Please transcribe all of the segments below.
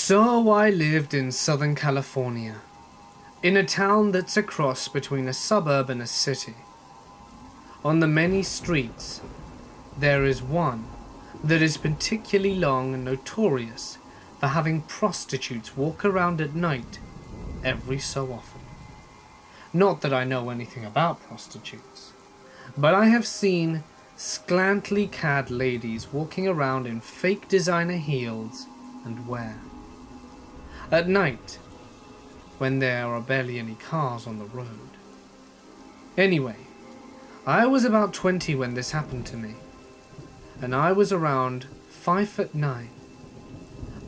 So I lived in Southern California, in a town that's a cross between a suburb and a city. On the many streets, there is one that is particularly long and notorious for having prostitutes walk around at night every so often. Not that I know anything about prostitutes, but I have seen scantily clad ladies walking around in fake designer heels and wear. At night, when there are barely any cars on the road. Anyway, I was about 20 when this happened to me, and I was around 5'9".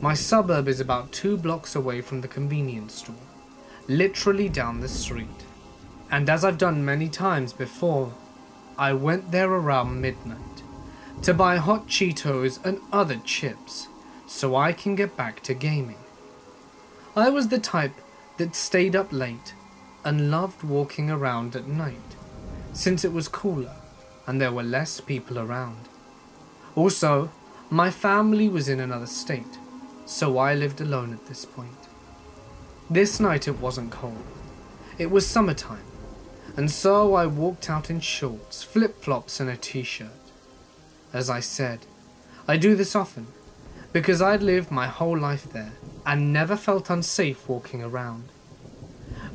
My suburb is about 2 blocks away from the convenience store, literally down the street. And as I've done many times before, I went there around midnight to buy hot Cheetos and other chips so I can get back to gaming. I was the type that stayed up late and loved walking around at night, since it was cooler and there were less people around. Also, my family was in another state, so I lived alone at this point. This night it wasn't cold. It was summertime, and so I walked out in shorts, flip-flops and a t-shirt. As I said, I do this often, because I'd lived my whole life there and never felt unsafe walking around.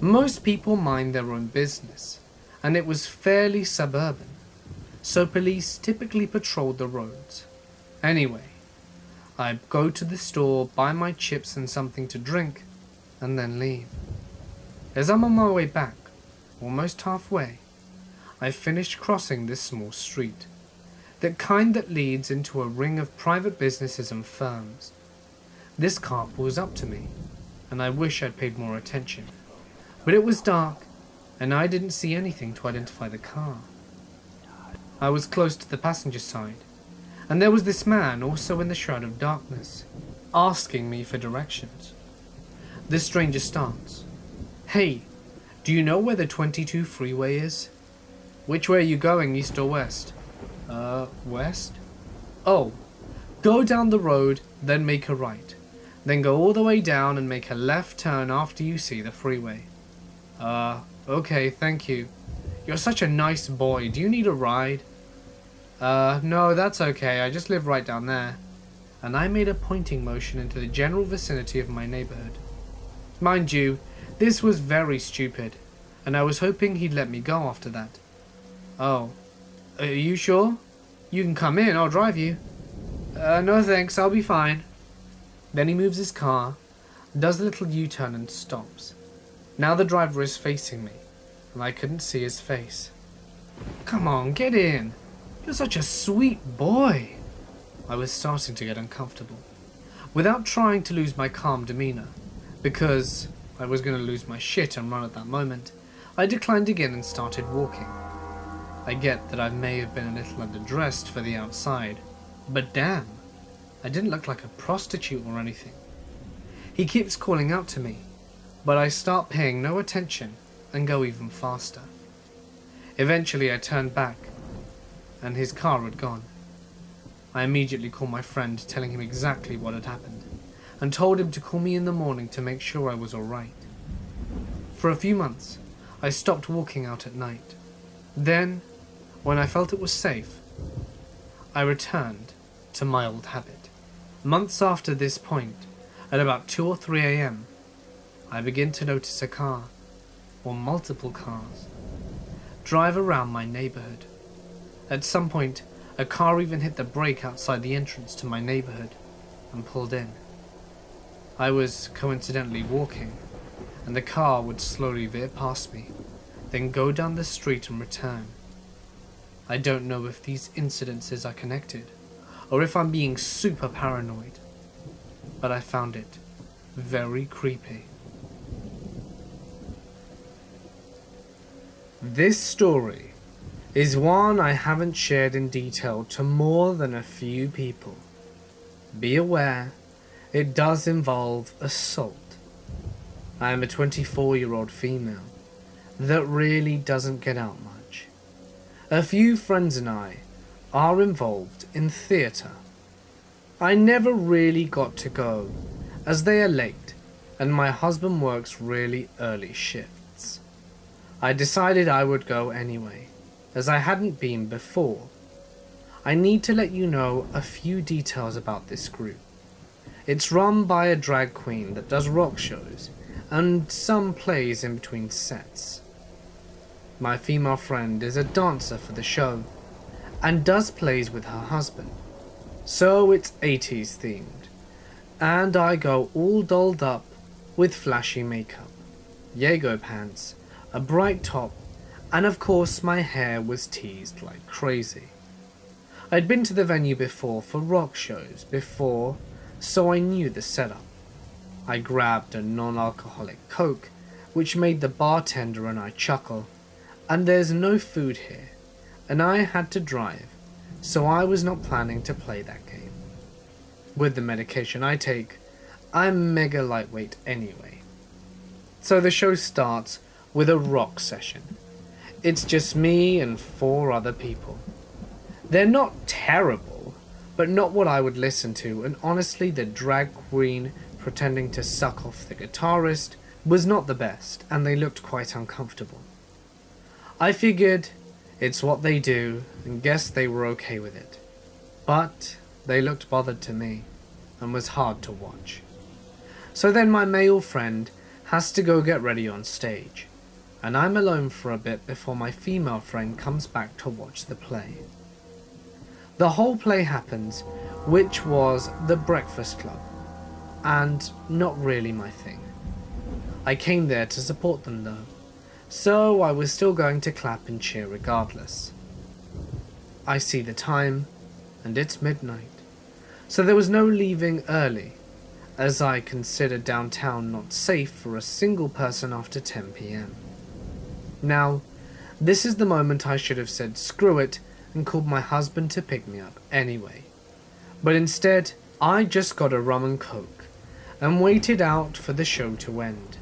Most people mind their own business, and it was fairly suburban, so police typically patrolled the roads. Anyway, I'd go to the store, buy my chips and something to drink, and then leave. As I'm on my way back, almost halfway, I finished crossing this small street, the kind that leads into a ring of private businesses and firms. This car pulls up to me, and I wish I'd paid more attention, but it was dark, and I didn't see anything to identify the car. I was close to the passenger side, and there was this man also in the shroud of darkness, asking me for directions. The stranger starts, "Hey, do you know where the 22 freeway is? Which way are you going, east or west?" West? "Oh, go down the road, then make a right. Then go all the way down and make a left turn after you see the freeway." Okay, thank you. You're such a nice boy. Do you need a ride?" No, that's okay. I just live right down there." And I made a pointing motion into the general vicinity of my neighborhood. Mind you, this was very stupid, and I was hoping he'd let me go after that. "Oh, are you sure? You can come in, I'll drive you." No thanks, I'll be fine." Then he moves his car, does a little U-turn and stops. Now the driver is facing me, and I couldn't see his face. "Come on, get in. You're such a sweet boy." I was starting to get uncomfortable, without trying to lose my calm demeanor, because I was going to lose my shit and run at that moment. I declined again and started walking. I get that I may have been a little underdressed for the outside, but damn, I didn't look like a prostitute or anything. He keeps calling out to me, but I start paying no attention and go even faster. Eventually I turned back, and his car had gone. I immediately called my friend, telling him exactly what had happened, and told him to call me in the morning to make sure I was alright. For a few months, I stopped walking out at night. Then, when I felt it was safe, I returned to my old habit. Months after this point, at about 2 or 3 a.m., I begin to notice a car, or multiple cars, drive around my neighborhood. At some point, a car even hit the brake outside the entrance to my neighborhood and pulled in. I was coincidentally walking, and the car would slowly veer past me, then go down the street and return. I don't know if these incidences are connected, or if I'm being super paranoid, but I found it very creepy. This story is one I haven't shared in detail to more than a few people. Be aware, it does involve assault. I am a 24-year-old female that really doesn't get out much. A few friends and I are involved in theatre. I never really got to go as they are late and my husband works really early shifts. I decided I would go anyway, as I hadn't been before. I need to let you know a few details about this group. It's run by a drag queen that does rock shows and some plays in between sets. My female friend is a dancer for the show and does plays with her husband, so it's 80s themed, and I go all dolled up with flashy makeup, Jaeger pants, a bright top, and of course my hair was teased like crazy. I'd been to the venue before for rock shows before, so I knew the setup. I grabbed a non-alcoholic Coke, which made the bartender and I chuckle, and there's no food here, and I had to drive, so I was not planning to play that game. With the medication I take, I'm mega lightweight anyway. So the show starts with a rock session. It's just me and 4 other people. They're not terrible, but not what I would listen to, and honestly the drag queen pretending to suck off the guitarist was not the best, and they looked quite uncomfortable. I figured it's what they do and guessed they were okay with it, but they looked bothered to me and was hard to watch. So then my male friend has to go get ready on stage, and I'm alone for a bit before my female friend comes back to watch the play. The whole play happens, which was The Breakfast Club, and not really my thing. I came there to support them though, so I was still going to clap and cheer regardless. I see the time, and it's midnight, so there was no leaving early, as I considered downtown not safe for a single person after 10 PM. Now, this is the moment I should have said screw it and called my husband to pick me up anyway. But instead, I just got a rum and coke and waited out for the show to end,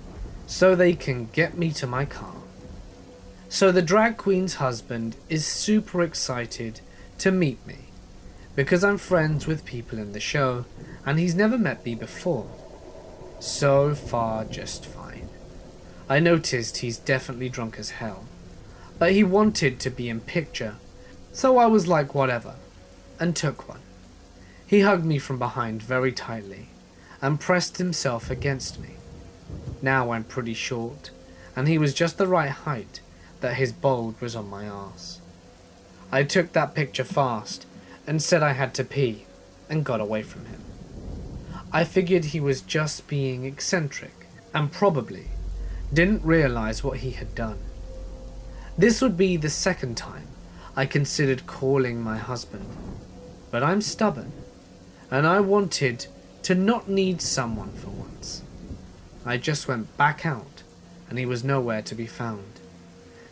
so they can get me to my car. So the drag queen's husband is super excited to meet me, because I'm friends with people in the show and he's never met me before. So far, just fine. I noticed he's definitely drunk as hell, but he wanted to be in picture, so I was like whatever, and took one. He hugged me from behind very tightly and pressed himself against me. Now I'm pretty short, and he was just the right height that his bulge was on my arse. I took that picture fast and said I had to pee and got away from him. I figured he was just being eccentric and probably didn't realize what he had done. This would be the second time I considered calling my husband, but I'm stubborn and I wanted to not need someone for once. I just went back out and he was nowhere to be found.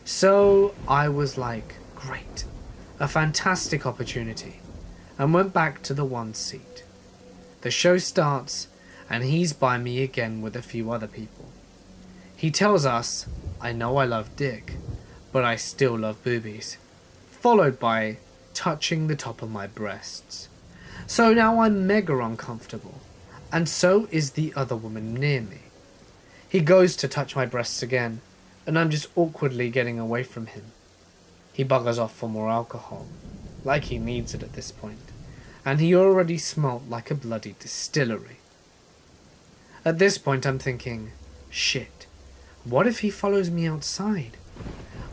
So I was like, great, a fantastic opportunity, and went back to the one seat. The show starts and he's by me again with a few other people. He tells us, I know I love dick, but I still love boobies, followed by touching the top of my breasts. So now I'm mega uncomfortable, and so is the other woman near me. He goes to touch my breasts again, and I'm just awkwardly getting away from him. He buggers off for more alcohol, like he needs it at this point, and he already smelt like a bloody distillery. At this point I'm thinking, shit, what if he follows me outside?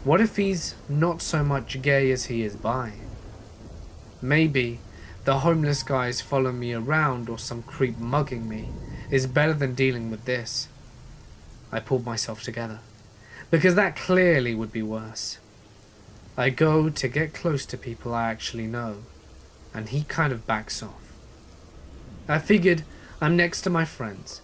What if he's not so much gay as he is bi? Maybe the homeless guys follow me around or some creep mugging me is better than dealing with this. I pulled myself together, because that clearly would be worse. I go to get close to people I actually know, and he kind of backs off. I figured I'm next to my friends,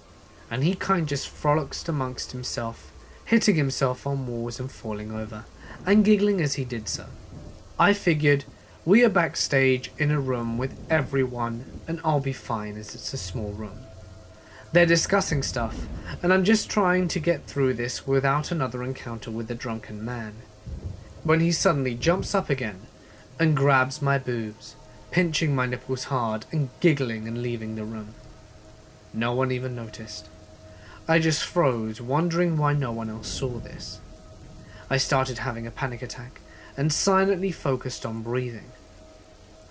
and he kind just frolics amongst himself, hitting himself on walls and falling over, and giggling as he did so. I figured we are backstage in a room with everyone and I'll be fine as it's a small room. They're discussing stuff, and I'm just trying to get through this without another encounter with the drunken man, when he suddenly jumps up again and grabs my boobs, pinching my nipples hard and giggling and leaving the room. No one even noticed. I just froze, wondering why no one else saw this. I started having a panic attack and silently focused on breathing.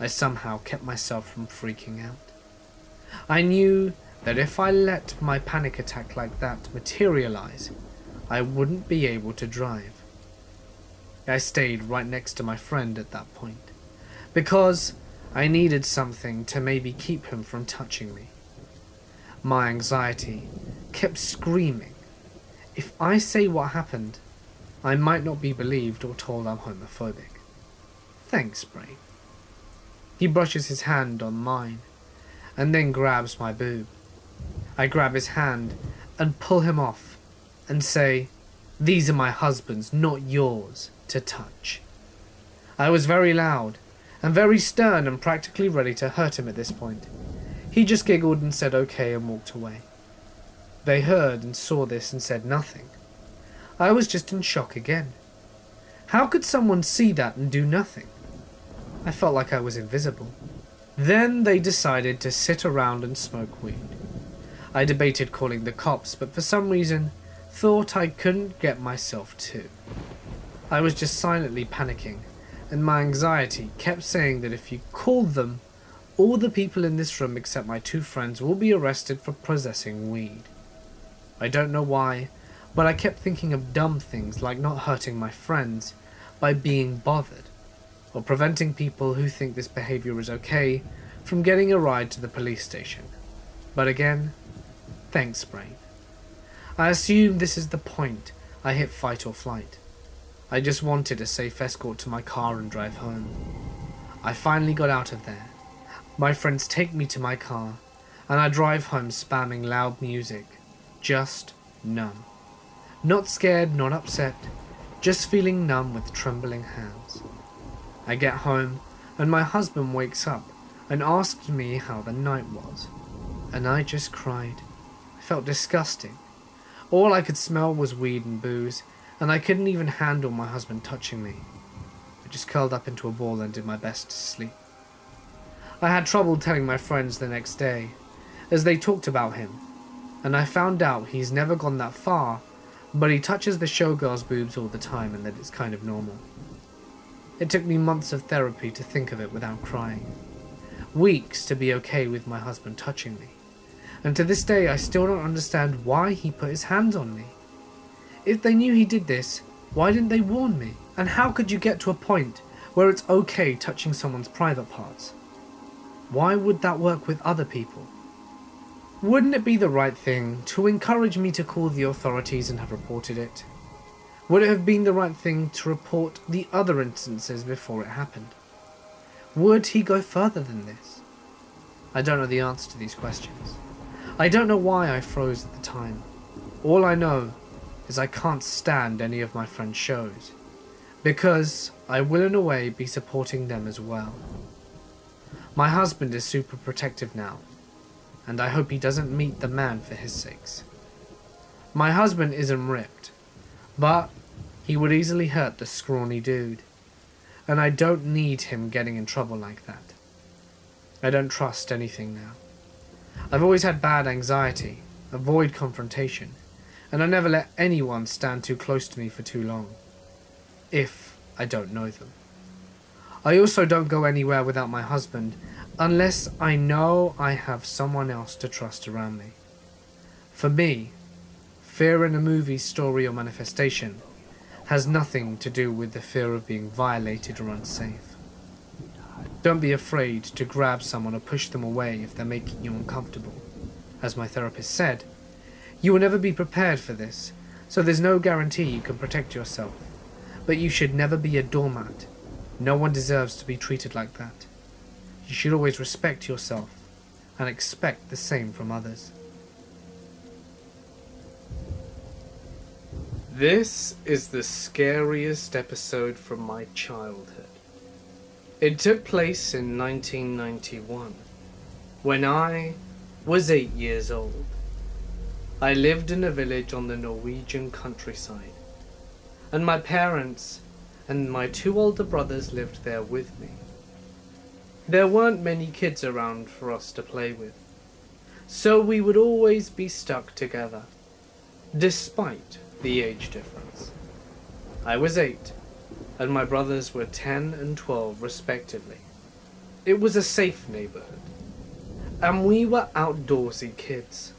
I somehow kept myself from freaking out. I knew that if I let my panic attack like that materialize, I wouldn't be able to drive. I stayed right next to my friend at that point, because I needed something to maybe keep him from touching me. My anxiety kept screaming, if I say what happened, I might not be believed or told I'm homophobic. Thanks, Brain. He brushes his hand on mine, and then grabs my boob. I grab his hand and pull him off, and say, "These are my husband's, not yours, to touch." I was very loud, and very stern and practically ready to hurt him at this point. He just giggled and said okay and walked away. They heard and saw this and said nothing. I was just in shock again. How could someone see that and do nothing? I felt like I was invisible. Then they decided to sit around and smoke weed. I debated calling the cops, but for some reason thought I couldn't get myself to. I was just silently panicking, and my anxiety kept saying that if you called them, all the people in this room except my two friends will be arrested for possessing weed. I don't know why, but I kept thinking of dumb things like not hurting my friends by being bothered, or preventing people who think this behavior is okay from getting a ride to the police station. But again, thanks, Brain. I assume this is the point I hit fight or flight. I just wanted a safe escort to my car and drive home. I finally got out of there. My friends take me to my car, and I drive home spamming loud music. Just numb. Not scared, not upset, just feeling numb with trembling hands. I get home, and my husband wakes up and asks me how the night was, and I just cried. I felt disgusting. All I could smell was weed and booze, and I couldn't even handle my husband touching me. I just curled up into a ball and did my best to sleep. I had trouble telling my friends the next day, as they talked about him, and I found out he's never gone that far, but he touches the showgirl's boobs all the time and that it's kind of normal. It took me months of therapy to think of it without crying. Weeks to be okay with my husband touching me. And to this day I still don't understand why he put his hands on me. If they knew he did this, why didn't they warn me? And how could you get to a point where it's okay touching someone's private parts? Why would that work with other people? Wouldn't it be the right thing to encourage me to call the authorities and have reported it? Would it have been the right thing to report the other instances before it happened? Would he go further than this? I don't know the answer to these questions. I don't know why I froze at the time. All I know is I can't stand any of my friends' shows, because I will in a way be supporting them as well. My husband is super protective now, and I hope he doesn't meet the man for his sakes. My husband isn't ripped, but he would easily hurt the scrawny dude, and I don't need him getting in trouble like that. I don't trust anything now. I've always had bad anxiety, avoid confrontation, and I never let anyone stand too close to me for too long, if I don't know them. I also don't go anywhere without my husband unless I know I have someone else to trust around me. For me, fear in a movie, story or manifestation has nothing to do with the fear of being violated or unsafe. Don't be afraid to grab someone or push them away if they're making you uncomfortable. As my therapist said, you will never be prepared for this, so there's no guarantee you can protect yourself. But you should never be a doormat. No one deserves to be treated like that. You should always respect yourself and expect the same from others. This is the scariest episode from my childhood. It took place in 1991, when I was 8 years old. I lived in a village on the Norwegian countryside, and my parents and my two older brothers lived there with me. There weren't many kids around for us to play with, so we would always be stuck together, despite the age difference. I was 8, and my brothers were 10 and 12 respectively. It was a safe neighborhood, and we were outdoorsy kids.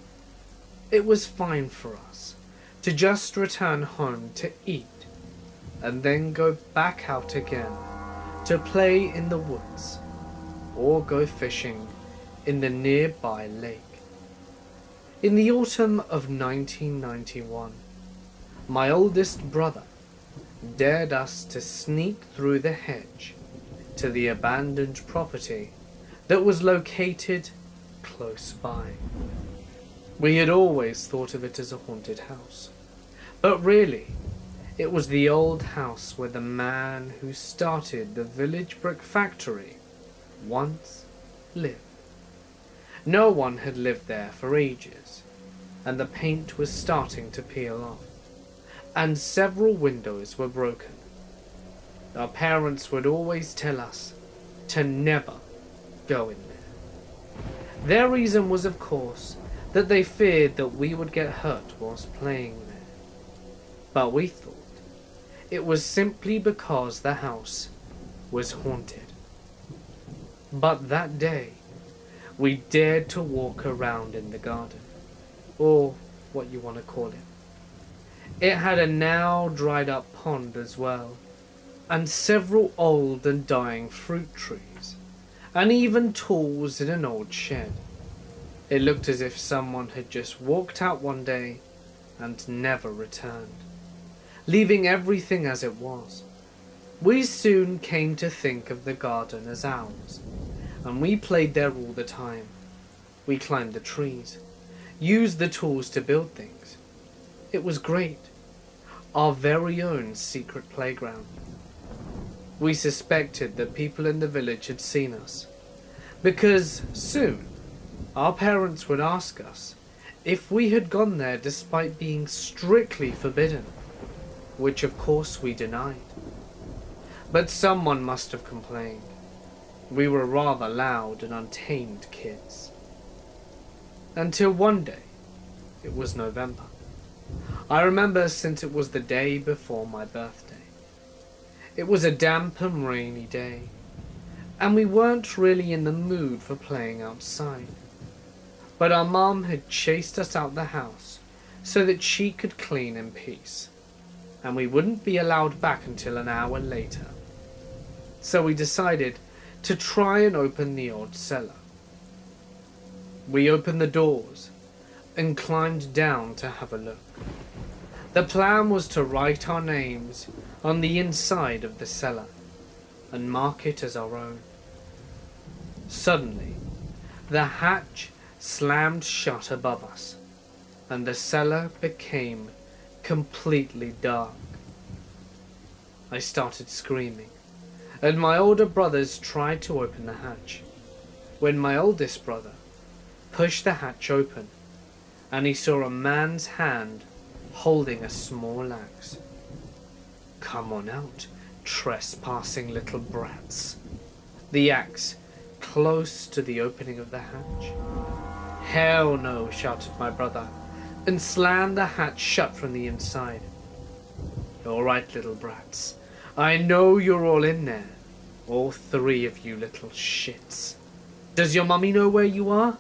It was fine for us to just return home to eat, and then go back out again to play in the woods, or go fishing in the nearby lake. In the autumn of 1991, my oldest brother dared us to sneak through the hedge to the abandoned property that was located close by. We had always thought of it as a haunted house, but really, it was the old house where the man who started the village brick factory once lived. No one had lived there for ages, and the paint was starting to peel off, and several windows were broken. Our parents would always tell us to never go in there. Their reason was, of course, that they feared that we would get hurt whilst playing there. But we thought it was simply because the house was haunted. But that day, we dared to walk around in the garden, or what you want to call it. It had a now dried up pond as well, and several old and dying fruit trees, and even tools in an old shed. It looked as if someone had just walked out one day and never returned, leaving everything as it was. We soon came to think of the garden as ours, and we played there all the time. We climbed the trees, used the tools to build things. It was great, our very own secret playground. We suspected that people in the village had seen us, because soon our parents would ask us if we had gone there despite being strictly forbidden, which of course we denied. But someone must have complained. We were rather loud and untamed kids. Until one day, it was November. I remember since it was the day before my birthday. It was a damp and rainy day, and we weren't really in the mood for playing outside. But our mum had chased us out the house so that she could clean in peace, and we wouldn't be allowed back until an hour later. So we decided to try and open the old cellar. We opened the doors and climbed down to have a look. The plan was to write our names on the inside of the cellar and mark it as our own. Suddenly, the hatch slammed shut above us, and the cellar became completely dark. I started screaming, and my older brothers tried to open the hatch, when my oldest brother pushed the hatch open, and he saw a man's hand holding a small axe. "Come on out, trespassing little brats." The axe close to the opening of the hatch. "Hell no," shouted my brother, and slammed the hatch shut from the inside. "All right, little brats. I know you're all in there. All 3 of you little shits. Does your mummy know where you are?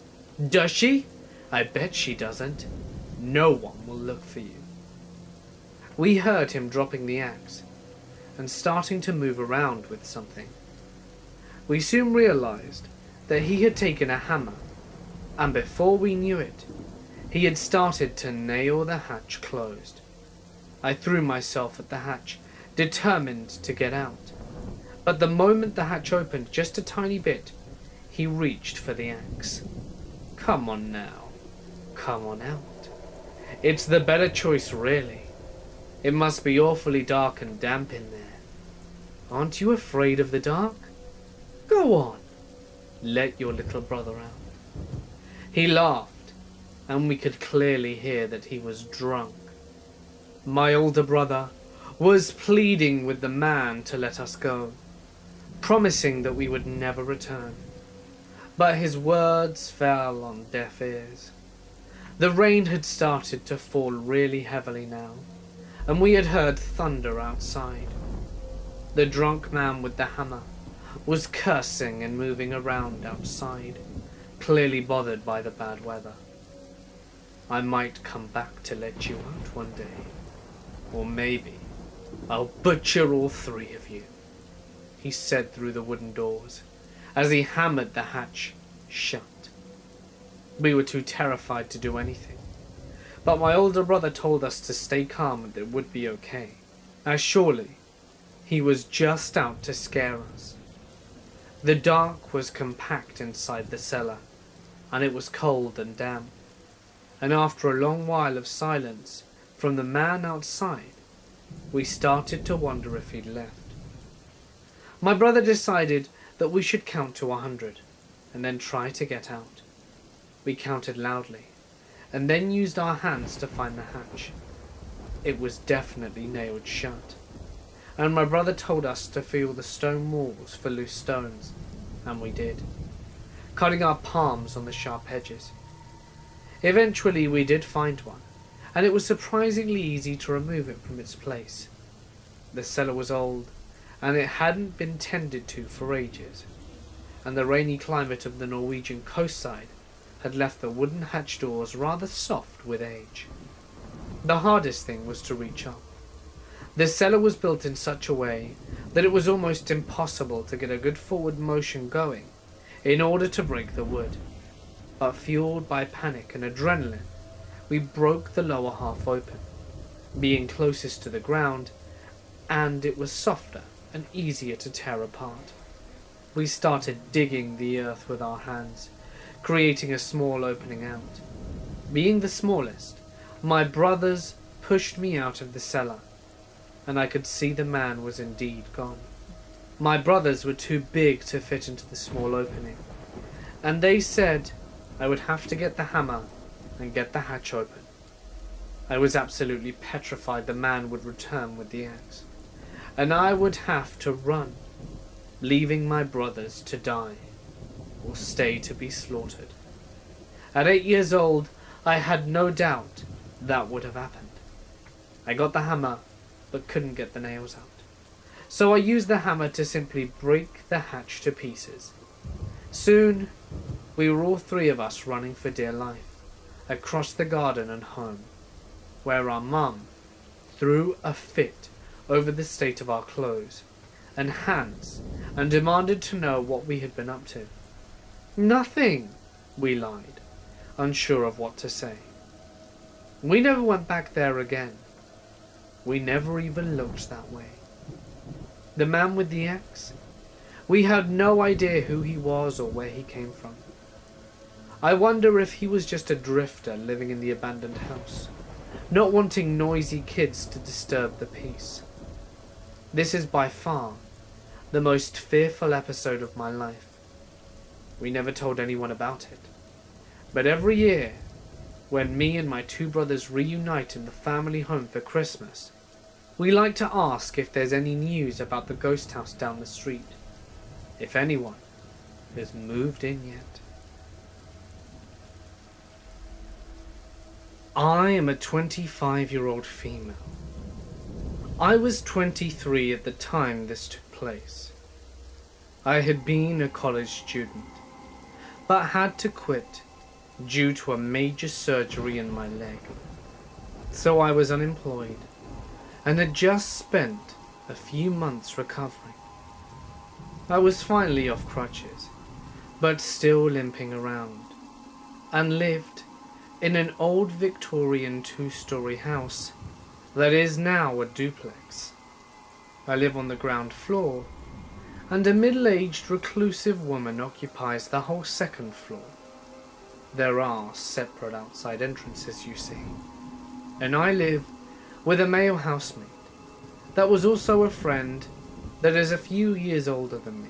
Does she? I bet she doesn't. No one will look for you." We heard him dropping the axe and starting to move around with something. We soon realized that he had taken a hammer, and before we knew it, he had started to nail the hatch closed. I threw myself at the hatch, determined to get out. But the moment the hatch opened just a tiny bit, he reached for the axe. "Come on now. Come on out. It's the better choice, really. It must be awfully dark and damp in there. Aren't you afraid of the dark? Go on. Let your little brother out." He laughed, and we could clearly hear that he was drunk. My older brother was pleading with the man to let us go, promising that we would never return. But his words fell on deaf ears. The rain had started to fall really heavily now, and we had heard thunder outside. The drunk man with the hammer was cursing and moving around outside, clearly bothered by the bad weather. "I might come back to let you out one day, or maybe I'll butcher all three of you," he said through the wooden doors as he hammered the hatch shut. We were too terrified to do anything, but my older brother told us to stay calm and it would be okay, as surely he was just out to scare us. The dark was compact inside the cellar, and it was cold and damp, and after a long while of silence from the man outside, we started to wonder if he'd left. My brother decided that we should count to 100, and then try to get out. We counted loudly, and then used our hands to find the hatch. It was definitely nailed shut, and my brother told us to feel the stone walls for loose stones, and we did, cutting our palms on the sharp edges. Eventually we did find one, and it was surprisingly easy to remove it from its place. The cellar was old, and it hadn't been tended to for ages, and the rainy climate of the Norwegian coastside had left the wooden hatch doors rather soft with age. The hardest thing was to reach up. The cellar was built in such a way that it was almost impossible to get a good forward motion going in order to break the wood. But fueled by panic and adrenaline, we broke the lower half open, being closest to the ground, and it was softer and easier to tear apart. We started digging the earth with our hands, creating a small opening out. Being the smallest, my brothers pushed me out of the cellar, and I could see the man was indeed gone. My brothers were too big to fit into the small opening, and they said I would have to get the hammer and get the hatch open. I was absolutely petrified the man would return with the axe, and I would have to run, leaving my brothers to die, or stay to be slaughtered. At 8 years old, I had no doubt that would have happened. I got the hammer, but couldn't get the nails out. So I used the hammer to simply break the hatch to pieces. Soon, we were all three of us running for dear life, across the garden and home, where our mum threw a fit over the state of our clothes and hands and demanded to know what we had been up to. "Nothing," we lied, unsure of what to say. We never went back there again. We never even looked that way. The man with the axe? We had no idea who he was or where he came from. I wonder if he was just a drifter living in the abandoned house, not wanting noisy kids to disturb the peace. This is by far the most fearful episode of my life. We never told anyone about it, but every year, when me and my two brothers reunite in the family home for Christmas, we like to ask if there's any news about the ghost house down the street, if anyone has moved in yet. I am a 25-year-old female. I was 23 at the time this took place. I had been a college student, but had to quit due to a major surgery in my leg. So I was unemployed and had just spent a few months recovering. I was finally off crutches, but still limping around, and lived in an old Victorian 2-story house that is now a duplex. I live on the ground floor, and a middle-aged reclusive woman occupies the whole second floor. There are separate outside entrances, you see, and I live with a male housemate that was also a friend that is a few years older than me,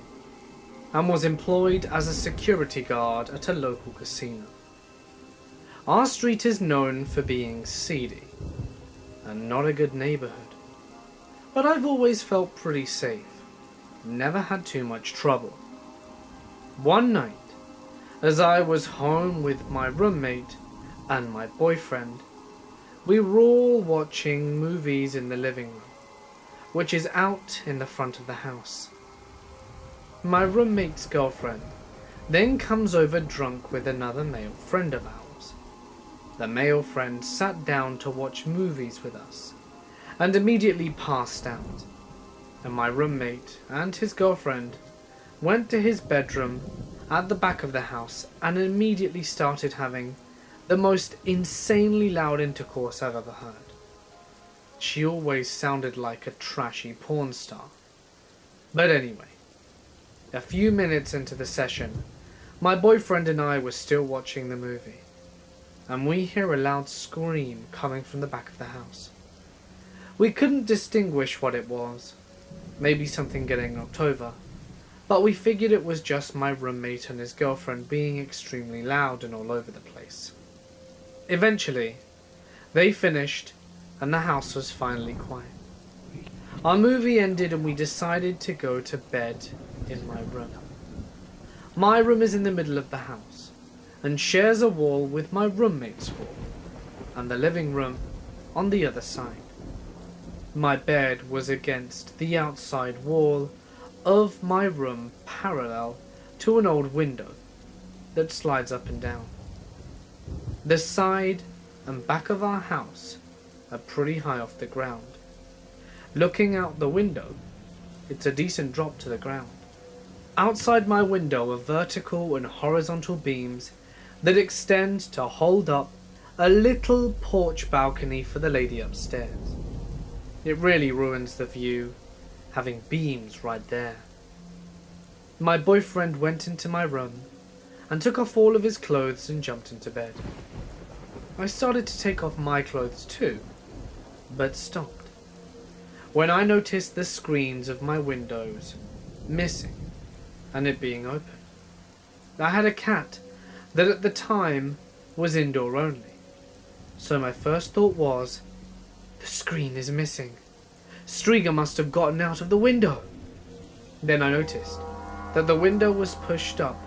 and was employed as a security guard at a local casino. Our street is known for being seedy, and not a good neighborhood, but I've always felt pretty safe, never had too much trouble. One night, As I was home with my roommate and my boyfriend, we were all watching movies in the living room, which is out in the front of the house. My roommate's girlfriend then comes over drunk with another male friend of ours. The male friend sat down to watch movies with us and immediately passed out, and my roommate and his girlfriend went to his bedroom at the back of the house and immediately started having the most insanely loud intercourse I've ever heard. She always sounded like a trashy porn star. But anyway, a few minutes into the session, my boyfriend and I were still watching the movie, and we hear a loud scream coming from the back of the house. We couldn't distinguish what it was, maybe something getting knocked over, but we figured it was just my roommate and his girlfriend being extremely loud and all over the place. Eventually, they finished and the house was finally quiet. Our movie ended and we decided to go to bed in my room. My room is in the middle of the house and shares a wall with my roommate's wall, and the living room on the other side. My bed was against the outside wall of my room, parallel to an old window that slides up and down. The side and back of our house are pretty high off the ground. Looking out the window, it's a decent drop to the ground. Outside my window are vertical and horizontal beams that extend to hold up a little porch balcony for the lady upstairs. It really ruins the view, having beams right there. My boyfriend went into my room and took off all of his clothes and jumped into bed. I started to take off my clothes too, but stopped when I noticed the screens of my windows missing and it being open. I had a cat that at the time was indoor only, so my first thought was, the screen is missing. Striga must have gotten out of the window. Then I noticed that the window was pushed up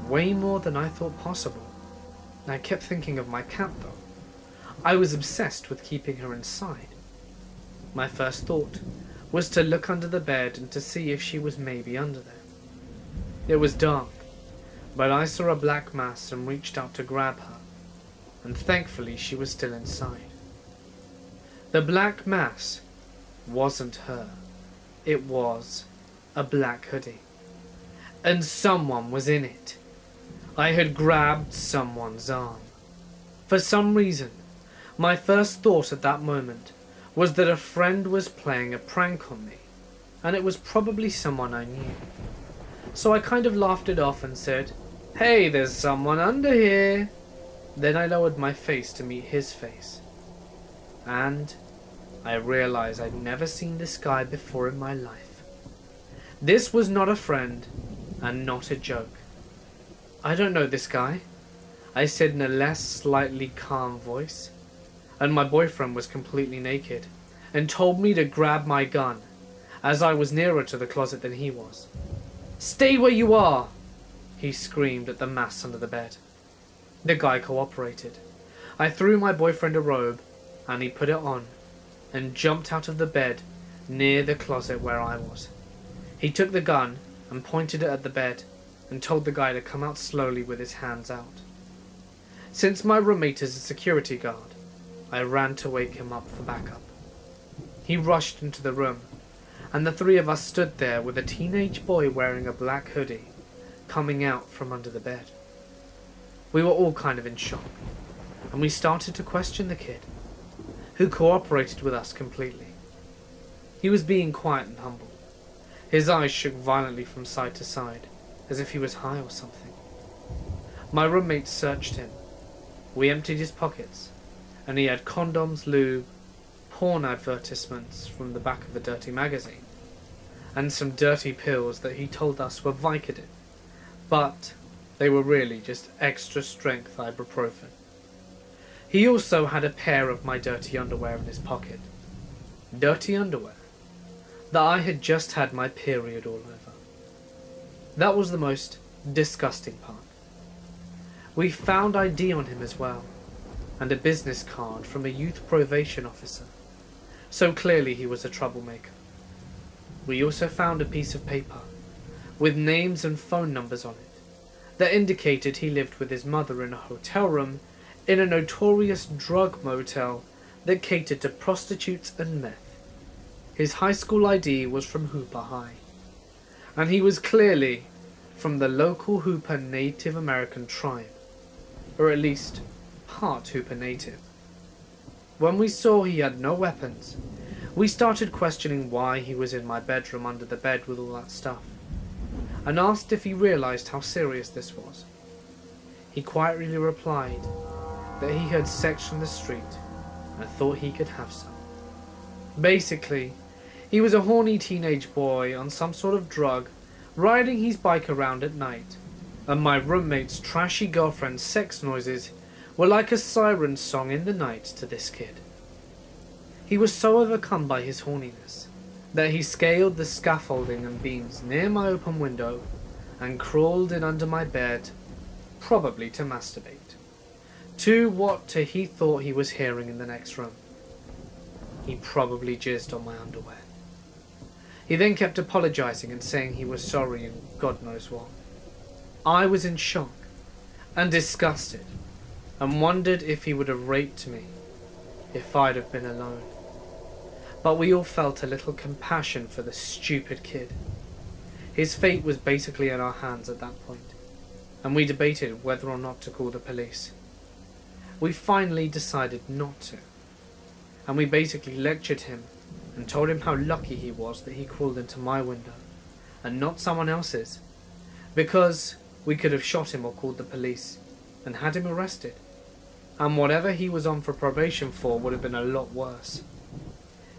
way more than I thought possible. I kept thinking of my cat though. I was obsessed with keeping her inside. My first thought was to look under the bed and to see if she was maybe under there. It was dark, but I saw a black mass and reached out to grab her, and thankfully she was still inside. The black mass wasn't her. It was a black hoodie. And someone was in it. I had grabbed someone's arm. For some reason, my first thought at that moment was that a friend was playing a prank on me, and it was probably someone I knew. So I kind of laughed it off and said, "Hey, there's someone under here." Then I lowered my face to meet his face, and I realized I'd never seen this guy before in my life. This was not a friend, and not a joke. "I don't know this guy," I said in a less slightly calm voice, and my boyfriend was completely naked, and told me to grab my gun, as I was nearer to the closet than he was. "Stay where you are!" he screamed at the mass under the bed. The guy cooperated. I threw my boyfriend a robe, and he put it on, and jumped out of the bed near the closet where I was. He took the gun and pointed it at the bed, and told the guy to come out slowly with his hands out. Since my roommate is a security guard, I ran to wake him up for backup. He rushed into the room, and the three of us stood there with a teenage boy wearing a black hoodie coming out from under the bed. We were all kind of in shock, and we started to question the kid, who cooperated with us completely. He was being quiet and humble. His eyes shook violently from side to side, as if he was high or something. My roommate searched him. We emptied his pockets, and he had condoms, lube, porn advertisements from the back of a dirty magazine, and some dirty pills that he told us were Vicodin, but they were really just extra strength ibuprofen. He also had a pair of my dirty underwear in his pocket. Dirty underwear that I had just had my period all over. That was the most disgusting part. We found ID on him as well, and a business card from a youth probation officer, so clearly he was a troublemaker. We also found a piece of paper with names and phone numbers on it that indicated he lived with his mother in a hotel room in a notorious drug motel that catered to prostitutes and meth. His high school ID was from Hooper High, and he was clearly from the local Hooper Native American tribe, or at least part Hooper Native. When we saw he had no weapons, we started questioning why he was in my bedroom under the bed with all that stuff, and asked if he realized how serious this was. He quietly replied that he had sex from the street and thought he could have some. Basically, he was a horny teenage boy on some sort of drug, riding his bike around at night, and my roommate's trashy girlfriend's sex noises were like a siren song in the night to this kid. He was so overcome by his horniness that he scaled the scaffolding and beams near my open window and crawled in under my bed, probably to masturbate, to what he thought he was hearing in the next room. He probably jizzed on my underwear. He then kept apologizing and saying he was sorry and God knows what. I was in shock and disgusted and wondered if he would have raped me if I'd have been alone. But we all felt a little compassion for the stupid kid. His fate was basically in our hands at that point, and we debated whether or not to call the police. We finally decided not to, and we basically lectured him and told him how lucky he was that he crawled into my window and not someone else's, because we could have shot him or called the police and had him arrested, and whatever he was on for probation for would have been a lot worse.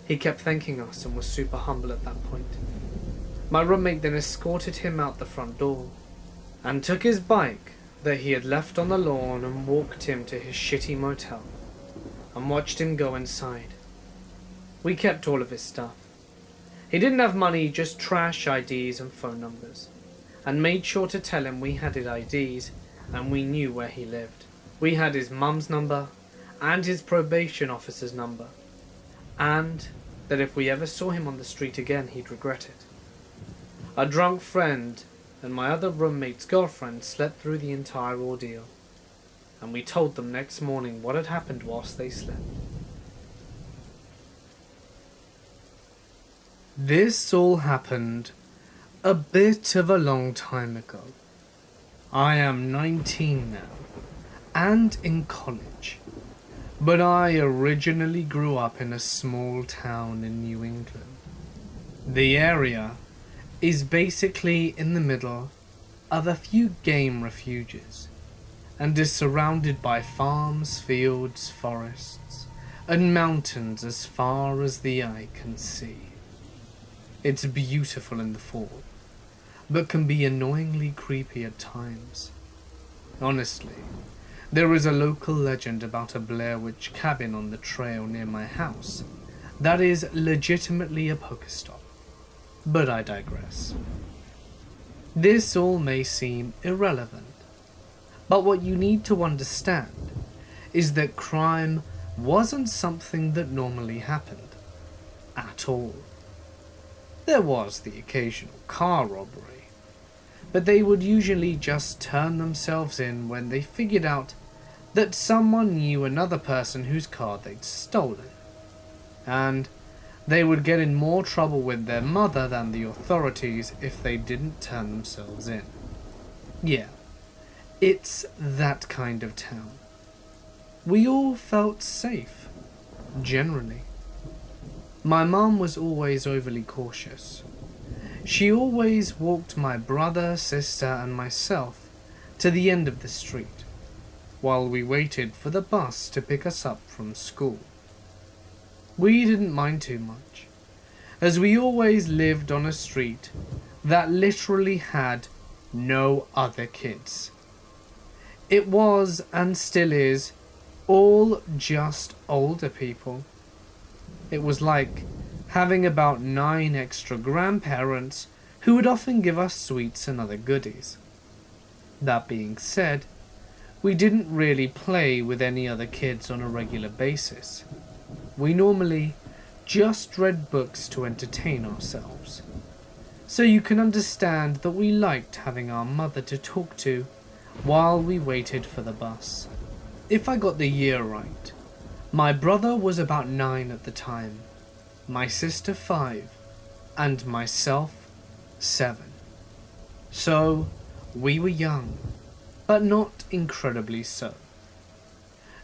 He kept thanking us and was super humble at that point. My roommate then escorted him out the front door and took his bike that he had left on the lawn and walked him to his shitty motel and watched him go inside. We kept all of his stuff. He didn't have money, just trash, IDs and phone numbers, and made sure to tell him we had his IDs and we knew where he lived. We had his mum's number and his probation officer's number, and that if we ever saw him on the street again, he'd regret it. A drunk friend and my other roommate's girlfriend slept through the entire ordeal, and we told them next morning what had happened whilst they slept. This all happened a bit of a long time ago. I am 19 now, and in college. But I originally grew up in a small town in New England. The area is basically in the middle of a few game refuges and is surrounded by farms, fields, forests, and mountains as far as the eye can see. It's beautiful in the fall, but can be annoyingly creepy at times. Honestly, there is a local legend about a Blair Witch cabin on the trail near my house that is legitimately a Pokestop, but I digress. This all may seem irrelevant, but what you need to understand is that crime wasn't something that normally happened at all. There was the occasional car robbery, but they would usually just turn themselves in when they figured out that someone knew another person whose car they'd stolen, and they would get in more trouble with their mother than the authorities if they didn't turn themselves in. Yeah, it's that kind of town. We all felt safe, generally. My mum was always overly cautious. She always walked my brother, sister, and myself to the end of the street, while we waited for the bus to pick us up from school. We didn't mind too much, as we always lived on a street that literally had no other kids. It was, and still is, all just older people. It was like having about 9 extra grandparents who would often give us sweets and other goodies. That being said, We didn't really play with any other kids on a regular basis. We normally just read books to entertain ourselves. So you can understand that we liked having our mother to talk to while we waited for the bus. If I got the year right, my brother was about 9 at the time, my sister 5, and myself 7. So we were young, but not incredibly so.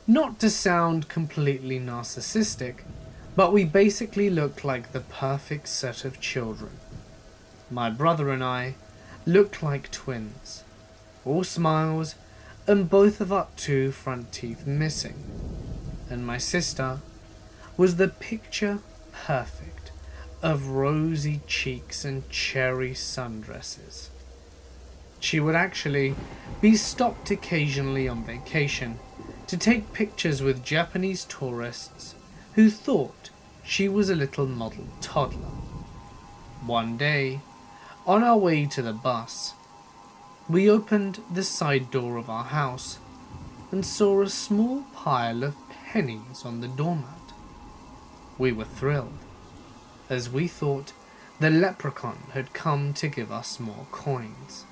Not to sound completely narcissistic, but we basically looked like the perfect set of children. My brother and I looked like twins, all smiles and both of our 2 front teeth missing. And my sister was the picture perfect of rosy cheeks and cherry sundresses. She would actually be stopped occasionally on vacation to take pictures with Japanese tourists who thought she was a little model toddler. One day, on our way to the bus, we opened the side door of our house and saw a small pile of pennies on the doormat. We were thrilled, as we thought the leprechaun had come to give us more coins,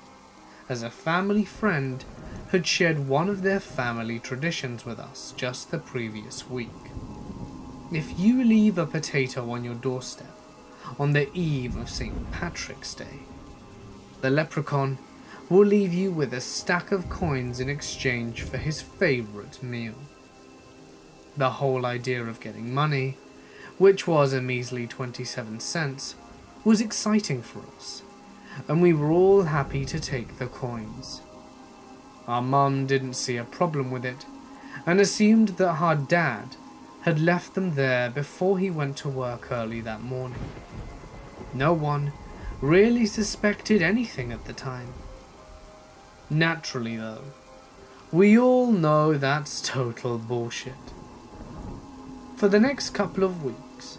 as a family friend had shared one of their family traditions with us just the previous week. If you leave a potato on your doorstep on the eve of St. Patrick's Day, the leprechaun will leave you with a stack of coins in exchange for his favourite meal. The whole idea of getting money, which was a measly 27 cents, was exciting for us, and we were all happy to take the coins. Our mum didn't see a problem with it, and assumed that our dad had left them there before he went to work early that morning. No one really suspected anything at the time. Naturally though, we all know that's total bullshit. For the next couple of weeks,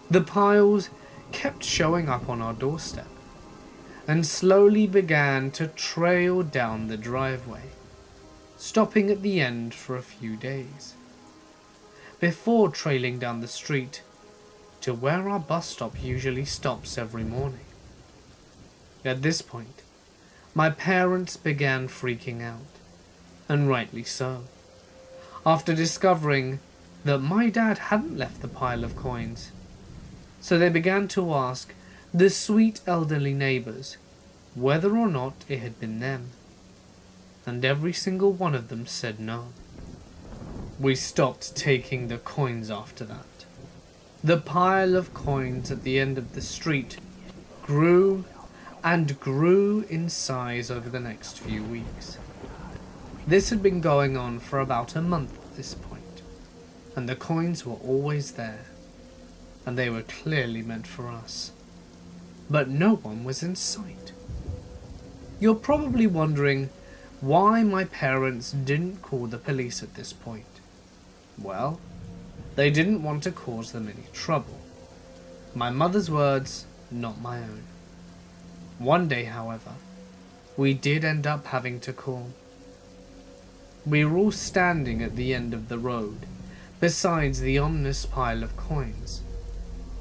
the piles kept showing up on our doorstep and slowly began to trail down the driveway, stopping at the end for a few days, before trailing down the street to where our bus stop usually stops every morning. At this point, my parents began freaking out, and rightly so, after discovering that my dad hadn't left the pile of coins. So they began to ask the sweet elderly neighbours whether or not it had been them, and every single one of them said no. We stopped taking the coins after that. The pile of coins at the end of the street grew and grew in size over the next few weeks. This had been going on for about a month at this point, and the coins were always there, and they were clearly meant for us. But no one was in sight. You're probably wondering why my parents didn't call the police at this point. Well, they didn't want to cause them any trouble. My mother's words, not my own. One day, however, we did end up having to call. We were all standing at the end of the road, besides the ominous pile of coins,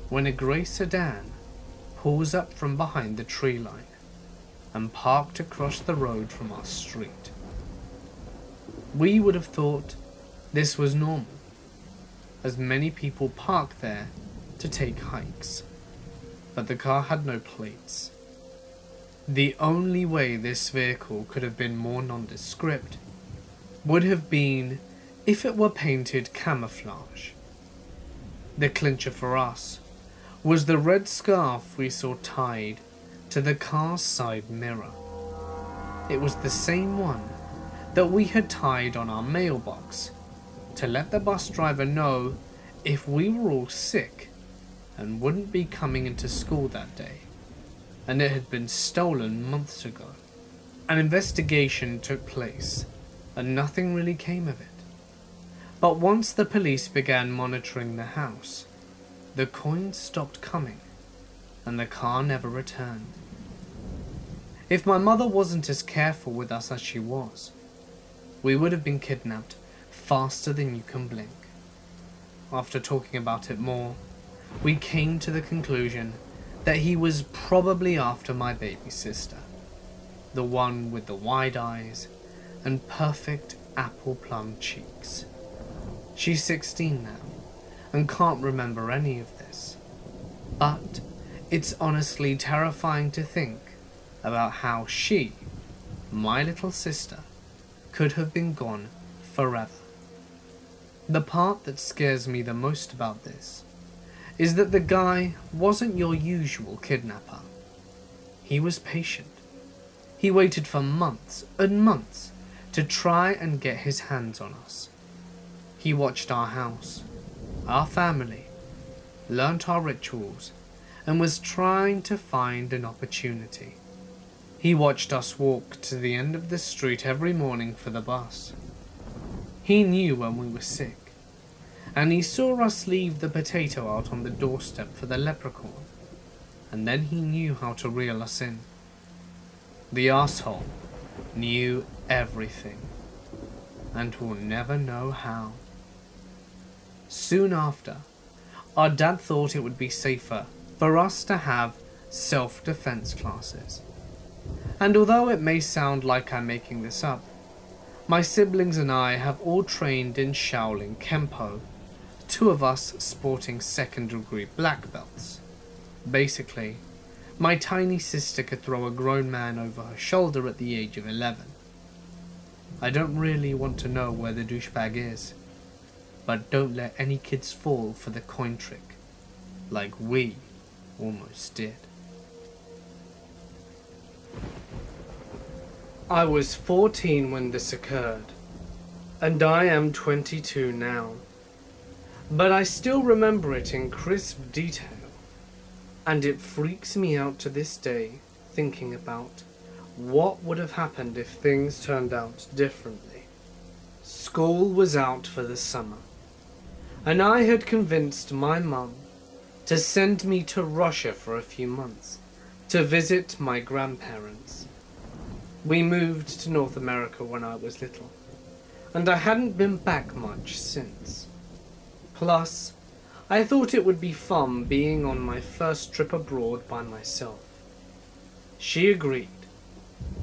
when a grey sedan pulls up from behind the tree line and parked across the road from our street. We would have thought this was normal, as many people park there to take hikes, but the car had no plates. The only way this vehicle could have been more nondescript would have been if it were painted camouflage. The clincher for us was the red scarf we saw tied to the car's side mirror. It was the same one that we had tied on our mailbox to let the bus driver know if we were all sick and wouldn't be coming into school that day, and it had been stolen months ago. An investigation took place, and nothing really came of it. But once the police began monitoring the house, the coins stopped coming, and the car never returned. If my mother wasn't as careful with us as she was, we would have been kidnapped faster than you can blink. After talking about it more, we came to the conclusion that he was probably after my baby sister, the one with the wide eyes and perfect apple plum cheeks. She's 16 now and can't remember any of this, but it's honestly terrifying to think about how she, my little sister, could have been gone forever. The part that scares me the most about this is that the guy wasn't your usual kidnapper. He was patient. He waited for months and months to try and get his hands on us. He watched our house, our family, learnt our rituals, and was trying to find an opportunity. He watched us walk to the end of the street every morning for the bus. He knew when we were sick, and he saw us leave the potato out on the doorstep for the leprechaun, and then he knew how to reel us in. The asshole knew everything, and will never know how. Soon after, our dad thought it would be safer for us to have self-defense classes. And although it may sound like I'm making this up, my siblings and I have all trained in Shaolin Kempo, 2 of us sporting 2nd degree black belts. Basically, my tiny sister could throw a grown man over her shoulder at the age of 11. I don't really want to know where the douchebag is, but don't let any kids fall for the coin trick, like we almost did. I was 14 when this occurred, and I am 22 now, but I still remember it in crisp detail, and it freaks me out to this day thinking about what would have happened if things turned out differently. School was out for the summer, and I had convinced my mum to send me to Russia for a few months to visit my grandparents. We moved to North America when I was little, and I hadn't been back much since. Plus, I thought it would be fun being on my first trip abroad by myself. She agreed,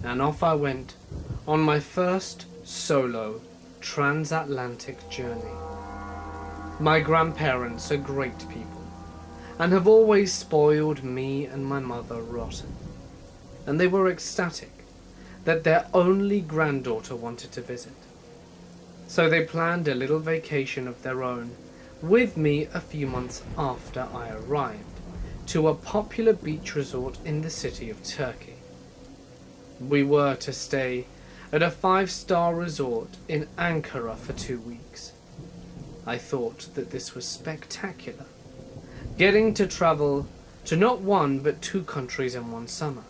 and off I went on my first solo transatlantic journey. My grandparents are great people, and have always spoiled me and my mother rotten, and they were ecstatic that their only granddaughter wanted to visit. So they planned a little vacation of their own with me a few months after I arrived to a popular beach resort in the city of Turkey. We were to stay at a 5-star resort in Ankara for 2 weeks. I thought that this was spectacular, getting to travel to not 1 but 2 countries in one summer,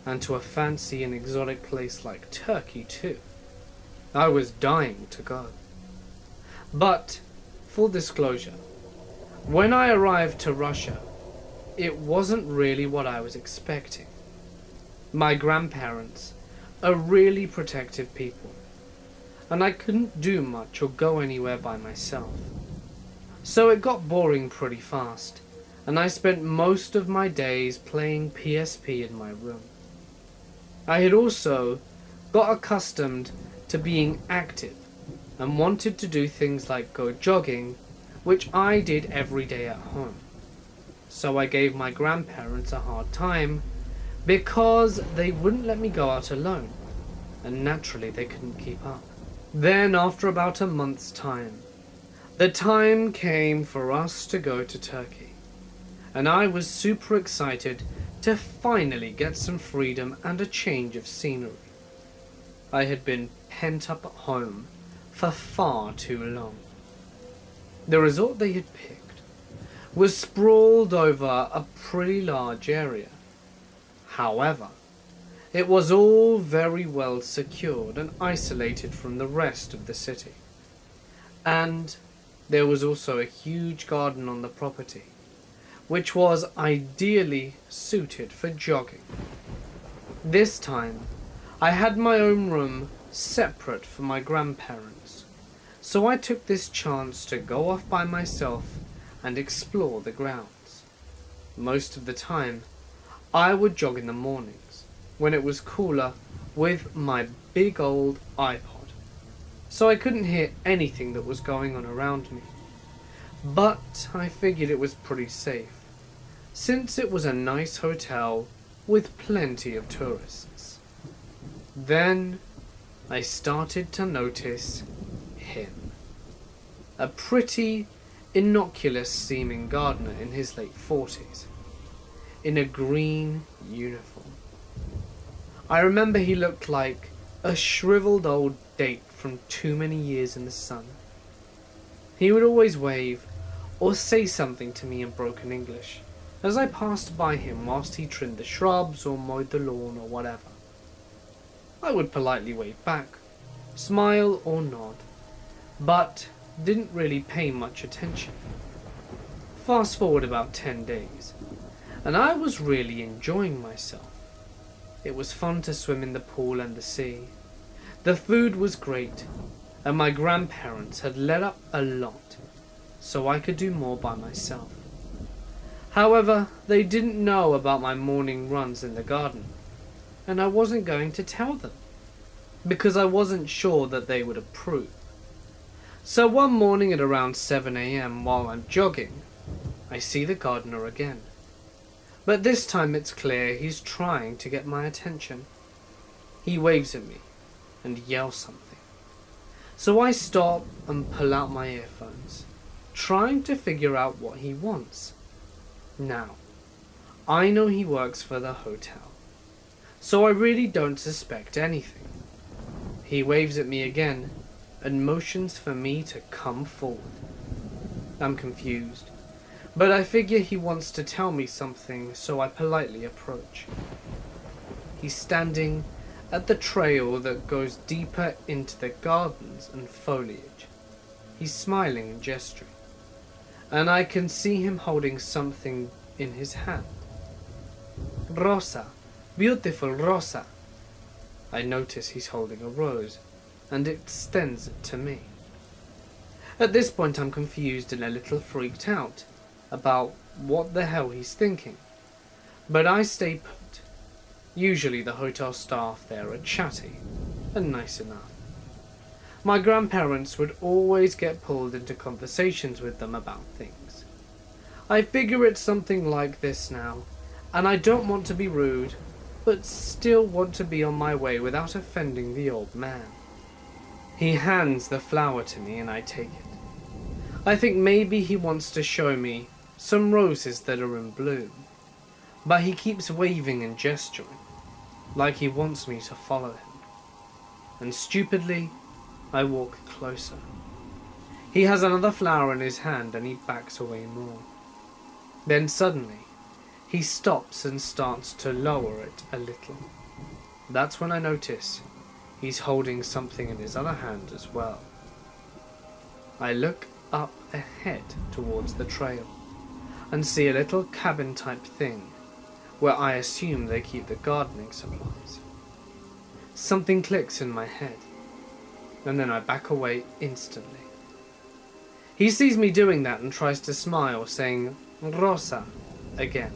and to a fancy and exotic place like Turkey too. I was dying to go. But, full disclosure, when I arrived to Russia, it wasn't really what I was expecting. My grandparents are really protective people, and I couldn't do much or go anywhere by myself. So it got boring pretty fast, and I spent most of my days playing PSP in my room. I had also got accustomed to being active and wanted to do things like go jogging, which I did every day at home. So I gave my grandparents a hard time because they wouldn't let me go out alone, and naturally they couldn't keep up. Then, after about a month's time, the time came for us to go to Turkey, and I was super excited to finally get some freedom and a change of scenery. I had been pent up at home for far too long. The resort they had picked was sprawled over a pretty large area. However, it was all very well secured and isolated from the rest of the city. And there was also a huge garden on the property, which was ideally suited for jogging. This time, I had my own room separate from my grandparents, so I took this chance to go off by myself and explore the grounds. Most of the time, I would jog in the mornings, when it was cooler, with my big old iPod, so I couldn't hear anything that was going on around me. But I figured it was pretty safe, since it was a nice hotel with plenty of tourists. Then I started to notice him. A pretty innocuous seeming gardener in his late 40s, in a green uniform. I remember he looked like a shriveled old date from too many years in the sun. He would always wave or say something to me in broken English as I passed by him whilst he trimmed the shrubs or mowed the lawn or whatever. I would politely wave back, smile or nod, but didn't really pay much attention. Fast forward about 10 days, and I was really enjoying myself. It was fun to swim in the pool and the sea. The food was great, and my grandparents had let up a lot, so I could do more by myself. However, they didn't know about my morning runs in the garden, and I wasn't going to tell them, because I wasn't sure that they would approve. So one morning at around 7 AM while I'm jogging, I see the gardener again. But this time it's clear he's trying to get my attention. He waves at me and yells something. So I stop and pull out my earphones, trying to figure out what he wants. Now, I know he works for the hotel, so I really don't suspect anything. He waves at me again and motions for me to come forward. I'm confused, but I figure he wants to tell me something, so I politely approach. He's standing at the trail that goes deeper into the gardens and foliage. He's smiling and gesturing, and I can see him holding something in his hand. Rosa, beautiful Rosa. I notice he's holding a rose and extends it to me. At this point I'm confused and a little freaked out about what the hell he's thinking, but I stay put. Usually the hotel staff there are chatty and nice enough. My grandparents would always get pulled into conversations with them about things. I figure it's something like this now, and I don't want to be rude, but still want to be on my way without offending the old man. He hands the flower to me and I take it. I think maybe he wants to show me some roses that are in bloom, but he keeps waving and gesturing, like he wants me to follow him. And stupidly, I walk closer. He has another flower in his hand and he backs away more. Then suddenly, he stops and starts to lower it a little. That's when I notice he's holding something in his other hand as well. I look up ahead towards the trail and see a little cabin type thing where I assume they keep the gardening supplies. Something clicks in my head, and then I back away instantly. He sees me doing that and tries to smile, saying Rosa again,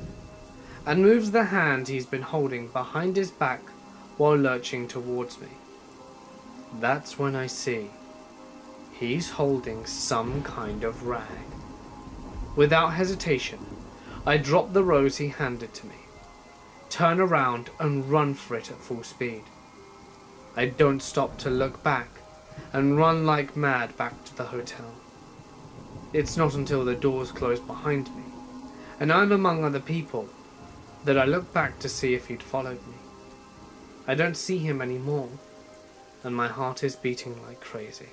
and moves the hand he's been holding behind his back while lurching towards me. That's when I see he's holding some kind of rag. Without hesitation, I drop the rose he handed to me, turn around and run for it at full speed. I don't stop to look back and run like mad back to the hotel. It's not until the doors close behind me and I'm among other people that I look back to see if he'd followed me. I don't see him anymore, and my heart is beating like crazy.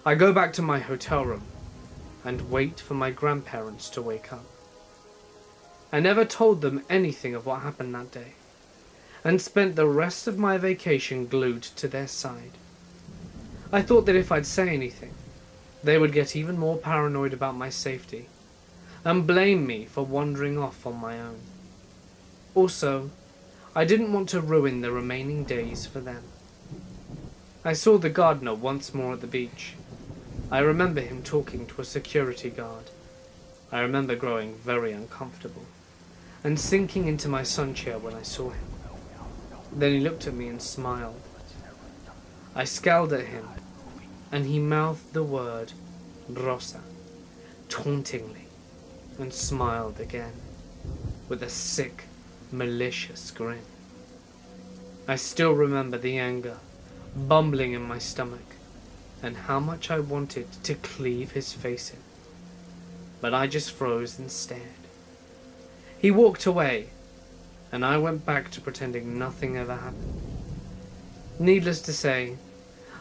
I go back to my hotel room and wait for my grandparents to wake up. I never told them anything of what happened that day, and spent the rest of my vacation glued to their side. I thought that if I'd say anything, they would get even more paranoid about my safety, and blame me for wandering off on my own. Also, I didn't want to ruin the remaining days for them. I saw the gardener once more at the beach. I remember him talking to a security guard. I remember growing very uncomfortable and sinking into my sun chair when I saw him. Then he looked at me and smiled. I scowled at him, and he mouthed the word Rosa tauntingly and smiled again with a sick, malicious grin. I still remember the anger bumbling in my stomach and how much I wanted to cleave his face in. But I just froze and stared. He walked away, and I went back to pretending nothing ever happened. Needless to say,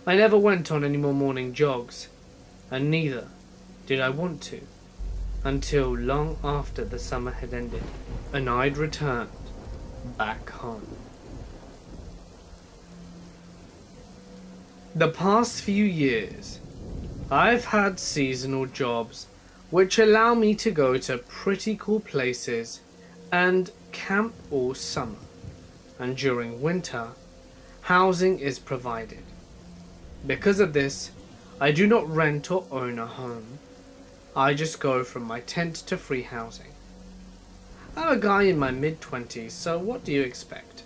I never went on any more morning jogs, and neither did I want to, until long after the summer had ended, and I'd returned back home. The past few years, I've had seasonal jobs which allow me to go to pretty cool places and camp all summer, and during winter, housing is provided. Because of this, I do not rent or own a home. I just go from my tent to free housing. I'm a guy in my mid-20s, so what do you expect?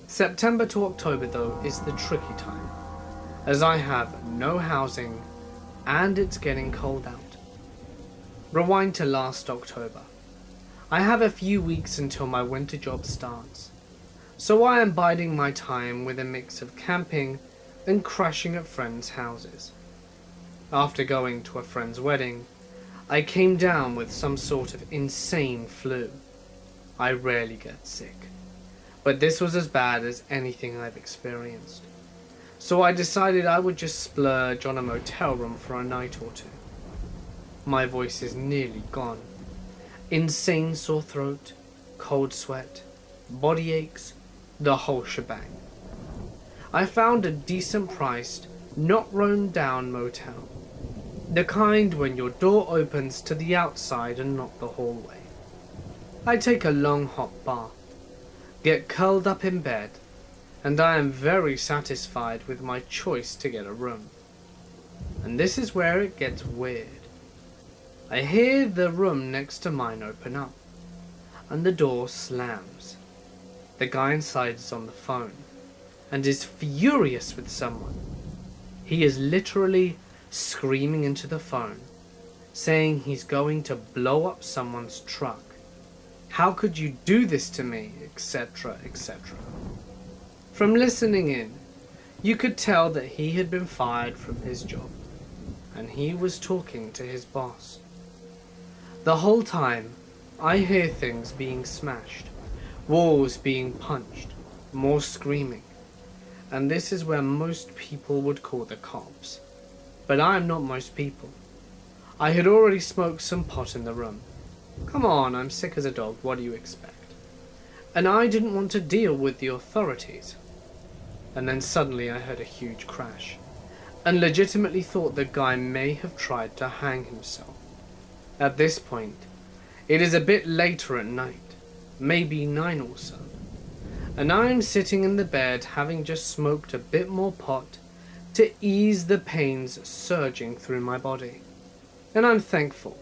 September to October, though, is the tricky time, as I have no housing and it's getting cold out. Rewind to last October. I have a few weeks until my winter job starts, so I am biding my time with a mix of camping and crashing at friends' houses. After going to a friend's wedding, I came down with some sort of insane flu. I rarely get sick, but this was as bad as anything I've experienced. So I decided I would just splurge on a motel room for a night or two. My voice is nearly gone. Insane sore throat, cold sweat, body aches, the whole shebang. I found a decent priced, not run down motel. The kind when your door opens to the outside and not the hallway. I take a long hot bath, get curled up in bed, and I am very satisfied with my choice to get a room. And this is where it gets weird. I hear the room next to mine open up, and the door slams. The guy inside is on the phone, and is furious with someone. He is literally screaming into the phone, saying he's going to blow up someone's truck. How could you do this to me, etc., etc. From listening in, you could tell that he had been fired from his job, and he was talking to his boss. The whole time, I hear things being smashed, walls being punched, more screaming, and this is where most people would call the cops. But I am not most people. I had already smoked some pot in the room. Come on, I'm sick as a dog, what do you expect? And I didn't want to deal with the authorities. And then suddenly I heard a huge crash, and legitimately thought the guy may have tried to hang himself. At this point, it is a bit later at night, maybe 9 or so, and I am sitting in the bed having just smoked a bit more pot to ease the pains surging through my body. And I'm thankful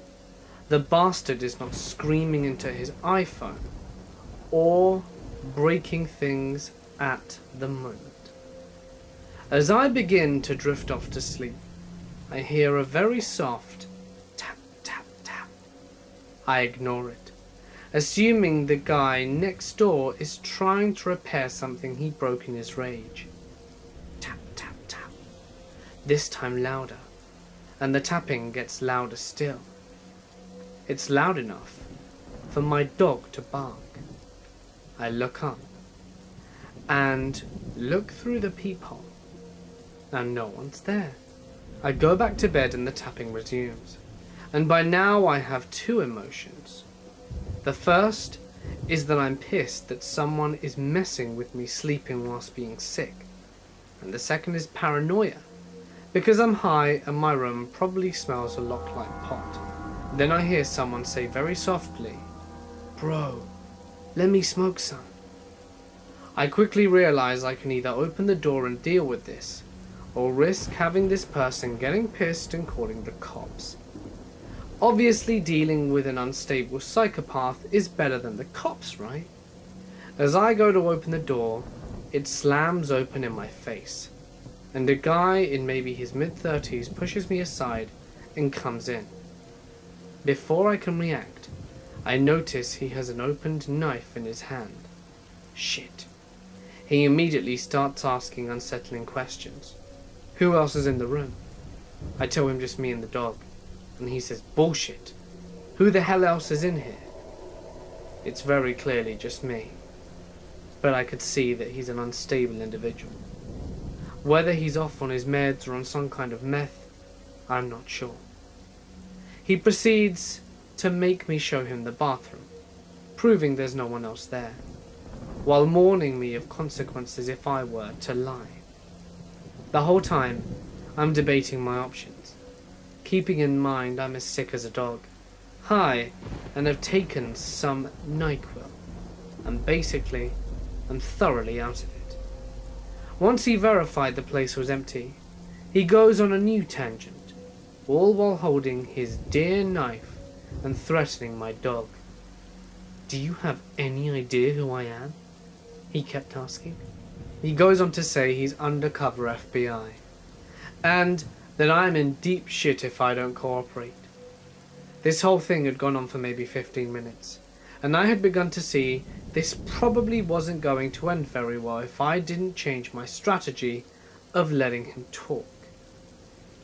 the bastard is not screaming into his iPhone or breaking things at the moment. As I begin to drift off to sleep, I hear a very soft tap, tap, tap. I ignore it, assuming the guy next door is trying to repair something he broke in his rage. Tap, tap, tap. This time louder, and the tapping gets louder still. It's loud enough for my dog to bark. I look up and look through the peephole, and no one's there. I go back to bed and the tapping resumes, and by now I have two emotions. The first is that I'm pissed that someone is messing with me sleeping whilst being sick, and the second is paranoia, because I'm high and my room probably smells a lot like pot. Then I hear someone say very softly, "Bro, let me smoke some." I quickly realize I can either open the door and deal with this, or risk having this person getting pissed and calling the cops. Obviously, dealing with an unstable psychopath is better than the cops, right? As I go to open the door, it slams open in my face, and a guy in maybe his mid-30s pushes me aside and comes in. Before I can react, I notice he has an opened knife in his hand. Shit. He immediately starts asking unsettling questions. Who else is in the room? I tell him just me and the dog, and he says, bullshit. Who the hell else is in here? It's very clearly just me, but I could see that he's an unstable individual. Whether he's off on his meds or on some kind of meth, I'm not sure. He proceeds to make me show him the bathroom, proving there's no one else there, while warning me of consequences if I were to lie. The whole time, I'm debating my options, keeping in mind I'm as sick as a dog, high, and have taken some NyQuil, and basically, I'm thoroughly out of it. Once he verified the place was empty, he goes on a new tangent, all while holding his dear knife and threatening my dog. Do you have any idea who I am? He kept asking. He goes on to say he's undercover FBI, and that I'm in deep shit if I don't cooperate. This whole thing had gone on for maybe 15 minutes, and I had begun to see this probably wasn't going to end very well if I didn't change my strategy of letting him talk.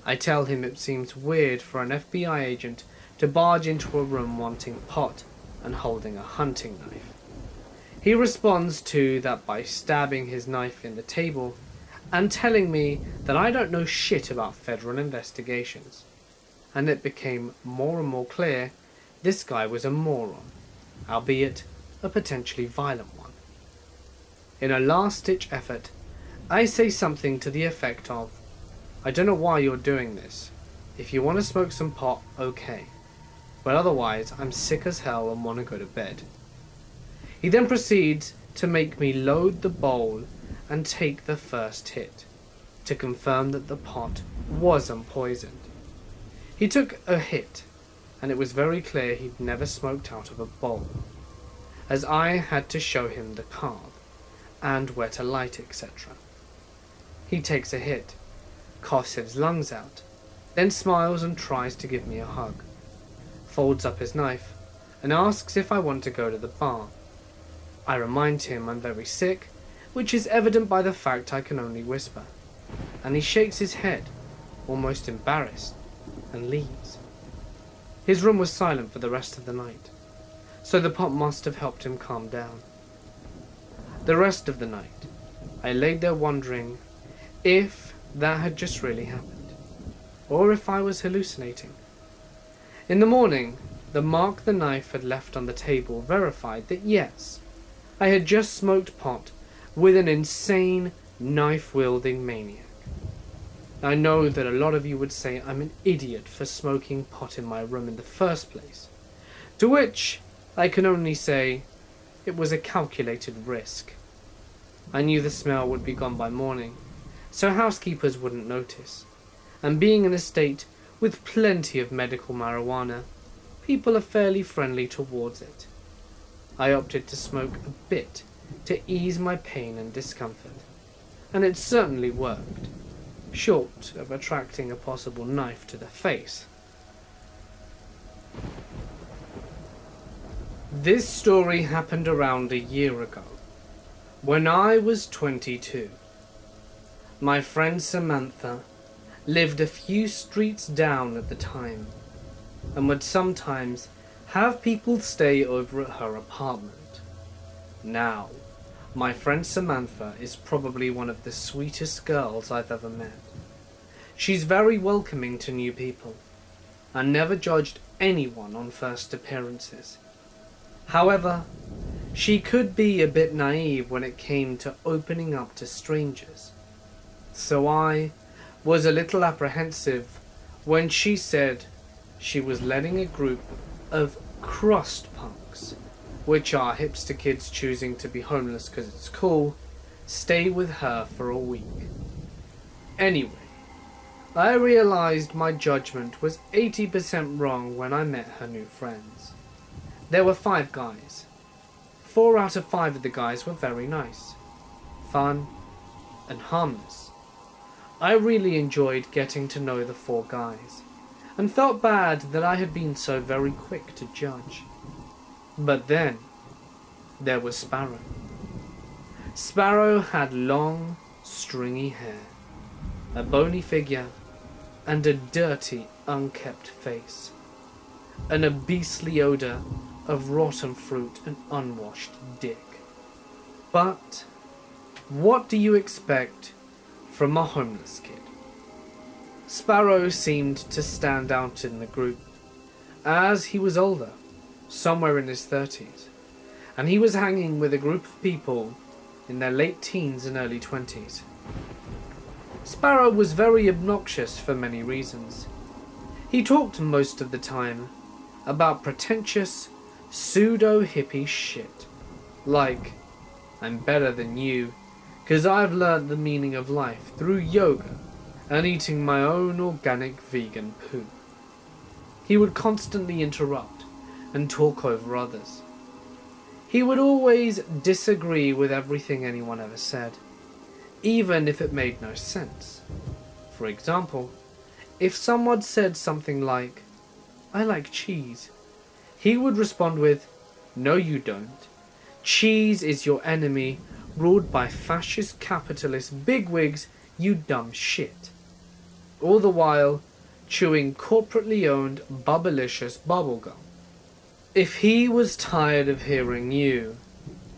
I tell him it seems weird for an FBI agent to barge into a room wanting pot and holding a hunting knife. He responds to that by stabbing his knife in the table and telling me that I don't know shit about federal investigations. And it became more and more clear this guy was a moron, albeit a potentially violent one. In a last-ditch effort, I say something to the effect of, I don't know why you're doing this. If you want to smoke some pot, okay. But otherwise, I'm sick as hell and want to go to bed. He then proceeds to make me load the bowl and take the first hit, to confirm that the pot wasn't poisoned. He took a hit, and it was very clear he'd never smoked out of a bowl, as I had to show him the carb, and where to light, etc. He takes a hit, coughs his lungs out, then smiles and tries to give me a hug, folds up his knife, and asks if I want to go to the bar. I remind him I'm very sick, which is evident by the fact I can only whisper, and he shakes his head, almost embarrassed, and leaves. His room was silent for the rest of the night, so the pot must have helped him calm down. The rest of the night, I laid there wondering if that had just really happened, or if I was hallucinating. In the morning, the mark the knife had left on the table verified that yes, I had just smoked pot with an insane knife-wielding maniac. I know that a lot of you would say I'm an idiot for smoking pot in my room in the first place, to which I can only say it was a calculated risk. I knew the smell would be gone by morning, so housekeepers wouldn't notice, and being in a state with plenty of medical marijuana, people are fairly friendly towards it. I opted to smoke a bit to ease my pain and discomfort, and it certainly worked, short of attracting a possible knife to the face. This story happened around a year ago, when I was 22. My friend Samantha lived a few streets down at the time, and would sometimes have people stay over at her apartment. Now, my friend Samantha is probably one of the sweetest girls I've ever met. She's very welcoming to new people, and never judged anyone on first appearances. However, she could be a bit naive when it came to opening up to strangers. So I was a little apprehensive when she said she was letting a group of crust punks, which are hipster kids choosing to be homeless because it's cool, stay with her for a week. Anyway, I realized my judgment was 80% wrong when I met her new friends. There were 5 guys. 4 out of 5 of the guys were very nice, fun, and harmless. I really enjoyed getting to know the 4 guys, and felt bad that I had been so very quick to judge. But then, there was Sparrow. Sparrow had long, stringy hair, a bony figure, and a dirty, unkempt face, and a beastly odor of rotten fruit and unwashed dick. But what do you expect from a homeless kid? Sparrow seemed to stand out in the group, as he was older, somewhere in his 30s, and he was hanging with a group of people in their late teens and early 20s. Sparrow was very obnoxious for many reasons. He talked most of the time about pretentious, pseudo-hippie shit, like, I'm better than you, 'cause I've learned the meaning of life through yoga and eating my own organic vegan poo. He would constantly interrupt and talk over others. He would always disagree with everything anyone ever said, even if it made no sense. For example, if someone said something like, I like cheese, he would respond with, no you don't. Cheese is your enemy, ruled by fascist capitalist bigwigs, you dumb shit. All the while chewing corporately owned bubblicious bubblegum. If he was tired of hearing you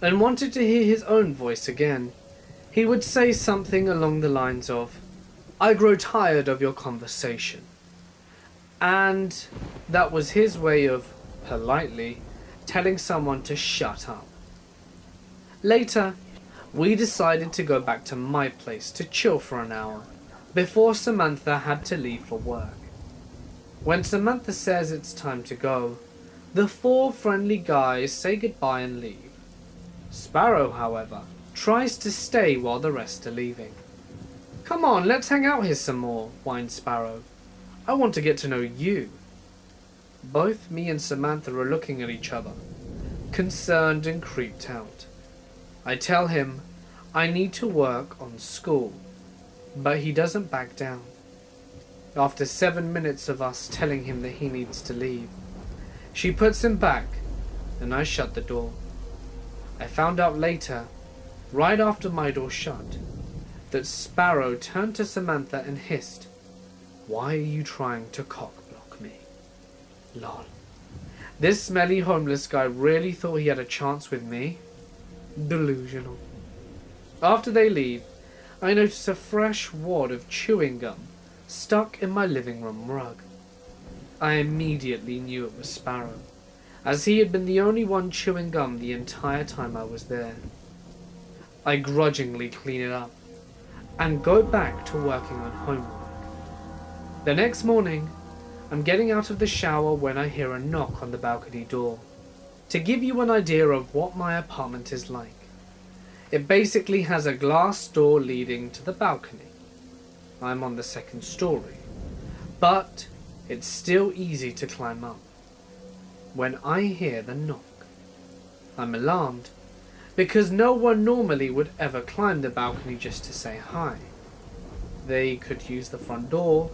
and wanted to hear his own voice again, he would say something along the lines of, I grow tired of your conversation. And that was his way of, politely, telling someone to shut up. Later, we decided to go back to my place to chill for an hour, before Samantha had to leave for work. When Samantha says it's time to go, the 4 friendly guys say goodbye and leave. Sparrow, however, tries to stay while the rest are leaving. Come on, let's hang out here some more, whines Sparrow. I want to get to know you. Both me and Samantha are looking at each other, concerned and creeped out. I tell him I need to work on school, but he doesn't back down. After 7 minutes of us telling him that he needs to leave, she puts him back and I shut the door. I found out later, right after my door shut, that Sparrow turned to Samantha and hissed, why are you trying to cock-block me? Lol. This smelly homeless guy really thought he had a chance with me? Delusional. After they leave, I notice a fresh wad of chewing gum stuck in my living room rug. I immediately knew it was Sparrow, as he had been the only one chewing gum the entire time I was there. I grudgingly clean it up and go back to working on homework. The next morning, I'm getting out of the shower when I hear a knock on the balcony door. To give you an idea of what my apartment is like, it basically has a glass door leading to the balcony. I'm on the 2nd story, but it's still easy to climb up. When I hear the knock, I'm alarmed, because no one normally would ever climb the balcony just to say hi. They could use the front door,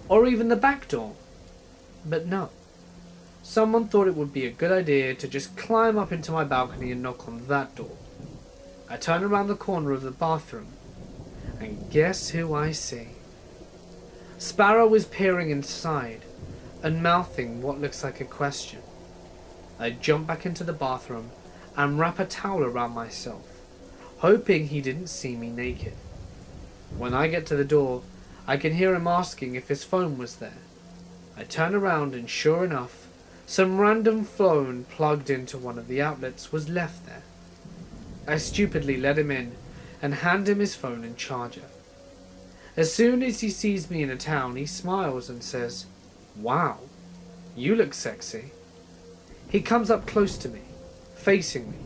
or even the back door. But no. Someone thought it would be a good idea to just climb up into my balcony and knock on that door. I turn around the corner of the bathroom, and guess who I see? Sparrow is peering inside, and mouthing what looks like a question. I jump back into the bathroom, and wrap a towel around myself, hoping he didn't see me naked. When I get to the door, I can hear him asking if his phone was there. I turn around and sure enough, some random phone plugged into one of the outlets was left there. I stupidly let him in and hand him his phone and charger. As soon as he sees me in a town, he smiles and says, "Wow, you look sexy." He comes up close to me, facing me,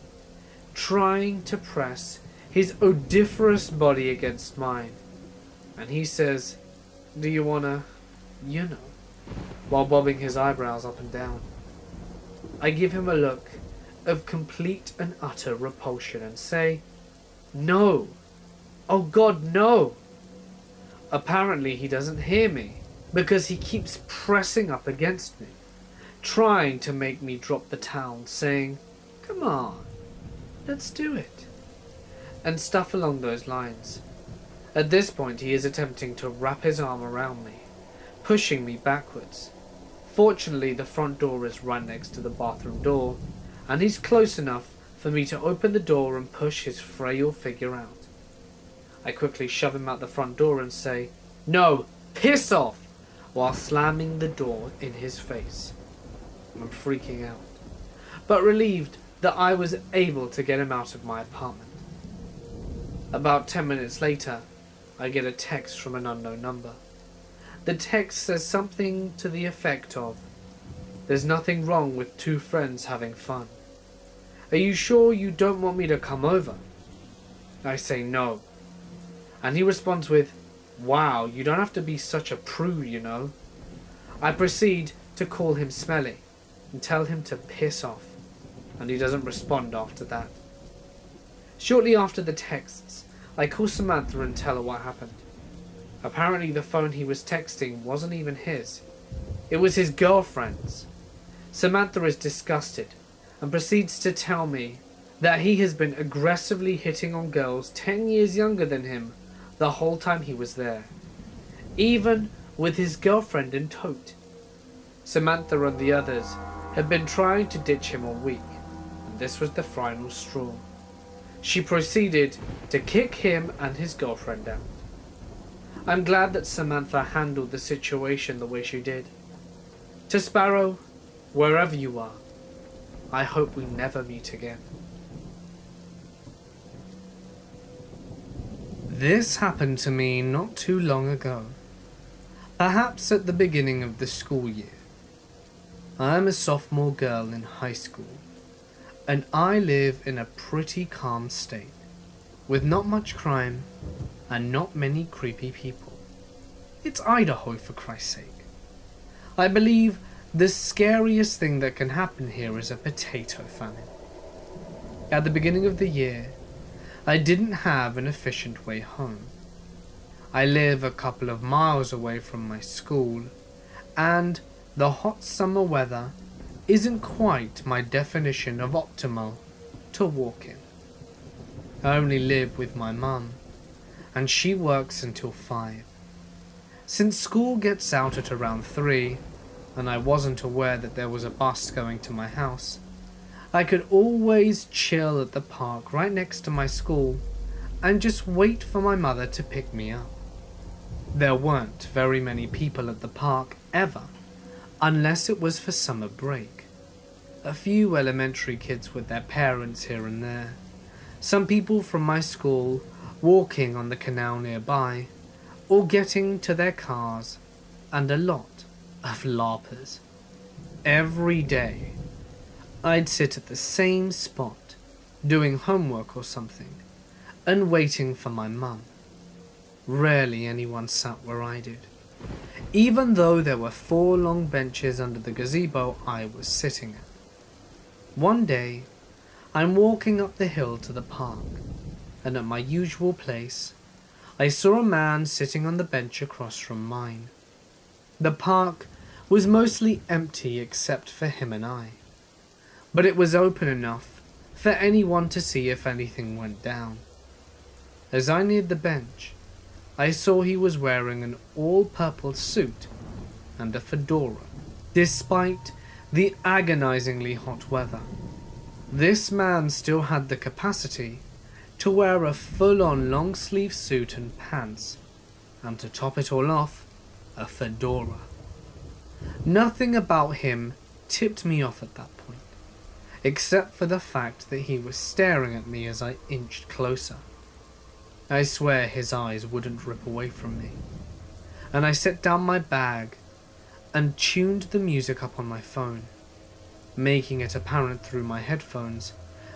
trying to press his odoriferous body against mine. and he says, "Do you wanna, you know," while bobbing his eyebrows up and down. I give him a look of complete and utter repulsion and say, "No! Oh God, no!" Apparently he doesn't hear me, because he keeps pressing up against me, trying to make me drop the towel, saying, "Come on, let's do it," and stuff along those lines. At this point he is attempting to wrap his arm around me, pushing me backwards. Fortunately, the front door is right next to the bathroom door, and he's close enough for me to open the door and push his frail figure out. I quickly shove him out the front door and say, "No, piss off!" while slamming the door in his face. I'm freaking out, but relieved that I was able to get him out of my apartment. About 10 minutes later, I get a text from an unknown number. The text says something to the effect of, "There's nothing wrong with two friends having fun. Are you sure you don't want me to come over?" I say no. And he responds with, "Wow, you don't have to be such a prude, you know." I proceed to call him smelly and tell him to piss off, and he doesn't respond after that. Shortly after the texts, I call Samantha and tell her what happened. Apparently the phone he was texting wasn't even his. It was his girlfriend's. Samantha is disgusted and proceeds to tell me that he has been aggressively hitting on girls 10 years younger than him the whole time he was there, even with his girlfriend in tote. Samantha and the others had been trying to ditch him all week, and this was the final straw. She proceeded to kick him and his girlfriend out. I'm glad that Samantha handled the situation the way she did. To Sparrow, wherever you are, I hope we never meet again. This happened to me not too long ago, perhaps at the beginning of the school year. I am a sophomore girl in high school, and I live in a pretty calm state, with not much crime and not many creepy people. It's Idaho, for Christ's sake. I believe the scariest thing that can happen here is a potato famine. At the beginning of the year, I didn't have an efficient way home. I live a couple of miles away from my school, and the hot summer weather isn't quite my definition of optimal to walk in. I only live with my mum, and she works until 5. Since school gets out at around 3, and I wasn't aware that there was a bus going to my house, I could always chill at the park right next to my school and just wait for my mother to pick me up. There weren't very many people at the park ever, unless it was for summer break. A few elementary kids with their parents here and there, some people from my school walking on the canal nearby, or getting to their cars, and a lot of LARPers. Every day, I'd sit at the same spot, doing homework or something, and waiting for my mum. Rarely anyone sat where I did, even though there were 4 long benches under the gazebo I was sitting at. One day, I'm walking up the hill to the park, and at my usual place, I saw a man sitting on the bench across from mine. The park was mostly empty except for him and I, but it was open enough for anyone to see if anything went down. As I neared the bench, I saw he was wearing an all-purple suit and a fedora. Despite the agonizingly hot weather, this man still had the capacity to wear a full-on long-sleeve suit and pants, and to top it all off, a fedora. Nothing about him tipped me off at that point, except for the fact that he was staring at me as I inched closer. I swear his eyes wouldn't rip away from me, and I set down my bag and tuned the music up on my phone, making it apparent through my headphones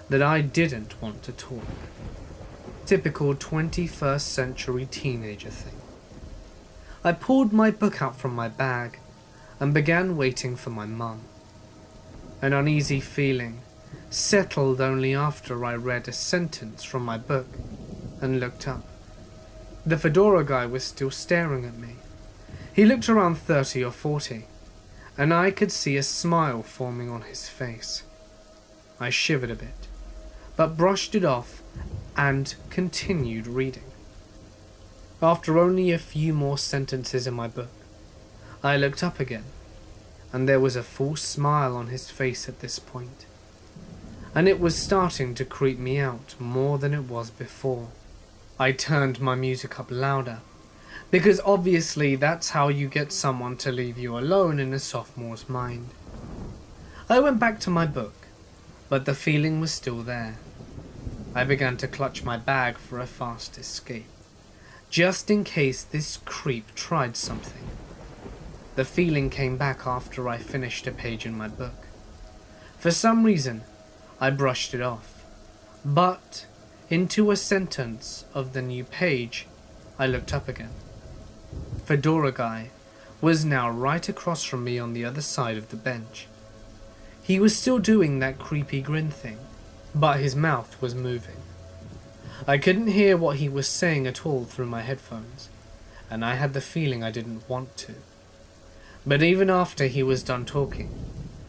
that I didn't want to talk. Typical 21st century teenager thing. I pulled my book out from my bag and began waiting for my mum. An uneasy feeling settled only after I read a sentence from my book and looked up. The fedora guy was still staring at me. He looked around 30 or 40, and I could see a smile forming on his face. I shivered a bit, but brushed it off and continued reading. After only a few more sentences in my book, I looked up again, and there was a full smile on his face at this point, and it was starting to creep me out more than it was before. I turned my music up louder, because obviously that's how you get someone to leave you alone in a sophomore's mind. I went back to my book, but the feeling was still there. I began to clutch my bag for a fast escape, just in case this creep tried something. The feeling came back after I finished a page in my book. For some reason, I brushed it off, but into a sentence of the new page, I looked up again. Fedora Guy was now right across from me on the other side of the bench. He was still doing that creepy grin thing, but his mouth was moving. I couldn't hear what he was saying at all through my headphones, and I had the feeling I didn't want to. But even after he was done talking,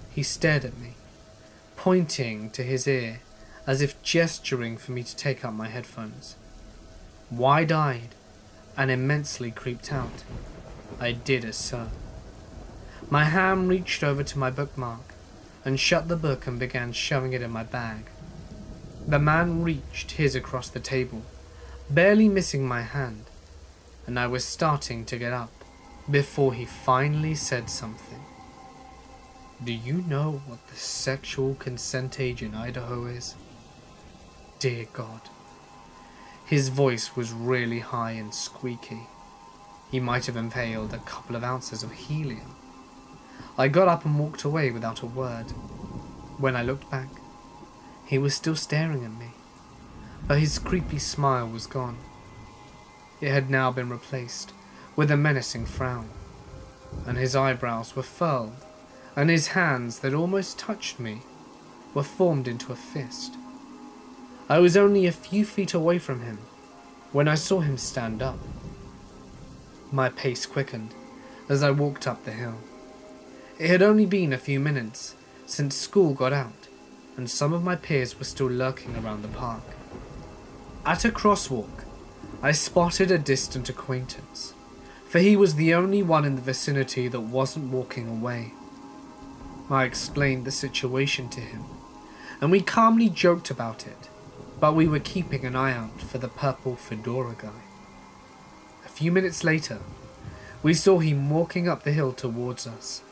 he stared at me, pointing to his ear as if gesturing for me to take out my headphones. Wide-eyed and immensely creeped out, I did as so. My hand reached over to my bookmark and shut the book and began shoving it in my bag. The man reached his across the table, barely missing my hand, and I was starting to get up before he finally said something. Do you know what the sexual consent age in Idaho is? Dear God. His voice was really high and squeaky. He might have inhaled a couple of ounces of helium. I got up and walked away without a word. When I looked back, he was still staring at me, but his creepy smile was gone. It had now been replaced with a menacing frown, and his eyebrows were furled, and his hands that almost touched me were formed into a fist. I was only a few feet away from him when I saw him stand up. My pace quickened as I walked up the hill. It had only been a few minutes since school got out, and some of my peers were still lurking around the park. At a crosswalk, I spotted a distant acquaintance, for he was the only one in the vicinity that wasn't walking away. I explained the situation to him, and we calmly joked about it, but we were keeping an eye out for the purple fedora guy. A few minutes later, we saw him walking up the hill towards us.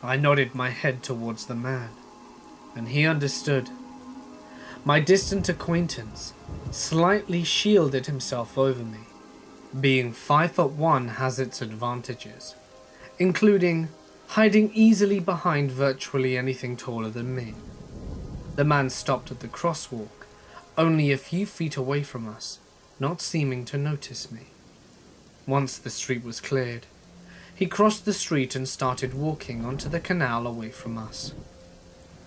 I nodded my head towards the man, and he understood. My distant acquaintance slightly shielded himself over me. Being 5'1" has its advantages, including hiding easily behind virtually anything taller than me. The man stopped at the crosswalk, only a few feet away from us, not seeming to notice me. Once the street was cleared, he crossed the street and started walking onto the canal away from us.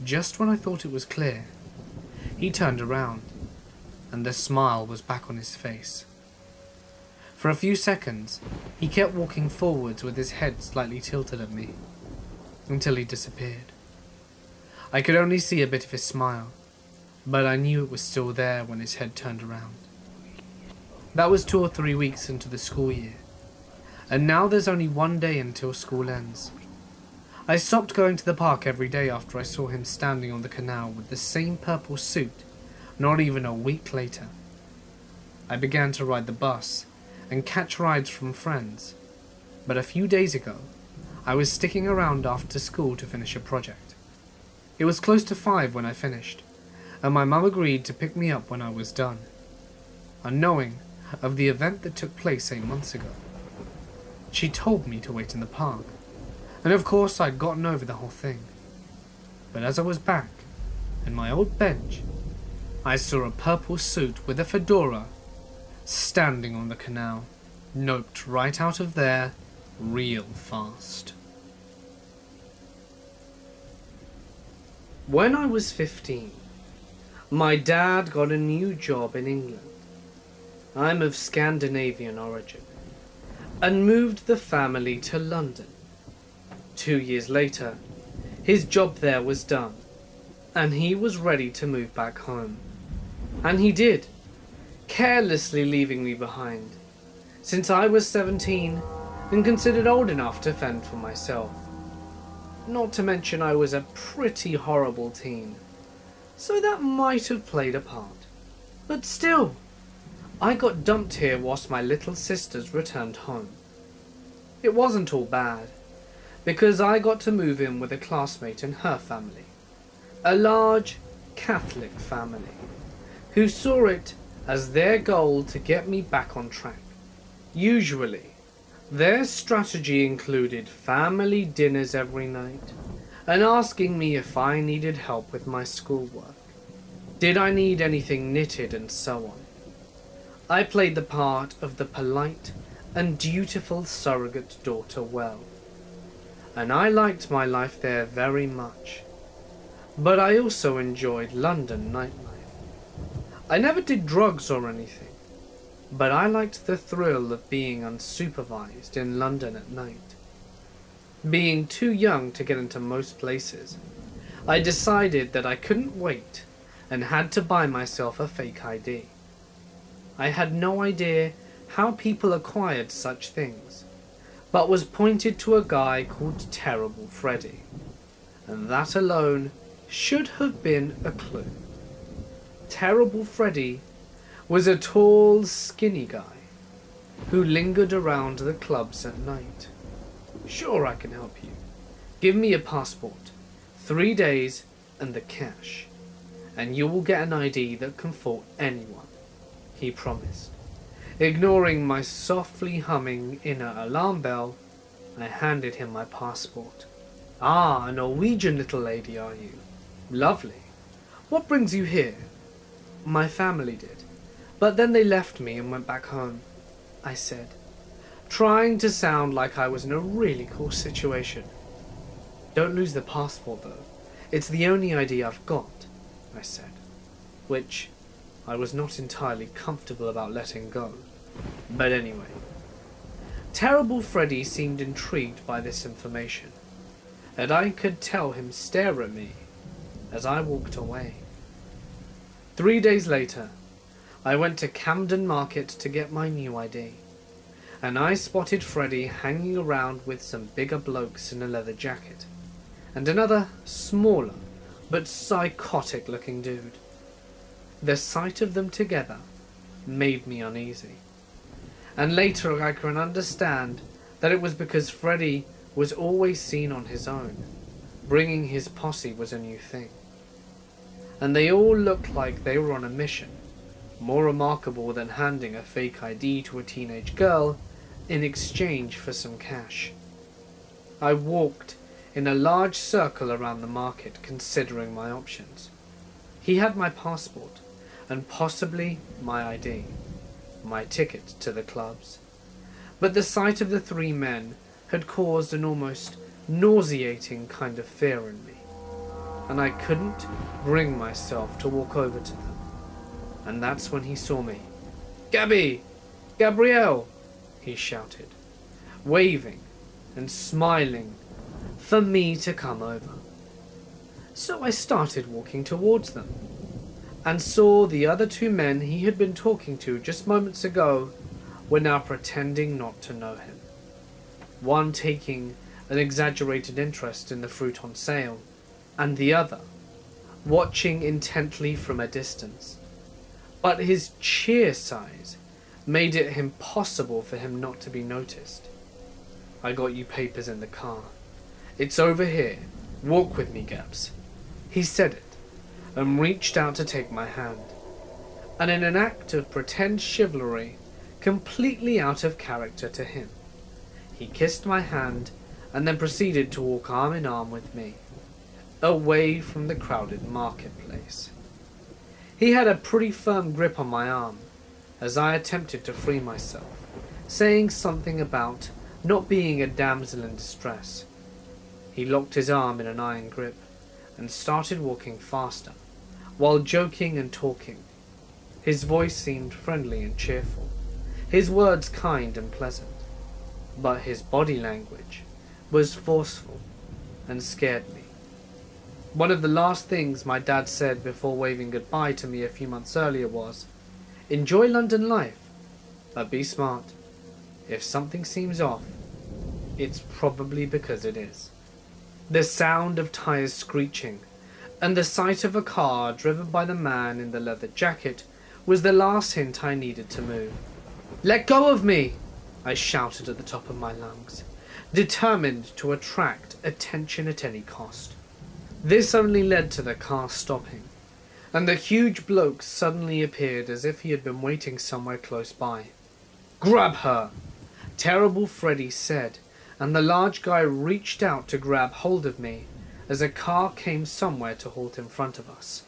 Just when I thought it was clear, he turned around, and the smile was back on his face. For a few seconds, he kept walking forwards with his head slightly tilted at me, until he disappeared. I could only see a bit of his smile, but I knew it was still there when his head turned around. That was 2 or 3 weeks into the school year, and now there's only one day until school ends. I stopped going to the park every day after I saw him standing on the canal with the same purple suit, not even a week later. I began to ride the bus and catch rides from friends, but a few days ago, I was sticking around after school to finish a project. It was close to 5 when I finished, and my mum agreed to pick me up when I was done, unknowing of the event that took place 8 months ago. She told me to wait in the park, and of course I'd gotten over the whole thing. But as I was back in my old bench, I saw a purple suit with a fedora standing on the canal. noped right out of there real fast. When I was 15, my dad got a new job in England. I'm of Scandinavian origin, and moved the family to London. 2 years later, his job there was done, and he was ready to move back home. And he did, carelessly leaving me behind, since I was 17 and considered old enough to fend for myself. Not to mention I was a pretty horrible teen, so that might have played a part. But still, I got dumped here whilst my little sisters returned home. It wasn't all bad, because I got to move in with a classmate and her family, a large Catholic family, who saw it as their goal to get me back on track. Usually, their strategy included family dinners every night and asking me if I needed help with my schoolwork. Did I need anything knitted and so on. I played the part of the polite and dutiful surrogate daughter well, and I liked my life there very much. But I also enjoyed London nightlife. I never did drugs or anything, but I liked the thrill of being unsupervised in London at night. Being too young to get into most places, I decided that I couldn't wait and had to buy myself a fake ID. I had no idea how people acquired such things, but was pointed to a guy called Terrible Freddy, and that alone should have been a clue. Terrible Freddy was a tall, skinny guy who lingered around the clubs at night. Sure, I can help you. Give me a passport, 3 days, and the cash, and you will get an ID that can fool anyone, he promised. Ignoring my softly humming inner alarm bell, I handed him my passport. Ah, a Norwegian little lady, are you? Lovely. What brings you here? My family did. But then they left me and went back home, I said, trying to sound like I was in a really cool situation. Don't lose the passport, though. It's the only ID I've got, I said, which I was not entirely comfortable about letting go. But anyway, Terrible Freddy seemed intrigued by this information, and I could tell him stare at me as I walked away. 3 days later, I went to Camden Market to get my new ID, and I spotted Freddy hanging around with some bigger blokes in a leather jacket, and another smaller but psychotic looking dude. The sight of them together made me uneasy, and later I can understand that it was because Freddy was always seen on his own. Bringing his posse was a new thing, and they all looked like they were on a mission, more remarkable than handing a fake ID to a teenage girl in exchange for some cash. I walked in a large circle around the market, considering my options. He had my passport, and possibly my ID, my ticket to the clubs. But the sight of the 3 men had caused an almost nauseating kind of fear in me, and I couldn't bring myself to walk over to them. And that's when he saw me. "Gabby! Gabrielle!" he shouted, waving and smiling for me to come over. So I started walking towards them, and saw the other 2 men he had been talking to just moments ago were now pretending not to know him. One taking an exaggerated interest in the fruit on sale, and the other watching intently from a distance. But his sheer size made it impossible for him not to be noticed. "I got you papers in the car. It's over here. Walk with me, Gabs." He said it, and reached out to take my hand, and in an act of pretend chivalry, completely out of character to him, he kissed my hand and then proceeded to walk arm in arm with me, away from the crowded marketplace. He had a pretty firm grip on my arm as I attempted to free myself, saying something about not being a damsel in distress. He locked his arm in an iron grip and started walking faster, while joking and talking. His voice seemed friendly and cheerful, his words kind and pleasant, but his body language was forceful and scared me. One of the last things my dad said before waving goodbye to me a few months earlier was, "Enjoy London life, but be smart. If something seems off, it's probably because it is." The sound of tires screeching and the sight of a car driven by the man in the leather jacket was the last hint I needed to move. "Let go of me!" I shouted at the top of my lungs, determined to attract attention at any cost. This only led to the car stopping, and the huge bloke suddenly appeared as if he had been waiting somewhere close by. "Grab her!" Terrible Freddy said, and the large guy reached out to grab hold of me as a car came somewhere to halt in front of us.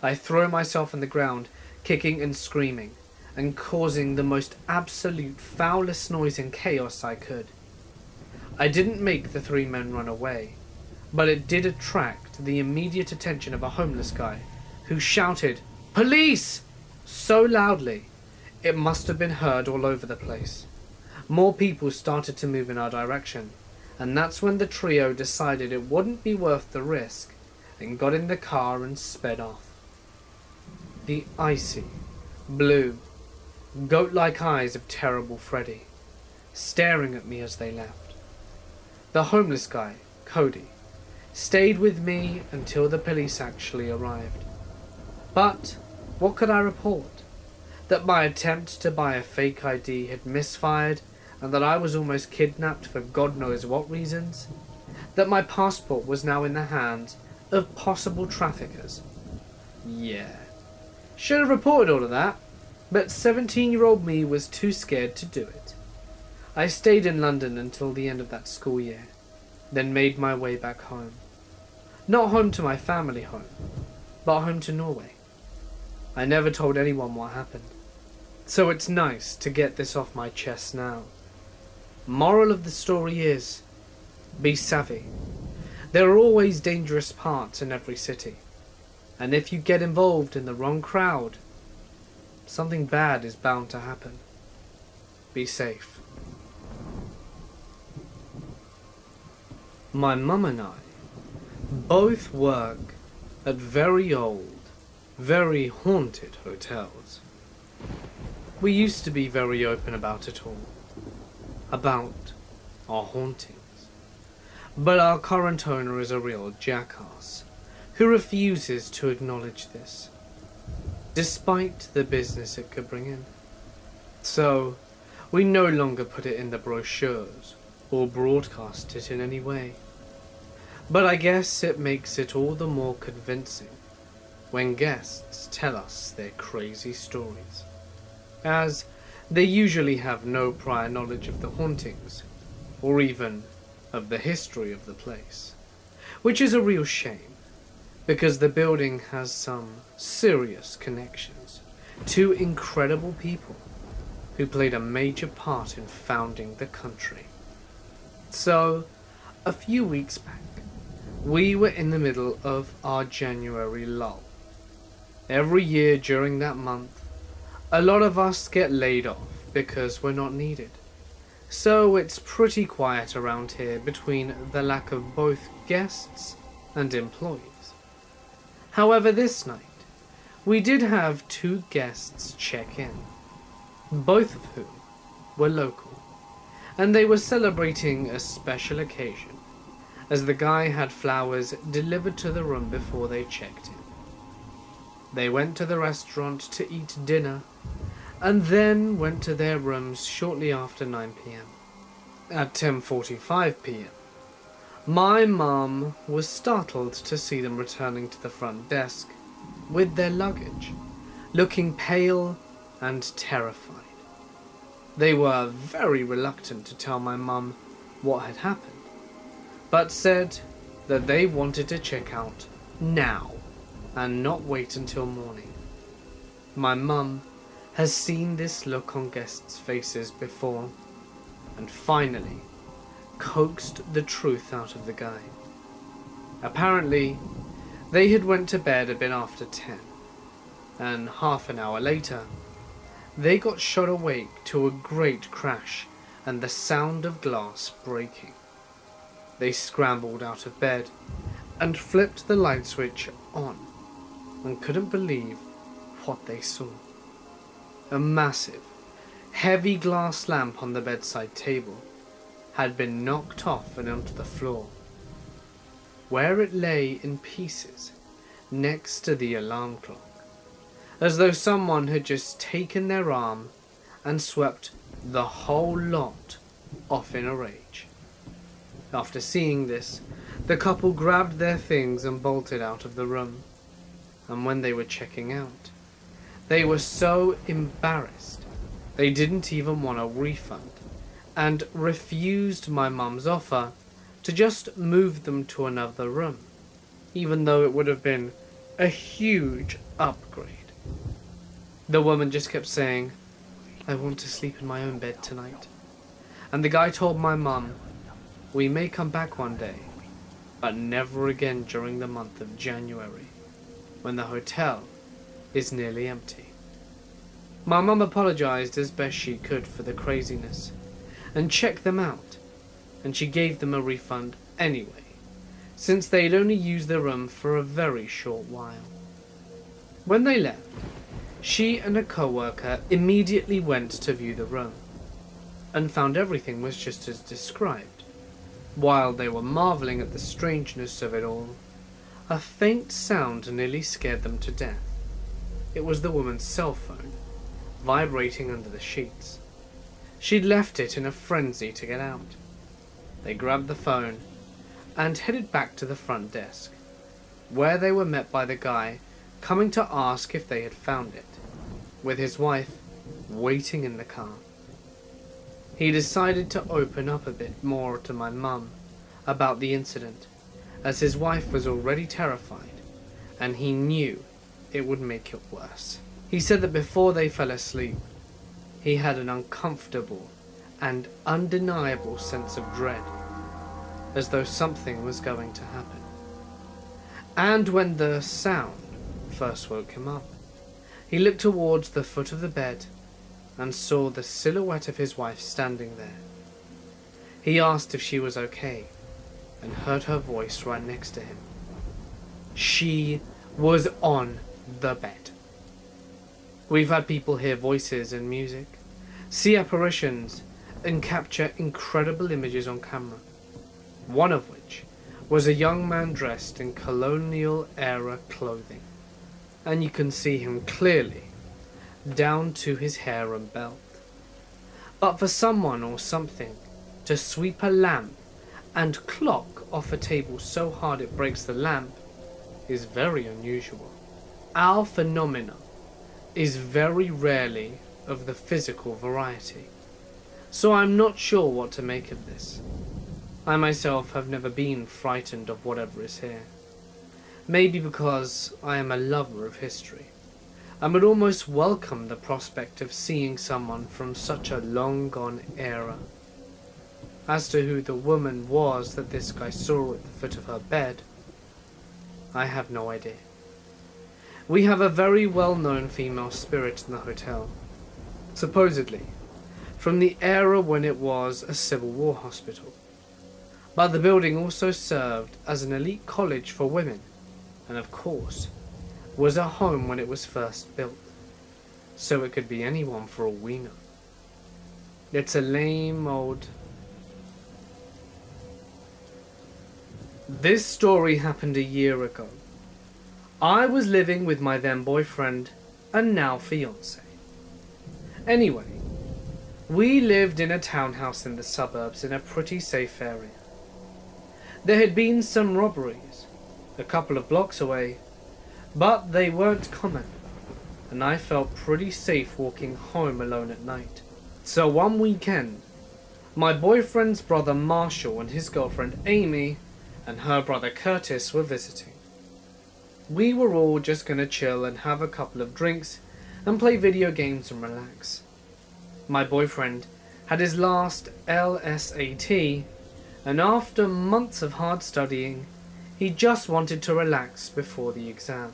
I threw myself on the ground, kicking and screaming, and causing the most absolute foulest noise and chaos I could. I didn't make the three men run away, but it did attract the immediate attention of a homeless guy who shouted, "Police!" so loudly it must have been heard all over the place. More people started to move in our direction, and that's when the trio decided it wouldn't be worth the risk and got in the car and sped off. The icy, blue, goat-like eyes of Terrible Freddy staring at me as they left. The homeless guy, Cody, stayed with me until the police actually arrived. But what could I report? That my attempt to buy a fake ID had misfired, and that I was almost kidnapped for God knows what reasons? That my passport was now in the hands of possible traffickers? Yeah. Should have reported all of that, but 17-year-old me was too scared to do it. I stayed in London until the end of that school year, then made my way back home. Not home to my family home, but home to Norway. I never told anyone what happened, so it's nice to get this off my chest now. Moral of the story is, be savvy. There are always dangerous parts in every city, and if you get involved in the wrong crowd, something bad is bound to happen. Be safe. My mum and I both work at very old, very haunted hotels. We used to be very open about it all, about our hauntings. But our current owner is a real jackass who refuses to acknowledge this, despite the business it could bring in. So, we no longer put it in the brochures or broadcast it in any way. But I guess it makes it all the more convincing when guests tell us their crazy stories, as they usually have no prior knowledge of the hauntings, or even of the history of the place, which is a real shame, because the building has some serious connections to incredible people who played a major part in founding the country. So, a few weeks back, we were in the middle of our January lull. Every year during that month, a lot of us get laid off because we're not needed. So it's pretty quiet around here between the lack of both guests and employees. However, this night, we did have 2 guests check in, both of whom were local, and they were celebrating a special occasion, as the guy had flowers delivered to the room before they checked in. They went to the restaurant to eat dinner, and then went to their rooms shortly after 9 p.m. At 10:45 p.m., my mum was startled to see them returning to the front desk with their luggage, looking pale and terrified. They were very reluctant to tell my mum what had happened, but said that they wanted to check out now and not wait until morning. My mum has seen this look on guests' faces before, and finally coaxed the truth out of the guy. Apparently, they had went to bed a bit after 10, and half an hour later, they got shot awake to a great crash and the sound of glass breaking. They scrambled out of bed and flipped the light switch on and couldn't believe what they saw. A massive, heavy glass lamp on the bedside table had been knocked off and onto the floor, where it lay in pieces next to the alarm clock, as though someone had just taken their arm and swept the whole lot off in a rage. After seeing this, the couple grabbed their things and bolted out of the room, and when they were checking out, they were so embarrassed they didn't even want a refund and refused my mum's offer to just move them to another room, even though it would have been a huge upgrade. The woman just kept saying, "I want to sleep in my own bed tonight." And the guy told my mum, "We may come back one day, but never again during the month of January, when the hotel is nearly empty." My mum apologized as best she could for the craziness and checked them out, and she gave them a refund anyway, since they'd only used the room for a very short while. When they left, she and a co-worker immediately went to view the room and found everything was just as described. While they were marveling at the strangeness of it all, a faint sound nearly scared them to death. It was the woman's cell phone, vibrating under the sheets. She'd left it in a frenzy to get out. They grabbed the phone and headed back to the front desk, where they were met by the guy coming to ask if they had found it, with his wife waiting in the car. He decided to open up a bit more to my mum about the incident, as his wife was already terrified, and he knew it would make it worse. He said that before they fell asleep, he had an uncomfortable and undeniable sense of dread, as though something was going to happen. And when the sound first woke him up, he looked towards the foot of the bed and saw the silhouette of his wife standing there. He asked if she was okay and heard her voice right next to him. She was on the bed. We've had people hear voices and music, see apparitions, and capture incredible images on camera, one of which was a young man dressed in colonial-era clothing, and you can see him clearly down to his hair and belt. But for someone or something to sweep a lamp and clock off a table so hard it breaks the lamp is very unusual. Our phenomena is very rarely of the physical variety, so I'm not sure what to make of this. I myself have never been frightened of whatever is here. Maybe because I am a lover of history, and would almost welcome the prospect of seeing someone from such a long-gone era. As to who the woman was that this guy saw at the foot of her bed, I have no idea. We have a very well-known female spirit in the hotel, supposedly from the era when it was a Civil War hospital. But the building also served as an elite college for women, and of course, was a home when it was first built, so it could be anyone for all we know. It's a lame old... This story happened a year ago. I was living with my then boyfriend and now fiance. Anyway, we lived in a townhouse in the suburbs in a pretty safe area. There had been some robberies a couple of blocks away, but they weren't common, and I felt pretty safe walking home alone at night. So one weekend, my boyfriend's brother Marshall and his girlfriend Amy and her brother Curtis were visiting. We were all just gonna chill and have a couple of drinks and play video games and relax. My boyfriend had his last LSAT, and after months of hard studying, he just wanted to relax before the exam.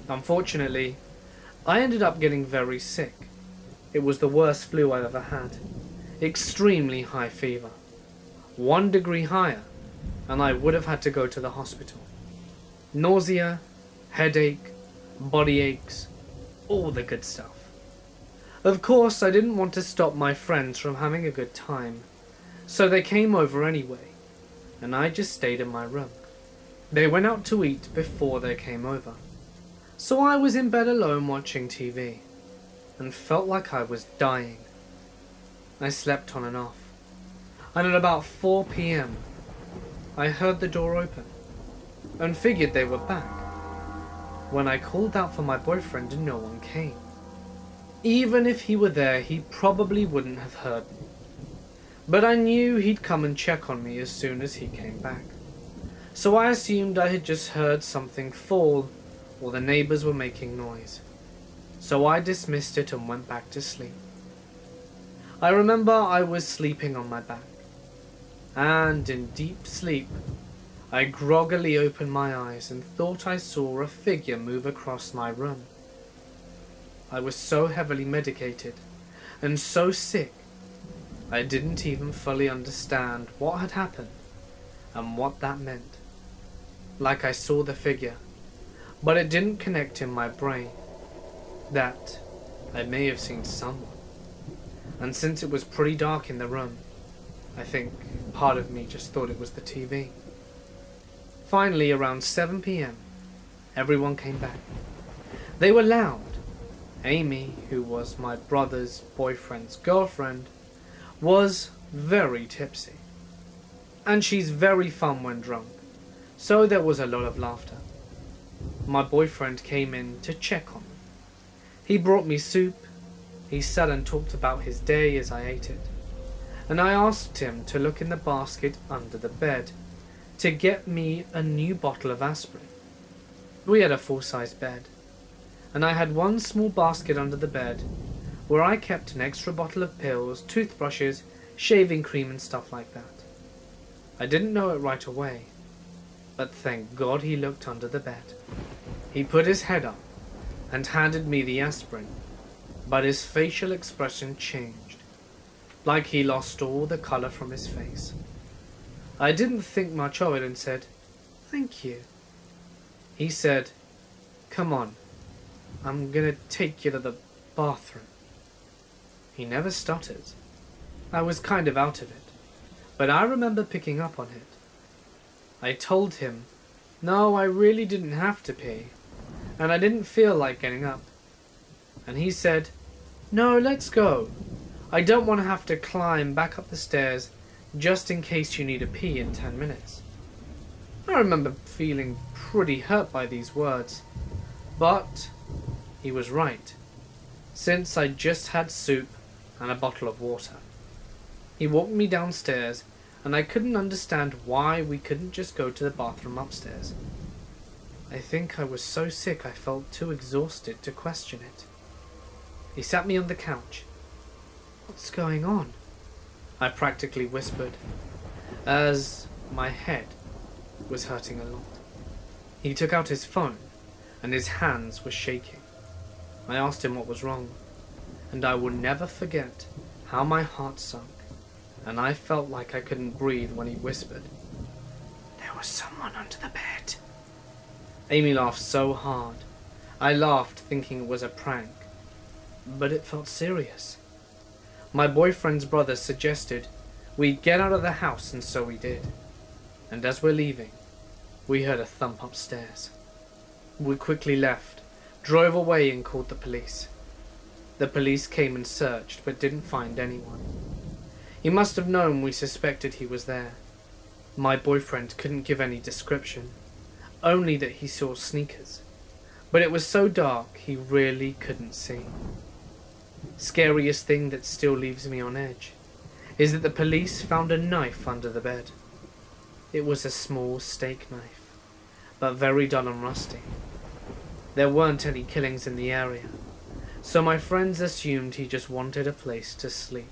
Unfortunately, I ended up getting very sick. It was the worst flu I've ever had. Extremely high fever. 1 degree higher, and I would have had to go to the hospital. Nausea, headache, body aches, all the good stuff. Of course, I didn't want to stop my friends from having a good time, so they came over anyway, and I just stayed in my room. They went out to eat before they came over, so I was in bed alone watching TV, and felt like I was dying. I slept on and off, and at about 4 p.m, I heard the door open, and figured they were back. When I called out for my boyfriend and no one came. Even if he were there, he probably wouldn't have heard me. But I knew he'd come and check on me as soon as he came back. So I assumed I had just heard something fall, or the neighbors were making noise. So I dismissed it and went back to sleep. I remember I was sleeping on my back, and in deep sleep, I groggily opened my eyes and thought I saw a figure move across my room. I was so heavily medicated and so sick, I didn't even fully understand what had happened and what that meant. Like I saw the figure, but it didn't connect in my brain that I may have seen someone. And since it was pretty dark in the room, I think part of me just thought it was the TV. Finally, around 7 p.m, everyone came back. They were loud. Amy, who was my brother's boyfriend's girlfriend, was very tipsy. And she's very fun when drunk, so there was a lot of laughter. My boyfriend came in to check on me. He brought me soup. He sat and talked about his day as I ate it. And I asked him to look in the basket under the bed to get me a new bottle of aspirin. We had a full-size bed, and I had one small basket under the bed where I kept an extra bottle of pills, toothbrushes, shaving cream and stuff like that. I didn't know it right away, but thank God he looked under the bed. He put his head up and handed me the aspirin, but his facial expression changed, like he lost all the colour from his face. I didn't think much of it and said, "Thank you." He said, "Come on, I'm gonna take you to the bathroom." He never stuttered. I was kind of out of it, but I remember picking up on it. I told him, no, I really didn't have to pee, and I didn't feel like getting up. And he said, "No, let's go. I don't want to have to climb back up the stairs just in case you need a pee in 10 minutes. I remember feeling pretty hurt by these words, but he was right, since I just had soup and a bottle of water. He walked me downstairs, and I couldn't understand why we couldn't just go to the bathroom upstairs. I think I was so sick I felt too exhausted to question it. He sat me on the couch. "What's going on?" I practically whispered, as my head was hurting a lot. He took out his phone, and his hands were shaking. I asked him what was wrong, and I will never forget how my heart sunk, and I felt like I couldn't breathe when he whispered, "There was someone under the bed." Amy laughed so hard. I laughed thinking it was a prank, but it felt serious. My boyfriend's brother suggested we get out of the house, and so we did. And as we're leaving, we heard a thump upstairs. We quickly left, drove away and called the police. The police came and searched, but didn't find anyone. He must have known we suspected he was there. My boyfriend couldn't give any description, only that he saw sneakers. But it was so dark he really couldn't see. Scariest thing that still leaves me on edge is that the police found a knife under the bed. It was a small steak knife, but very dull and rusty. There weren't any killings in the area, so my friends assumed he just wanted a place to sleep.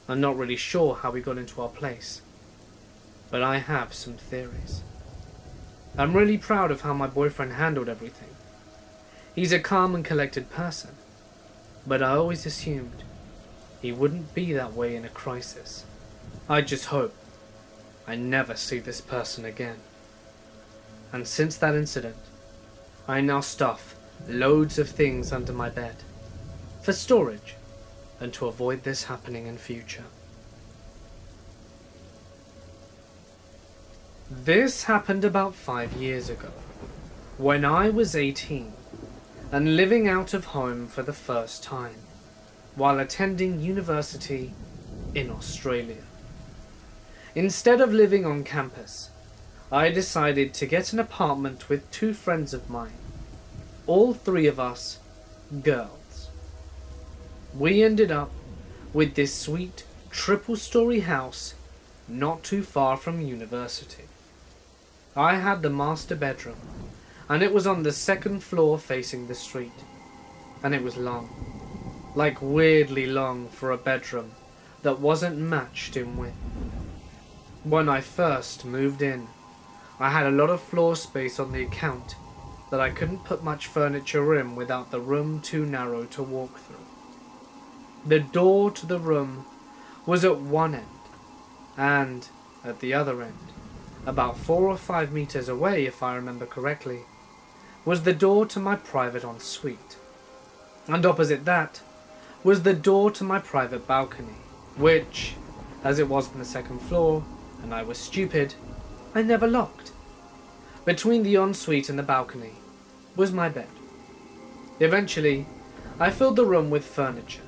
I'm not really sure how we got into our place, but I have some theories. I'm really proud of how my boyfriend handled everything. He's a calm and collected person, but I always assumed he wouldn't be that way in a crisis. I just hope I never see this person again. And since that incident, I now stuff loads of things under my bed for storage and to avoid this happening in future. This happened about 5 years ago, when I was 18 and living out of home for the first time, while attending university in Australia. Instead of living on campus, I decided to get an apartment with 2 friends of mine, all 3 of us girls. We ended up with this sweet triple-story house not too far from university. I had the master bedroom, and it was on the 2nd floor facing the street, and it was long, like weirdly long for a bedroom that wasn't matched in width. When I first moved in, I had a lot of floor space on the account that I couldn't put much furniture in without the room too narrow to walk through. The door to the room was at one end, and at the other end, about 4 or 5 meters away if I remember correctly, was the door to my private ensuite. And opposite that was the door to my private balcony, which, as it was on the 2nd floor, and I was stupid, I never locked. Between the ensuite and the balcony was my bed. Eventually, I filled the room with furniture,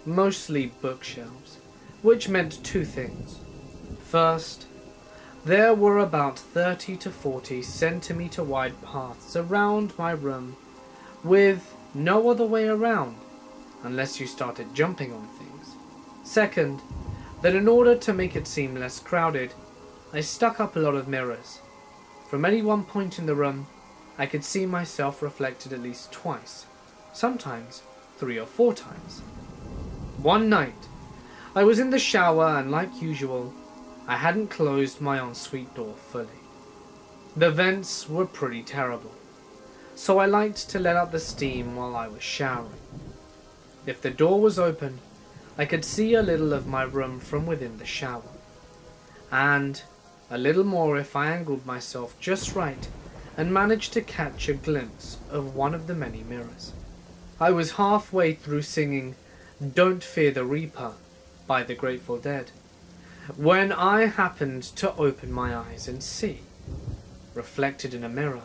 mostly bookshelves, which meant 2 things. First, there were about 30 to 40 centimeter wide paths around my room with no other way around unless you started jumping on things. Second, that in order to make it seem less crowded, I stuck up a lot of mirrors. From any one point in the room, I could see myself reflected at least twice, sometimes 3 or 4 times. One night, I was in the shower and, like usual, I hadn't closed my ensuite door fully. The vents were pretty terrible, so I liked to let out the steam while I was showering. If the door was open, I could see a little of my room from within the shower, and a little more if I angled myself just right and managed to catch a glimpse of one of the many mirrors. I was halfway through singing "Don't Fear the Reaper" by the Grateful Dead, when I happened to open my eyes and see, reflected in a mirror,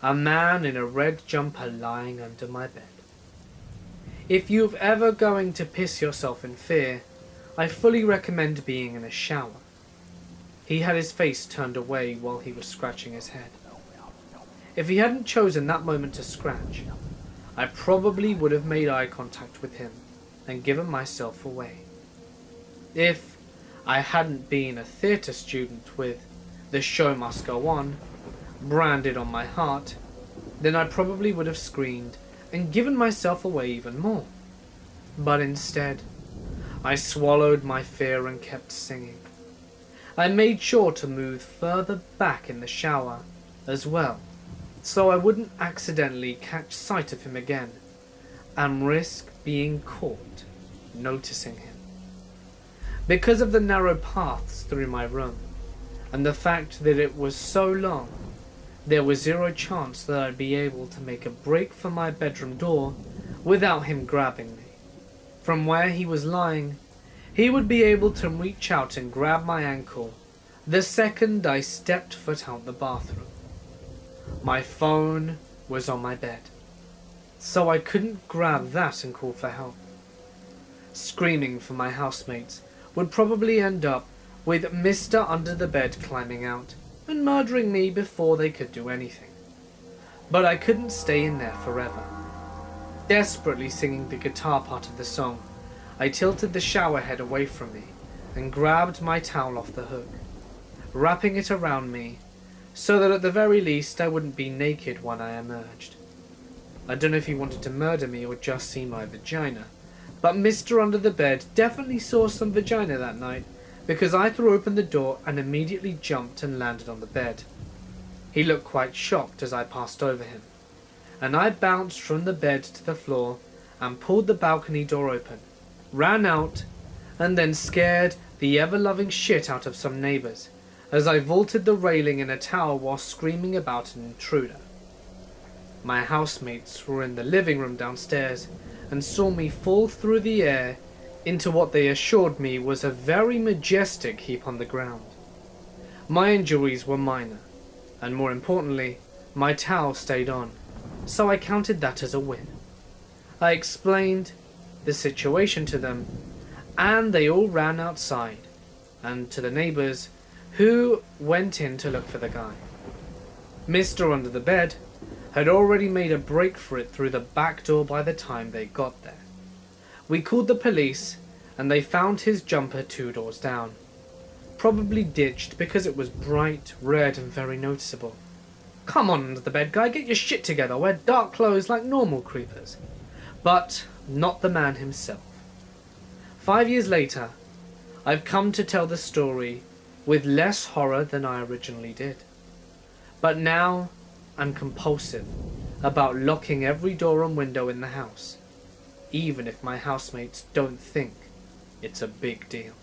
a man in a red jumper lying under my bed. If you've ever going to piss yourself in fear, I fully recommend being in a shower. He had his face turned away while he was scratching his head. If he hadn't chosen that moment to scratch, I probably would have made eye contact with him and given myself away. If I hadn't been a theatre student with "The Show Must Go On" branded on my heart, then I probably would have screamed and given myself away even more. But instead, I swallowed my fear and kept singing. I made sure to move further back in the shower as well, so I wouldn't accidentally catch sight of him again and risk being caught noticing him. Because of the narrow paths through my room, and the fact that it was so long, there was 0 chance that I'd be able to make a break for my bedroom door without him grabbing me. From where he was lying, he would be able to reach out and grab my ankle the second I stepped foot out the bathroom. My phone was on my bed, so I couldn't grab that and call for help. Screaming for my housemates would probably end up with Mr. Under the Bed climbing out and murdering me before they could do anything. But I couldn't stay in there forever. Desperately singing the guitar part of the song, I tilted the shower head away from me and grabbed my towel off the hook, wrapping it around me so that at the very least I wouldn't be naked when I emerged. I don't know if he wanted to murder me or just see my vagina, but Mr. Under the Bed definitely saw some vagina that night, because I threw open the door and immediately jumped and landed on the bed. He looked quite shocked as I passed over him, and I bounced from the bed to the floor and pulled the balcony door open, ran out, and then scared the ever-loving shit out of some neighbours as I vaulted the railing in a tower while screaming about an intruder. My housemates were in the living room downstairs and saw me fall through the air into what they assured me was a very majestic heap on the ground. My injuries were minor, and more importantly, my towel stayed on, so I counted that as a win. I explained the situation to them, and they all ran outside, and to the neighbours, who went in to look for the guy. Mr. Under the Bed had already made a break for it through the back door by the time they got there. We called the police, and they found his jumper 2 doors down. Probably ditched because it was bright red and very noticeable. Come on, Under the Bed guy, get your shit together, wear dark clothes like normal creepers. But not the man himself. 5 years later, I've come to tell the story with less horror than I originally did. But now I'm compulsive about locking every door and window in the house, even if my housemates don't think it's a big deal.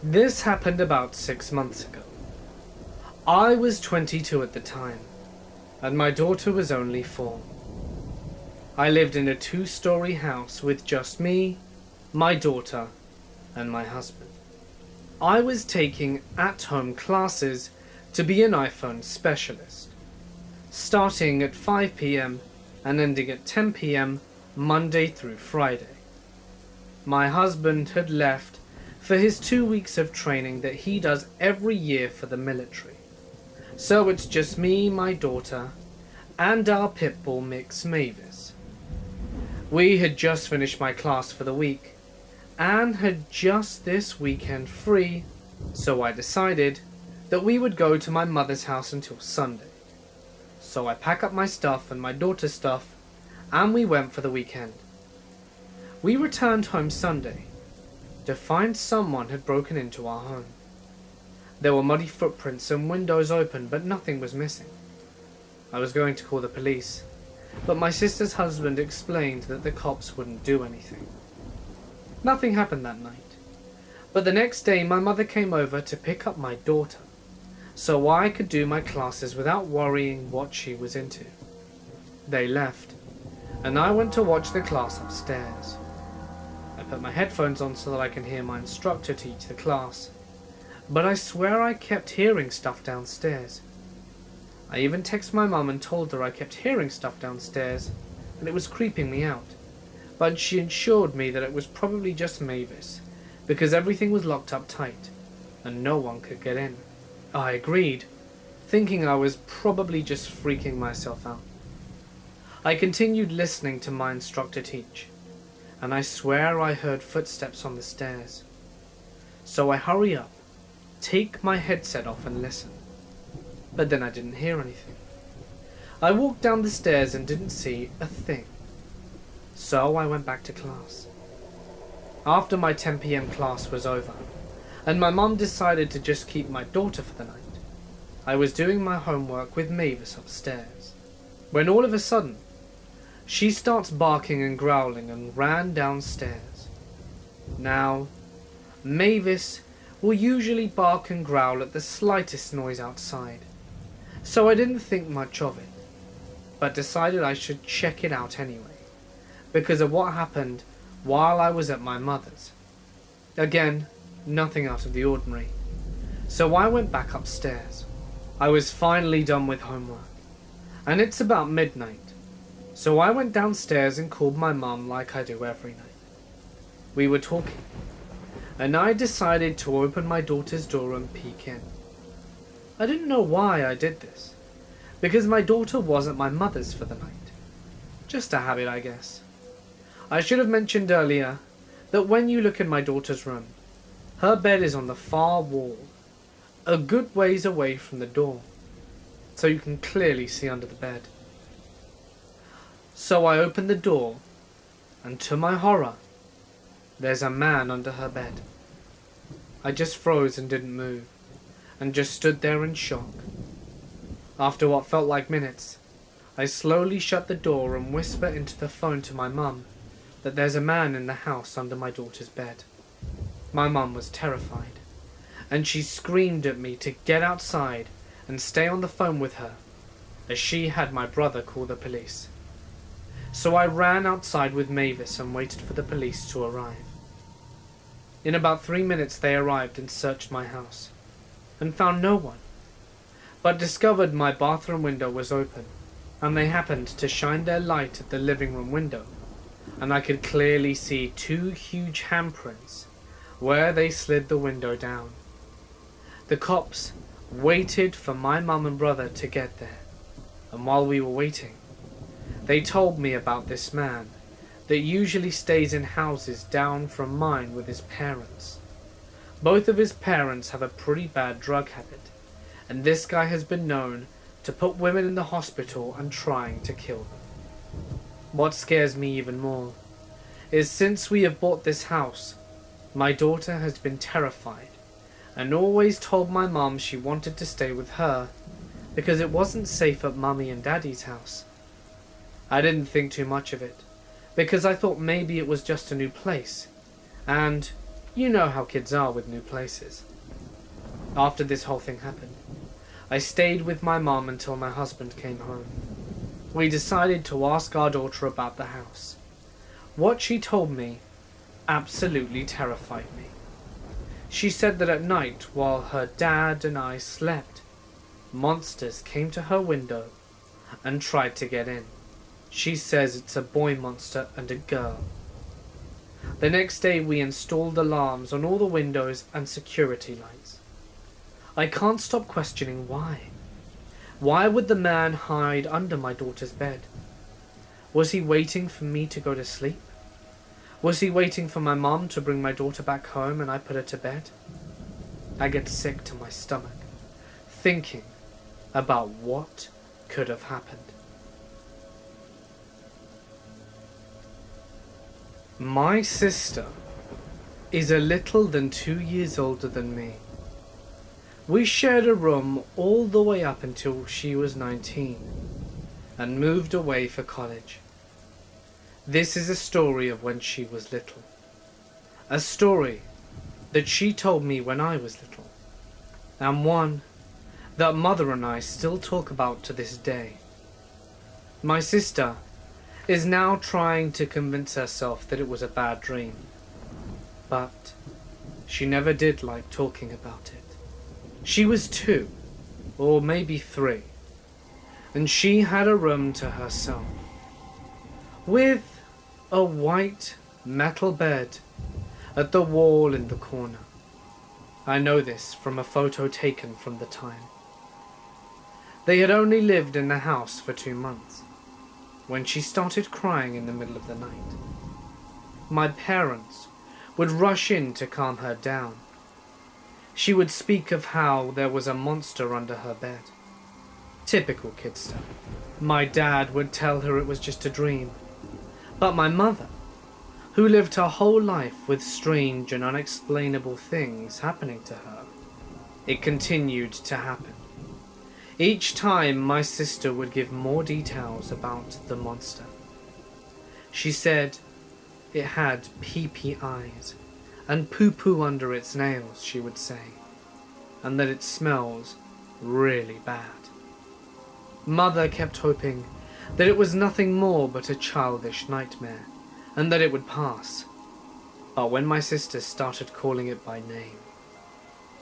This happened about 6 months ago. I was 22 at the time, and my daughter was only 4. I lived in a 2-story house with just me, my daughter, and my husband. I was taking at-home classes to be an iPhone specialist, starting at 5 p.m. and ending at 10 p.m. Monday through Friday. My husband had left for his 2 weeks of training that he does every year for the military. So it's just me, my daughter, and our pit bull mix Mavis. We had just finished my class for the week, and had just this weekend free, so I decided that we would go to my mother's house until Sunday. So I pack up my stuff and my daughter's stuff, and we went for the weekend. We returned home Sunday to find someone had broken into our home. There were muddy footprints and windows open, but nothing was missing. I was going to call the police, but my sister's husband explained that the cops wouldn't do anything. Nothing happened that night, but the next day my mother came over to pick up my daughter, so I could do my classes without worrying what she was into. They left, and I went to watch the class upstairs. I put my headphones on so that I can hear my instructor teach the class, but I swear I kept hearing stuff downstairs. I even texted my mum and told her I kept hearing stuff downstairs, and it was creeping me out. But she assured me that it was probably just Mavis, because everything was locked up tight, and no one could get in. I agreed, thinking I was probably just freaking myself out. I continued listening to my instructor teach, and I swear I heard footsteps on the stairs. So I hurry up, take my headset off and listen, but then I didn't hear anything. I walked down the stairs and didn't see a thing. So I went back to class. After my 10 p.m. class was over, and my mum decided to just keep my daughter for the night, I was doing my homework with Mavis upstairs, when all of a sudden, she starts barking and growling and ran downstairs. Now, Mavis will usually bark and growl at the slightest noise outside, so I didn't think much of it, but decided I should check it out anyway, because of what happened while I was at my mother's. Again, nothing out of the ordinary, so I went back upstairs. I was finally done with homework, and it's about midnight, so I went downstairs and called my mum like I do every night. We were talking, and I decided to open my daughter's door and peek in. I didn't know why I did this, because my daughter was at my mother's for the night. Just a habit, I guess. I should have mentioned earlier that when you look in my daughter's room, her bed is on the far wall, a good ways away from the door. so you can clearly see under the bed. So I opened the door, and to my horror, there's a man under her bed. I just froze and didn't move, and just stood there in shock. After what felt like minutes, I slowly shut the door and whisper into the phone to my mum that there's a man in the house under my daughter's bed. My mum was terrified, and she screamed at me to get outside and stay on the phone with her, as she had my brother call the police. So I ran outside with Mavis and waited for the police to arrive. In about 3 minutes they arrived and searched my house, and found no one, but discovered my bathroom window was open, and they happened to shine their light at the living room window, and I could clearly see 2 huge handprints where they slid the window down. The cops waited for my mum and brother to get there, and while we were waiting, they told me about this man that usually stays in houses down from mine with his parents. Both of his parents have a pretty bad drug habit, and this guy has been known to put women in the hospital and trying to kill them. What scares me even more is since we have bought this house, my daughter has been terrified and always told my mum she wanted to stay with her because it wasn't safe at Mummy and Daddy's house. I didn't think too much of it because I thought maybe it was just a new place, and you know how kids are with new places. After this whole thing happened, I stayed with my mum until my husband came home. We decided to ask our daughter about the house. What she told me absolutely terrified me. She said that at night, while her dad and I slept, monsters came to her window and tried to get in. She says it's a boy monster and a girl. The next day we installed alarms on all the windows and security lights. I can't stop questioning why. Why would the man hide under my daughter's bed? Was he waiting for me to go to sleep? Was he waiting for my mum to bring my daughter back home and I put her to bed? I get sick to my stomach, thinking about what could have happened. My sister is a little than 2 years older than me. We shared a room all the way up until she was 19 and moved away for college. This is a story of when she was little. A story that she told me when I was little, and one that Mother and I still talk about to this day. My sister is now trying to convince herself that it was a bad dream, but she never did like talking about it. She was 2, or maybe 3, and she had a room to herself, with a white metal bed at the wall in the corner. I know this from a photo taken from the time. They had only lived in the house for 2 months, when she started crying in the middle of the night. My parents would rush in to calm her down. She would speak of how there was a monster under her bed. Typical kid stuff. My dad would tell her it was just a dream. But my mother, who lived her whole life with strange and unexplainable things happening to her, it continued to happen. Each time my sister would give more details about the monster. She said it had pee-pee eyes and poo-poo under its nails, she would say, and that it smells really bad. Mother kept hoping that it was nothing more but a childish nightmare, and that it would pass. But when my sister started calling it by name,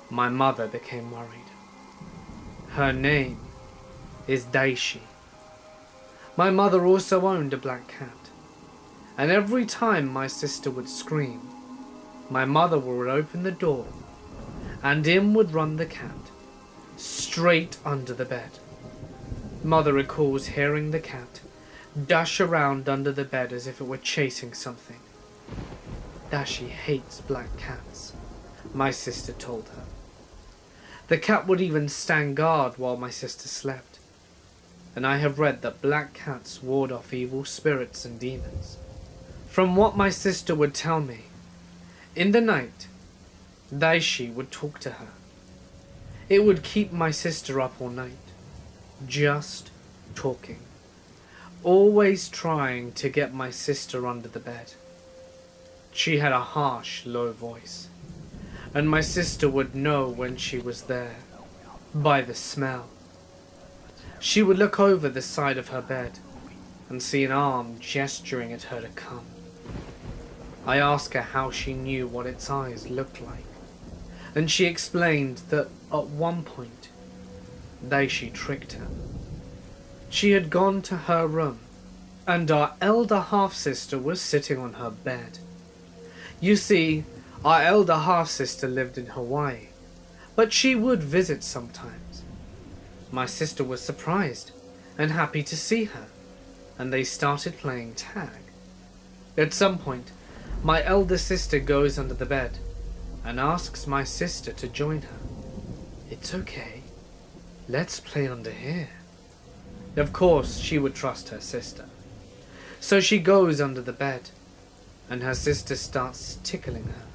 my mother became worried. Her name is Daishi. My mother also owned a black cat, and every time my sister would scream, my mother would open the door, and in would run the cat, straight under the bed. Mother recalls hearing the cat dash around under the bed as if it were chasing something. Dashi hates black cats, my sister told her. The cat would even stand guard while my sister slept, and I have read that black cats ward off evil spirits and demons. From what my sister would tell me, in the night, Daishi would talk to her. It would keep my sister up all night, just talking, always trying to get my sister under the bed. She had a harsh, low voice, and my sister would know when she was there, by the smell. She would look over the side of her bed and see an arm gesturing at her to come. I asked her how she knew what its eyes looked like, and she explained that at one point, Daishi tricked her. She had gone to her room, and our elder half-sister was sitting on her bed. You see, our elder half-sister lived in Hawaii, but she would visit sometimes. My sister was surprised and happy to see her, and they started playing tag. At some point, my elder sister goes under the bed and asks my sister to join her. "It's okay. Let's play under here." Of course, she would trust her sister. So she goes under the bed, and her sister starts tickling her.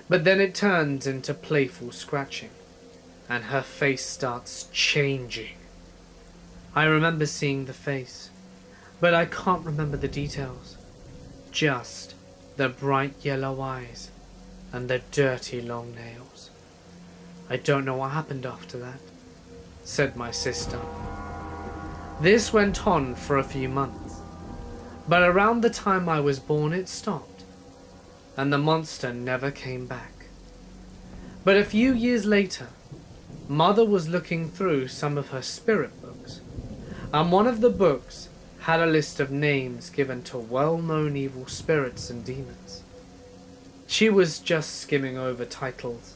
But then it turns into playful scratching, and her face starts changing. I remember seeing the face, but I can't remember the details. Just the bright yellow eyes and the dirty long nails. "I don't know what happened after that," said my sister. This went on for a few months, but around the time I was born it stopped, and the monster never came back. But a few years later, Mother was looking through some of her spirit books, and one of the books had a list of names given to well-known evil spirits and demons. She was just skimming over titles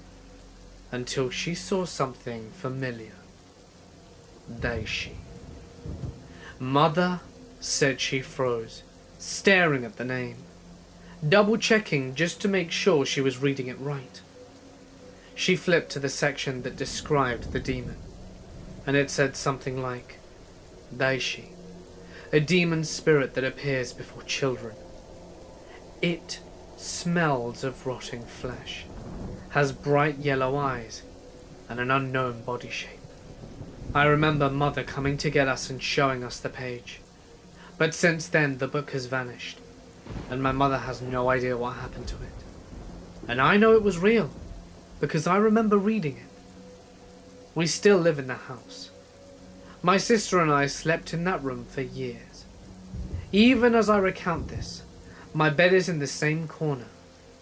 until she saw something familiar. Daishi. Mother said she froze, staring at the name, double-checking just to make sure she was reading it right. She flipped to the section that described the demon, and it said something like, "Daishi, a demon spirit that appears before children. It smells of rotting flesh, has bright yellow eyes, and an unknown body shape." I remember Mother coming to get us and showing us the page, but since then the book has vanished, and my mother has no idea what happened to it. And I know it was real, because I remember reading it. We still live in the house. My sister and I slept in that room for years. Even as I recount this, my bed is in the same corner,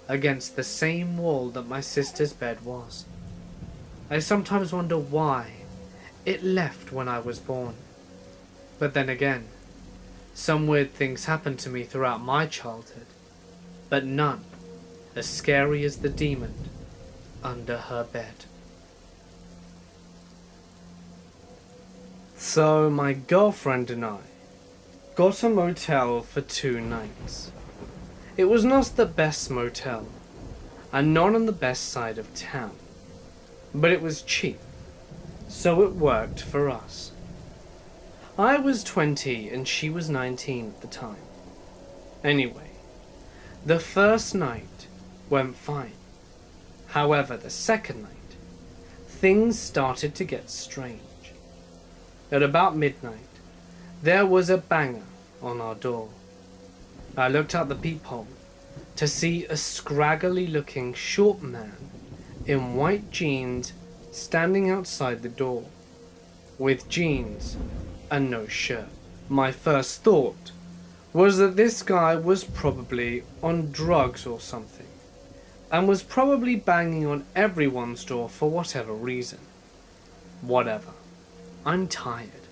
against the same wall that my sister's bed was. I sometimes wonder why it left when I was born. But then again, some weird things happened to me throughout my childhood, but none as scary as the demon under her bed. So my girlfriend and I got a motel for 2 nights. It was not the best motel, and not on the best side of town, but it was cheap, so it worked for us. I was 20 and she was 19 at the time. Anyway, the first night went fine. However, the second night, things started to get strange. At about midnight, there was a banger on our door. I looked out the peephole to see a scraggly-looking short man in white jeans standing outside the door, with jeans and no shirt. My first thought was that this guy was probably on drugs or something, and was probably banging on everyone's door for whatever reason. Whatever. I'm tired,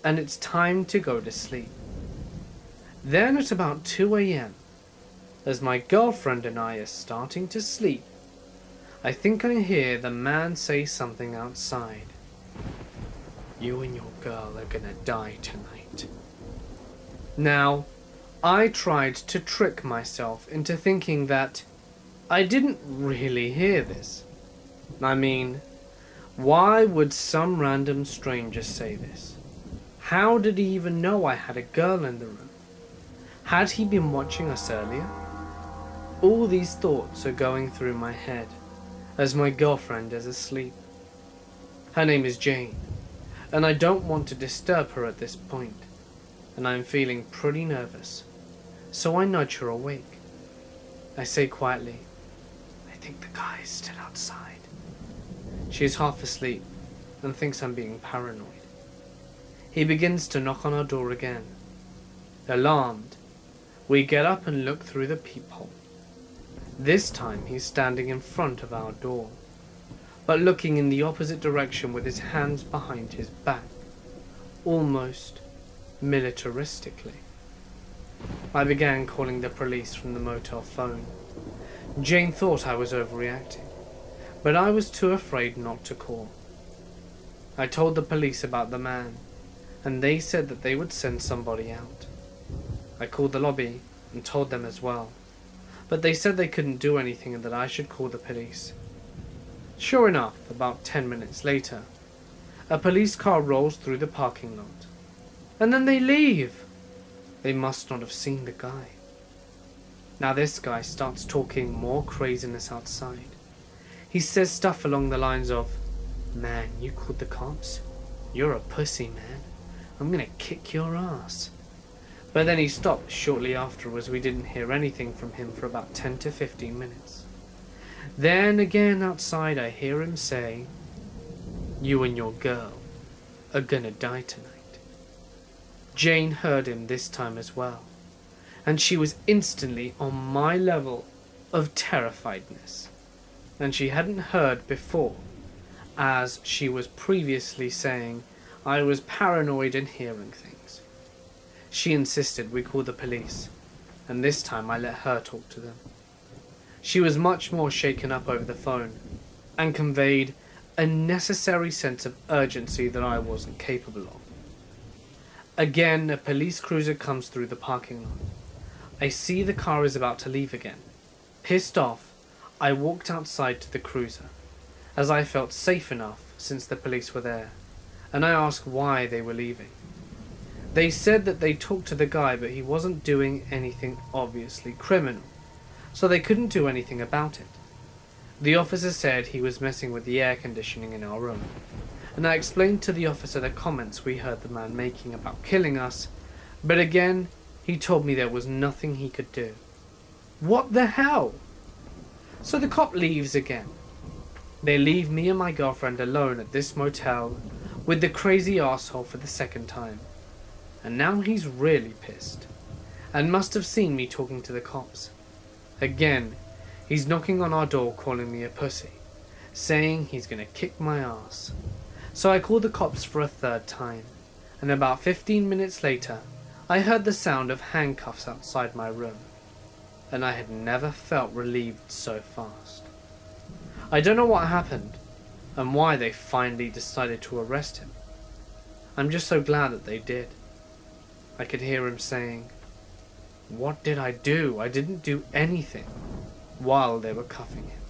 and it's time to go to sleep. Then at about 2 a.m, as my girlfriend and I are starting to sleep, I think I hear the man say something outside. "You and your girl are gonna die tonight." Now, I tried to trick myself into thinking that I didn't really hear this. I mean, why would some random stranger say this? How did he even know I had a girl in the room? Had he been watching us earlier? All these thoughts are going through my head as my girlfriend is asleep. Her name is Jane, and I don't want to disturb her at this point, and I am feeling pretty nervous, so I nudge her awake. I say quietly, "I think the guy is still outside." She is half asleep and thinks I'm being paranoid. He begins to knock on our door again. Alarmed, we get up and look through the peephole. This time he's standing in front of our door, but looking in the opposite direction with his hands behind his back, almost militaristically. I began calling the police from the motel phone. Jane thought I was overreacting, but I was too afraid not to call. I told the police about the man, and they said that they would send somebody out. I called the lobby and told them as well, but they said they couldn't do anything and that I should call the police. Sure enough, about 10 minutes later, a police car rolls through the parking lot, and then they leave. They must not have seen the guy. Now this guy starts talking more craziness outside. He says stuff along the lines of, "Man, you called the cops? You're a pussy, man. I'm gonna kick your ass." But then he stopped shortly afterwards. We didn't hear anything from him for about 10 to 15 minutes. Then again outside I hear him say, "You and your girl are gonna die tonight." Jane heard him this time as well, and she was instantly on my level of terrifiedness, and she hadn't heard before, as she was previously saying I was paranoid and hearing things. She insisted we call the police, and this time I let her talk to them. She was much more shaken up over the phone, and conveyed a necessary sense of urgency that I wasn't capable of. Again, a police cruiser comes through the parking lot. I see the car is about to leave again. Pissed off, I walked outside to the cruiser, as I felt safe enough since the police were there, and I asked why they were leaving. They said that they talked to the guy, but he wasn't doing anything obviously criminal, so they couldn't do anything about it. The officer said he was messing with the air conditioning in our room, and I explained to the officer the comments we heard the man making about killing us, but again, he told me there was nothing he could do. What the hell? So the cop leaves again. They leave me and my girlfriend alone at this motel with the crazy asshole for the second time. And now he's really pissed, and must have seen me talking to the cops. Again, he's knocking on our door calling me a pussy, saying he's gonna kick my ass. So I called the cops for a third time, and about 15 minutes later, I heard the sound of handcuffs outside my room, and I had never felt relieved so fast. I don't know what happened, and why they finally decided to arrest him. I'm just so glad that they did. I could hear him saying, "What did I do? I didn't do anything," while they were cuffing him.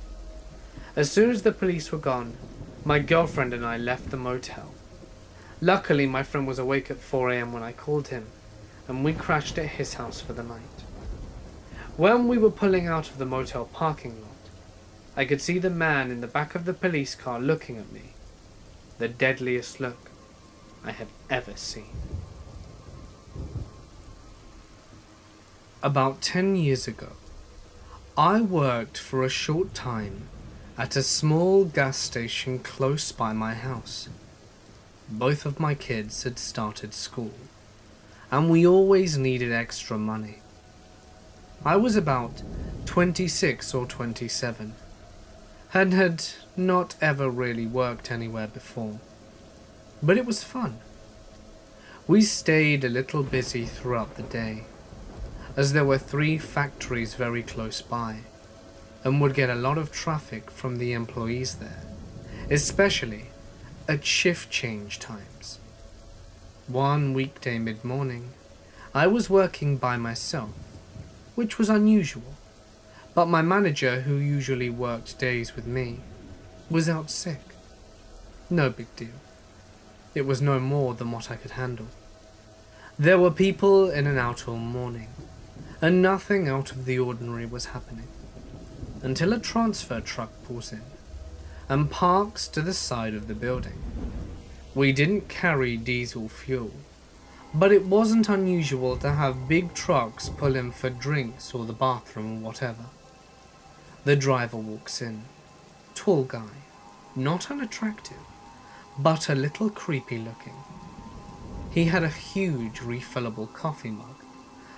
As soon as the police were gone, my girlfriend and I left the motel. Luckily, my friend was awake at 4 AM when I called him, and we crashed at his house for the night. When we were pulling out of the motel parking lot, I could see the man in the back of the police car looking at me, the deadliest look I have ever seen. About 10 years ago, I worked for a short time at a small gas station close by my house. Both of my kids had started school, and we always needed extra money. I was about 26 or 27, and had not ever really worked anywhere before, but it was fun. We stayed a little busy throughout the day, as there were 3 factories very close by, and would get a lot of traffic from the employees there, especially at shift change times. One weekday mid-morning, I was working by myself, which was unusual, but my manager, who usually worked days with me, was out sick. No big deal. It was no more than what I could handle. There were people in and out all morning, and nothing out of the ordinary was happening, until a transfer truck pulls in and parks to the side of the building. We didn't carry diesel fuel, but it wasn't unusual to have big trucks pull in for drinks or the bathroom or whatever. The driver walks in, tall guy, not unattractive, but a little creepy looking. He had a huge refillable coffee mug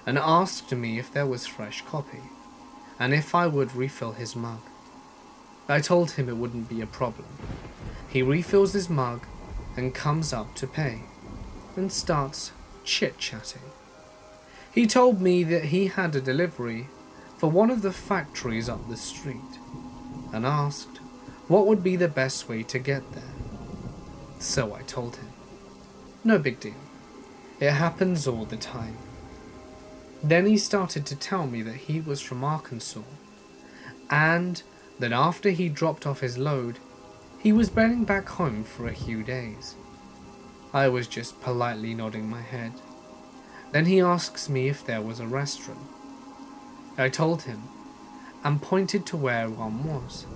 and asked me if there was fresh coffee and if I would refill his mug. I told him it wouldn't be a problem. He refills his mug and comes up to pay and starts chit-chatting. He told me that he had a delivery for one of the factories up the street and asked what would be the best way to get there. So I told him, no big deal. It happens all the time. Then he started to tell me that he was from Arkansas and that after he dropped off his load, he was heading back home for a few days. I was just politely nodding my head. Then he asks me if there was a restaurant. I told him and pointed to where one was,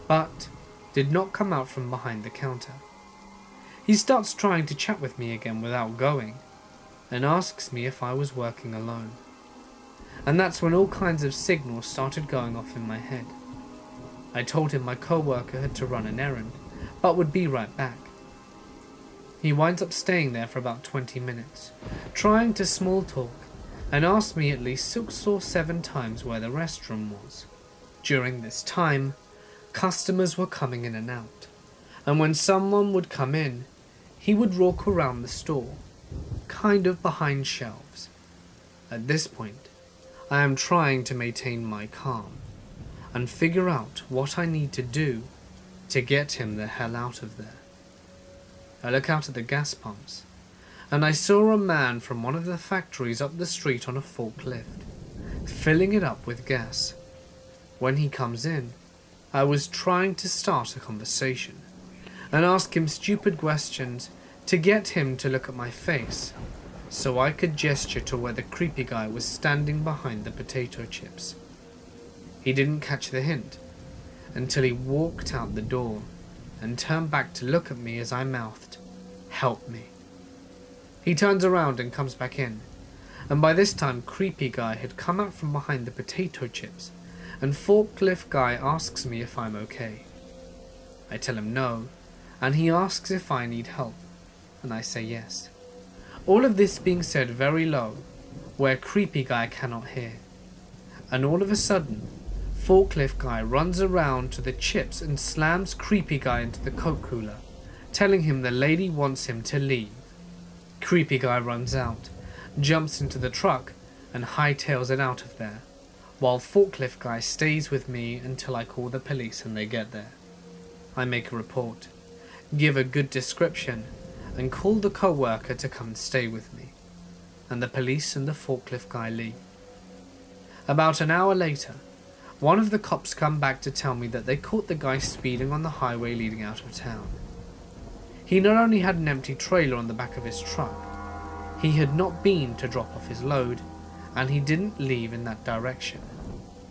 but did not come out from behind the counter. He starts trying to chat with me again without going, and asks me if I was working alone. And that's when all kinds of signals started going off in my head. I told him my co-worker had to run an errand, but would be right back. He winds up staying there for about 20 minutes, trying to small talk, and asked me at least 6 or 7 times where the restroom was. During this time, customers were coming in and out, and when someone would come in, he would walk around the store, kind of behind shelves. At this point, I am trying to maintain my calm and figure out what I need to do to get him the hell out of there. I look out at the gas pumps, and I saw a man from one of the factories up the street on a forklift, filling it up with gas. When he comes in, I was trying to start a conversation and ask him stupid questions to get him to look at my face, so I could gesture to where the creepy guy was standing behind the potato chips. He didn't catch the hint until he walked out the door and turned back to look at me as I mouthed, "Help me." He turns around and comes back in, and by this time creepy guy had come out from behind the potato chips, and forklift guy asks me if I'm okay. I tell him no, and he asks if I need help, and I say yes. All of this being said very low, where creepy guy cannot hear. And all of a sudden, forklift guy runs around to the chips and slams creepy guy into the Coke cooler, telling him the lady wants him to leave. Creepy guy runs out, jumps into the truck, and hightails it out of there, while forklift guy stays with me until I call the police and they get there. I make a report, give a good description, and call the co-worker to come and stay with me, and the police and the forklift guy leave. About an hour later, one of the cops come back to tell me that they caught the guy speeding on the highway leading out of town. He not only had an empty trailer on the back of his truck, he had not been to drop off his load, and he didn't leave in that direction.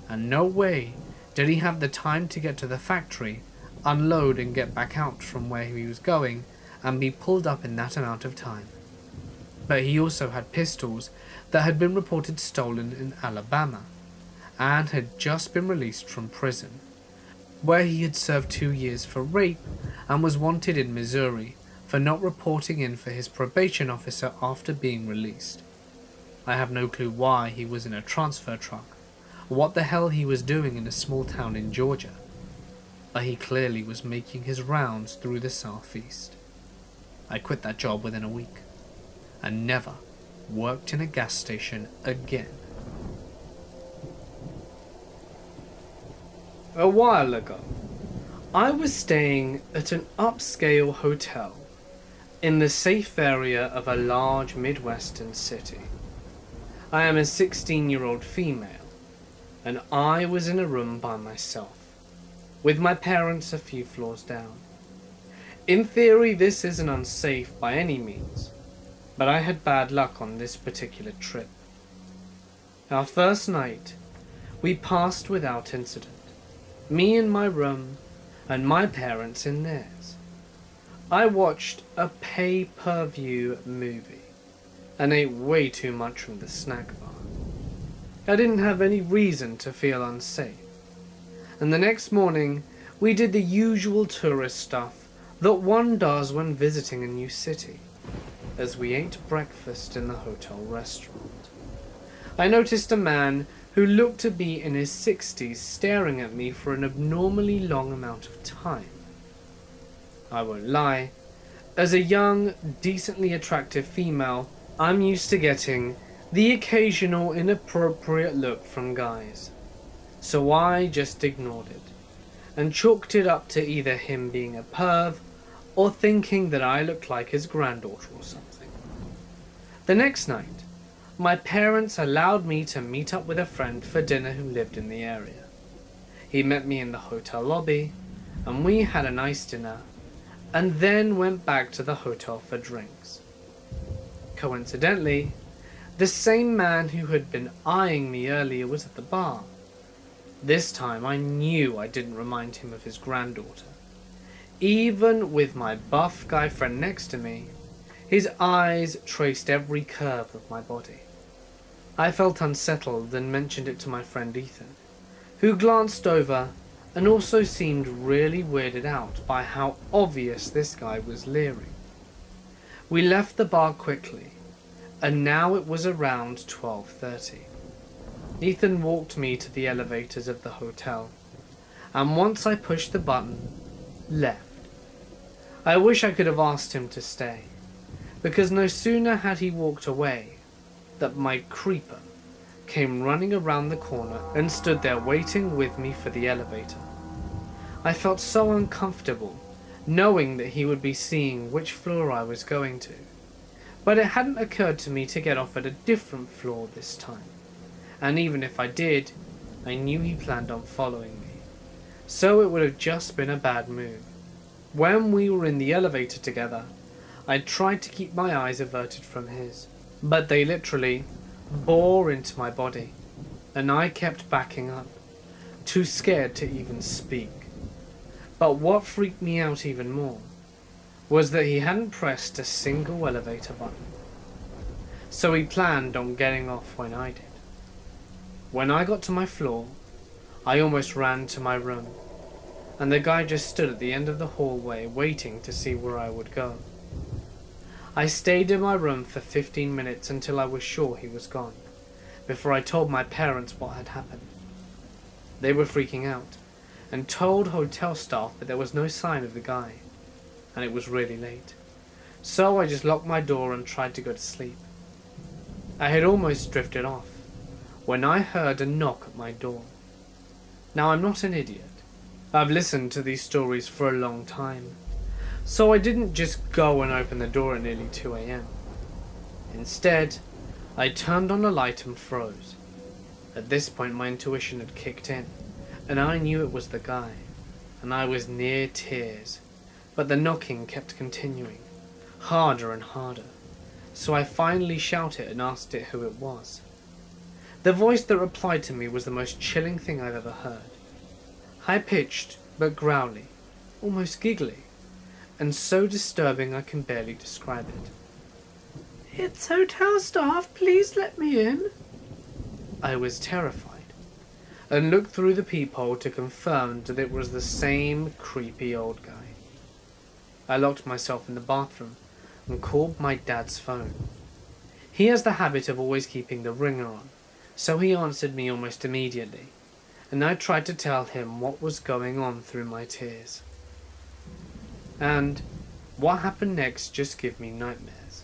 And no way did he have the time to get to the factory, unload and get back out from where he was going, and be pulled up in that amount of time. But he also had pistols that had been reported stolen in Alabama, and had just been released from prison, where he had served 2 years for rape and was wanted in Missouri for not reporting in for his probation officer after being released. I have no clue why he was in a transfer truck, or what the hell he was doing in a small town in Georgia, but he clearly was making his rounds through the southeast. I quit that job within a week, and never worked in a gas station again. A while ago, I was staying at an upscale hotel in the safe area of a large Midwestern city. I am a 16-year-old female, and I was in a room by myself, with my parents a few floors down. In theory, this isn't unsafe by any means, But I had bad luck on this particular trip. Our first night, we passed without incident. Me in my room, and my parents in theirs. I watched a pay-per-view movie, and ate way too much from the snack bar. I didn't have any reason to feel unsafe. And the next morning, we did the usual tourist stuff that one does when visiting a new city, as we ate breakfast in the hotel restaurant. I noticed a man who looked to be in his 60s staring at me for an abnormally long amount of time. I won't lie, as a young, decently attractive female, I'm used to getting the occasional inappropriate look from guys, so I just ignored it, and chalked it up to either him being a perv, or thinking that I looked like his granddaughter or something. The next night, my parents allowed me to meet up with a friend for dinner who lived in the area. He met me in the hotel lobby, and we had a nice dinner, and then went back to the hotel for drinks. Coincidentally, the same man who had been eyeing me earlier was at the bar. This time I knew I didn't remind him of his granddaughter. Even with my buff guy friend next to me, his eyes traced every curve of my body. I felt unsettled and mentioned it to my friend Ethan, who glanced over and also seemed really weirded out by how obvious this guy was leering. We left the bar quickly, and now it was around 12:30. Ethan walked me to the elevators of the hotel, and once I pushed the button, left. I wish I could have asked him to stay, because no sooner had he walked away that my creeper came running around the corner and stood there waiting with me for the elevator. I felt so uncomfortable knowing that he would be seeing which floor I was going to, but it hadn't occurred to me to get off at a different floor this time, and even if I did, I knew he planned on following me, so it would have just been a bad move. When we were in the elevator together, I tried to keep my eyes averted from his, but they literally bore into my body, and I kept backing up, too scared to even speak. But what freaked me out even more was that he hadn't pressed a single elevator button, so he planned on getting off when I did. When I got to my floor, I almost ran to my room, and the guy just stood at the end of the hallway waiting to see where I would go. I stayed in my room for 15 minutes until I was sure he was gone, before I told my parents what had happened. They were freaking out, and told hotel staff that there was no sign of the guy, and it was really late. So I just locked my door and tried to go to sleep. I had almost drifted off, when I heard a knock at my door. Now I'm not an idiot. I've listened to these stories for a long time, so I didn't just go and open the door at nearly 2 a.m. Instead, I turned on the light and froze. At this point my intuition had kicked in, and I knew it was the guy, and I was near tears, but the knocking kept continuing, harder and harder, so I finally shouted and asked it who it was. The voice that replied to me was the most chilling thing I've ever heard. High-pitched, but growly, almost giggly, and so disturbing I can barely describe it. "It's hotel staff, please let me in." I was terrified, and looked through the peephole to confirm that it was the same creepy old guy. I locked myself in the bathroom and called my dad's phone. He has the habit of always keeping the ringer on, so he answered me almost immediately, and I tried to tell him what was going on through my tears. And what happened next just gave me nightmares.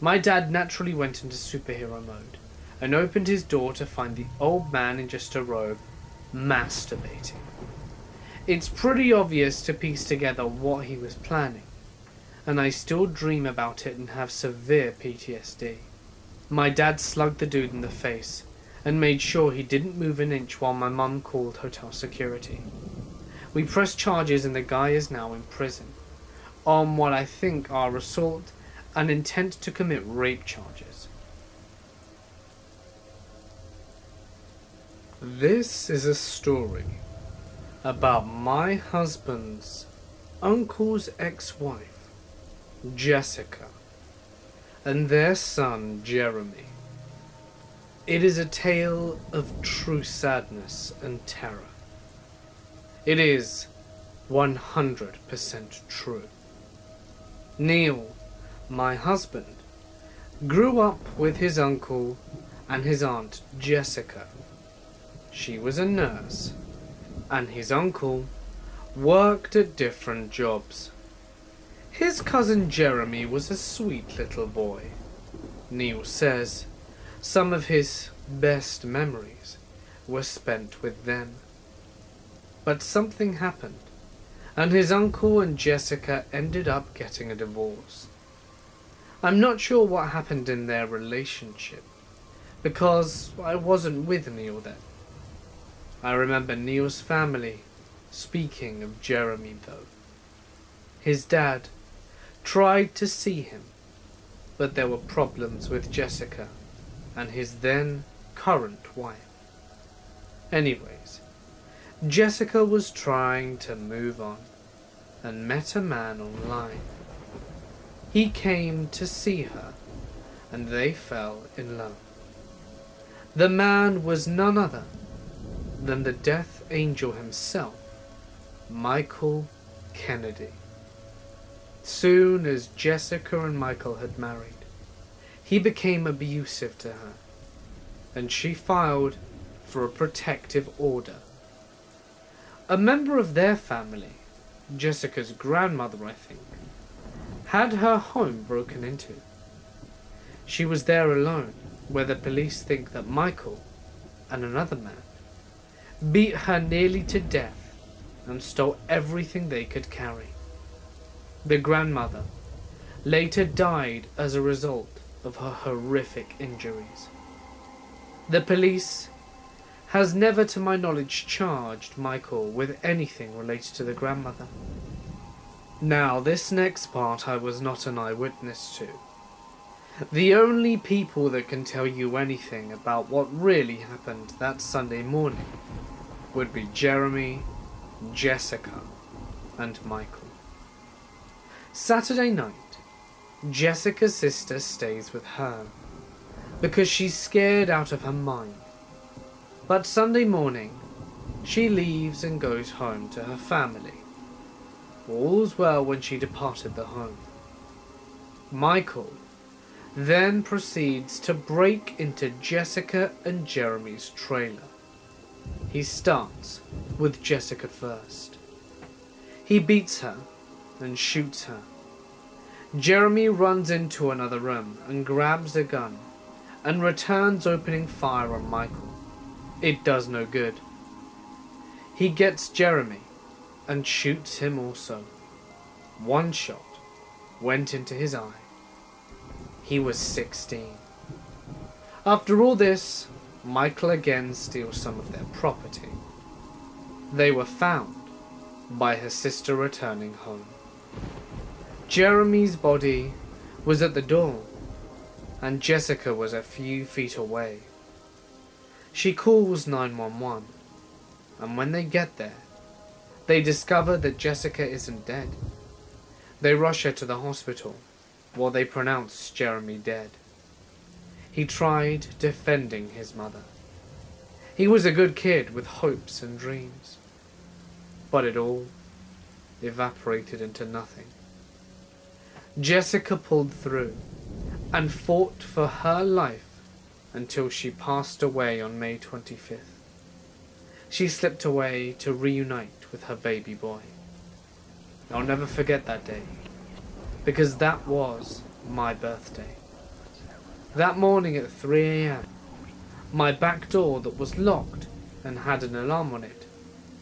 My dad naturally went into superhero mode, and opened his door to find the old man in just a robe, masturbating. It's pretty obvious to piece together what he was planning, and I still dream about it and have severe PTSD. My dad slugged the dude in the face, and made sure he didn't move an inch while my mum called hotel security. We pressed charges and the guy is now in prison, on what I think are assault and intent to commit rape charges. This is a story about my husband's uncle's ex-wife, Jessica, and their son, Jeremy. It is a tale of true sadness and terror. It is 100% true. Neil, my husband, grew up with his uncle and his aunt Jessica. She was a nurse, and his uncle worked at different jobs. His cousin Jeremy was a sweet little boy. Neil says some of his best memories were spent with them. But something happened, and his uncle and Jessica ended up getting a divorce. I'm not sure what happened in their relationship, because I wasn't with Neil then. I remember Neil's family speaking of Jeremy though. His dad tried to see him, but there were problems with Jessica and his then current wife. Anyways, Jessica was trying to move on and met a man online. He came to see her and they fell in love. The man was none other than the death angel himself, Michael Kennedy. Soon as Jessica and Michael had married, he became abusive to her, and she filed for a protective order. A member of their family, Jessica's grandmother I think, had her home broken into. She was there alone, where the police think that Michael and another man beat her nearly to death and stole everything they could carry. The grandmother later died as a result of her horrific injuries. The police has never to my knowledge charged Michael with anything related to the grandmother. Now this next part I was not an eyewitness to. The only people that can tell you anything about what really happened that Sunday morning would be Jeremy, Jessica, and Michael. Saturday night, Jessica's sister stays with her because she's scared out of her mind. But Sunday morning, she leaves and goes home to her family. All's well when she departed the home. Michael then proceeds to break into Jessica and Jeremy's trailer. He starts with Jessica first. He beats her and shoots her. Jeremy runs into another room and grabs a gun and returns opening fire on Michael. It does no good. He gets Jeremy and shoots him also. One shot went into his eye. He was 16. After all this, Michael again steals some of their property. They were found by her sister returning home. Jeremy's body was at the door, and Jessica was a few feet away. She calls 911, and when they get there, they discover that Jessica isn't dead. They rush her to the hospital, while they pronounce Jeremy dead. He tried defending his mother. He was a good kid with hopes and dreams. But it all evaporated into nothing. Jessica pulled through and fought for her life until she passed away on May 25th. She slipped away to reunite with her baby boy. I'll never forget that day, because that was my birthday. That morning at 3 a.m, my back door that was locked and had an alarm on it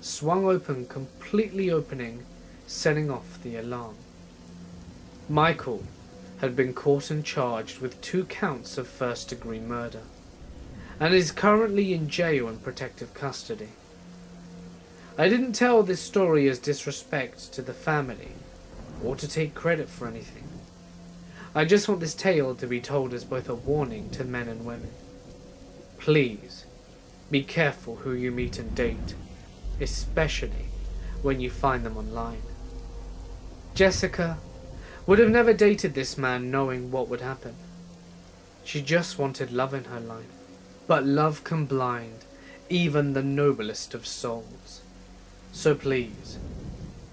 swung open, completely opening, setting off the alarm. Michael had been caught and charged with 2 counts of first-degree murder and is currently in jail in protective custody. I didn't tell this story as disrespect to the family or to take credit for anything. I just want this tale to be told as both a warning to men and women. Please, be careful who you meet and date, especially when you find them online. Jessica would have never dated this man knowing what would happen. She just wanted love in her life. But love can blind even the noblest of souls. So please,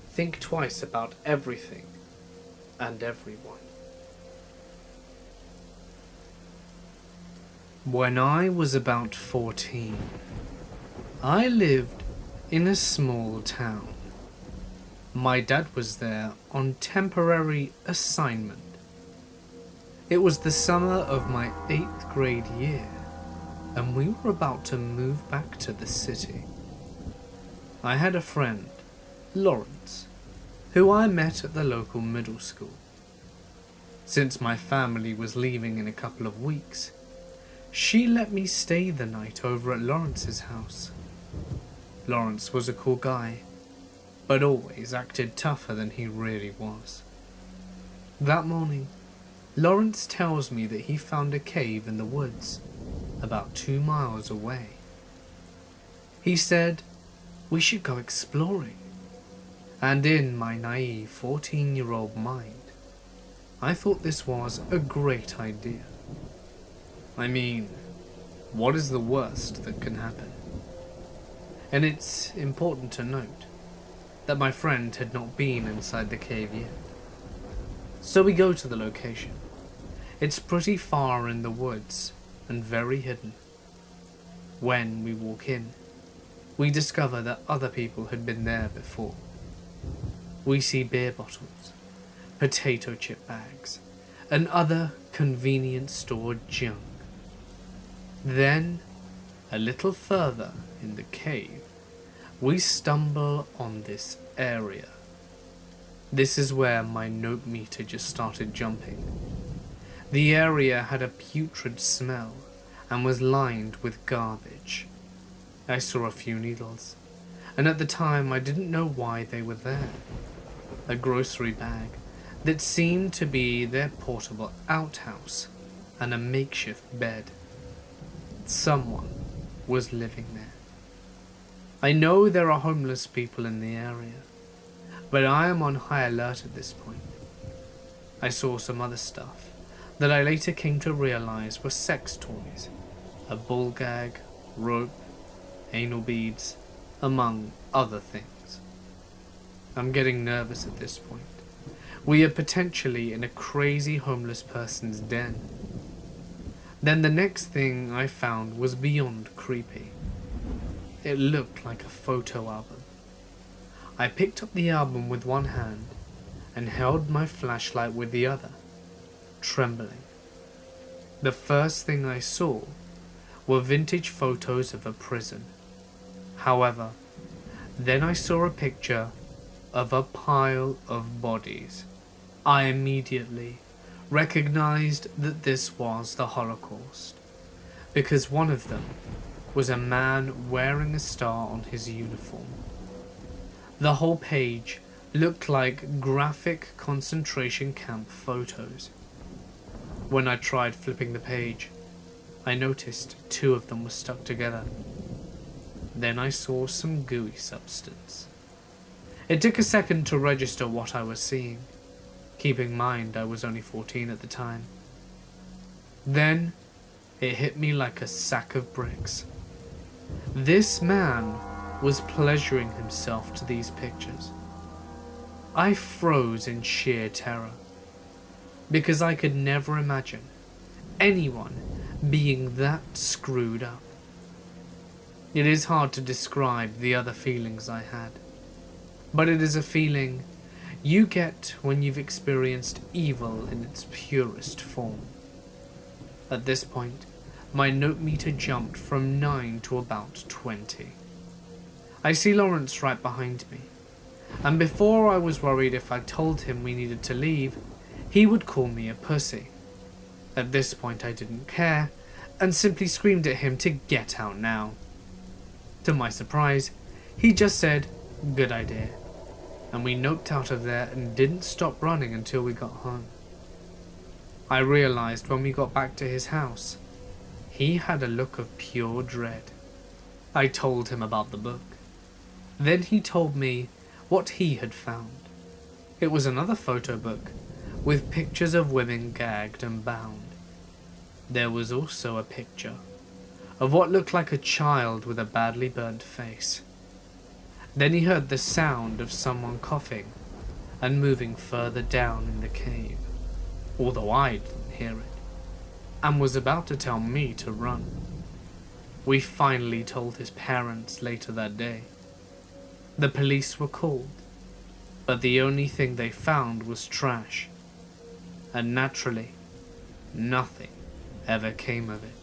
think twice about everything and everyone. When I was about 14, I lived in a small town. My dad was there on temporary assignment. It was the summer of my 8th grade year, and we were about to move back to the city. I had a friend, Lawrence, who I met at the local middle school. Since my family was leaving in a couple of weeks, she let me stay the night over at Lawrence's house. Lawrence was a cool guy, but always acted tougher than he really was. That morning, Lawrence tells me that he found a cave in the woods, about 2 miles away. He said we should go exploring, and in my naive 14-year-old mind, I thought this was a great idea. I mean, what is the worst that can happen? And it's important to note that my friend had not been inside the cave yet. So we go to the location. It's pretty far in the woods and very hidden. When we walk in, we discover that other people had been there before. We see beer bottles, potato chip bags, and other convenience store junk. Then, a little further in the cave, we stumble on this area. This is where my note meter just started jumping. The area had a putrid smell and was lined with garbage. I saw a few needles, and at the time I didn't know why they were there. A grocery bag that seemed to be their portable outhouse, and a makeshift bed. Someone was living there. I know there are homeless people in the area, but I am on high alert at this point. I saw some other stuff that I later came to realize were sex toys, a ball gag, rope, anal beads, among other things. I'm getting nervous at this point. We are potentially in a crazy homeless person's den. Then the next thing I found was beyond creepy. It looked like a photo album. I picked up the album with one hand and held my flashlight with the other, trembling. The first thing I saw were vintage photos of a prison. However, then I saw a picture of a pile of bodies. I immediately recognized that this was the Holocaust, because one of them was a man wearing a star on his uniform. The whole page looked like graphic concentration camp photos. When I tried flipping the page, I noticed 2 of them were stuck together. Then I saw some gooey substance. It took a second to register what I was seeing. Keep in mind I was only 14 at the time. Then it hit me like a sack of bricks. This man was pleasuring himself to these pictures. I froze in sheer terror, because I could never imagine anyone being that screwed up. It is hard to describe the other feelings I had, but it is a feeling you get when you've experienced evil in its purest form. At this point, my note meter jumped from 9 to about 20. I see Lawrence right behind me, and before I was worried if I told him we needed to leave, he would call me a pussy. At this point I didn't care, and simply screamed at him to get out now. To my surprise, he just said, "Good idea," and we noped out of there and didn't stop running until we got home. I realized when we got back to his house, he had a look of pure dread. I told him about the book. Then he told me what he had found. It was another photo book with pictures of women gagged and bound. There was also a picture of what looked like a child with a badly burnt face. Then he heard the sound of someone coughing and moving further down in the cave, although I didn't hear it, and was about to tell me to run. We finally told his parents later that day. The police were called, but the only thing they found was trash, and naturally, nothing ever came of it.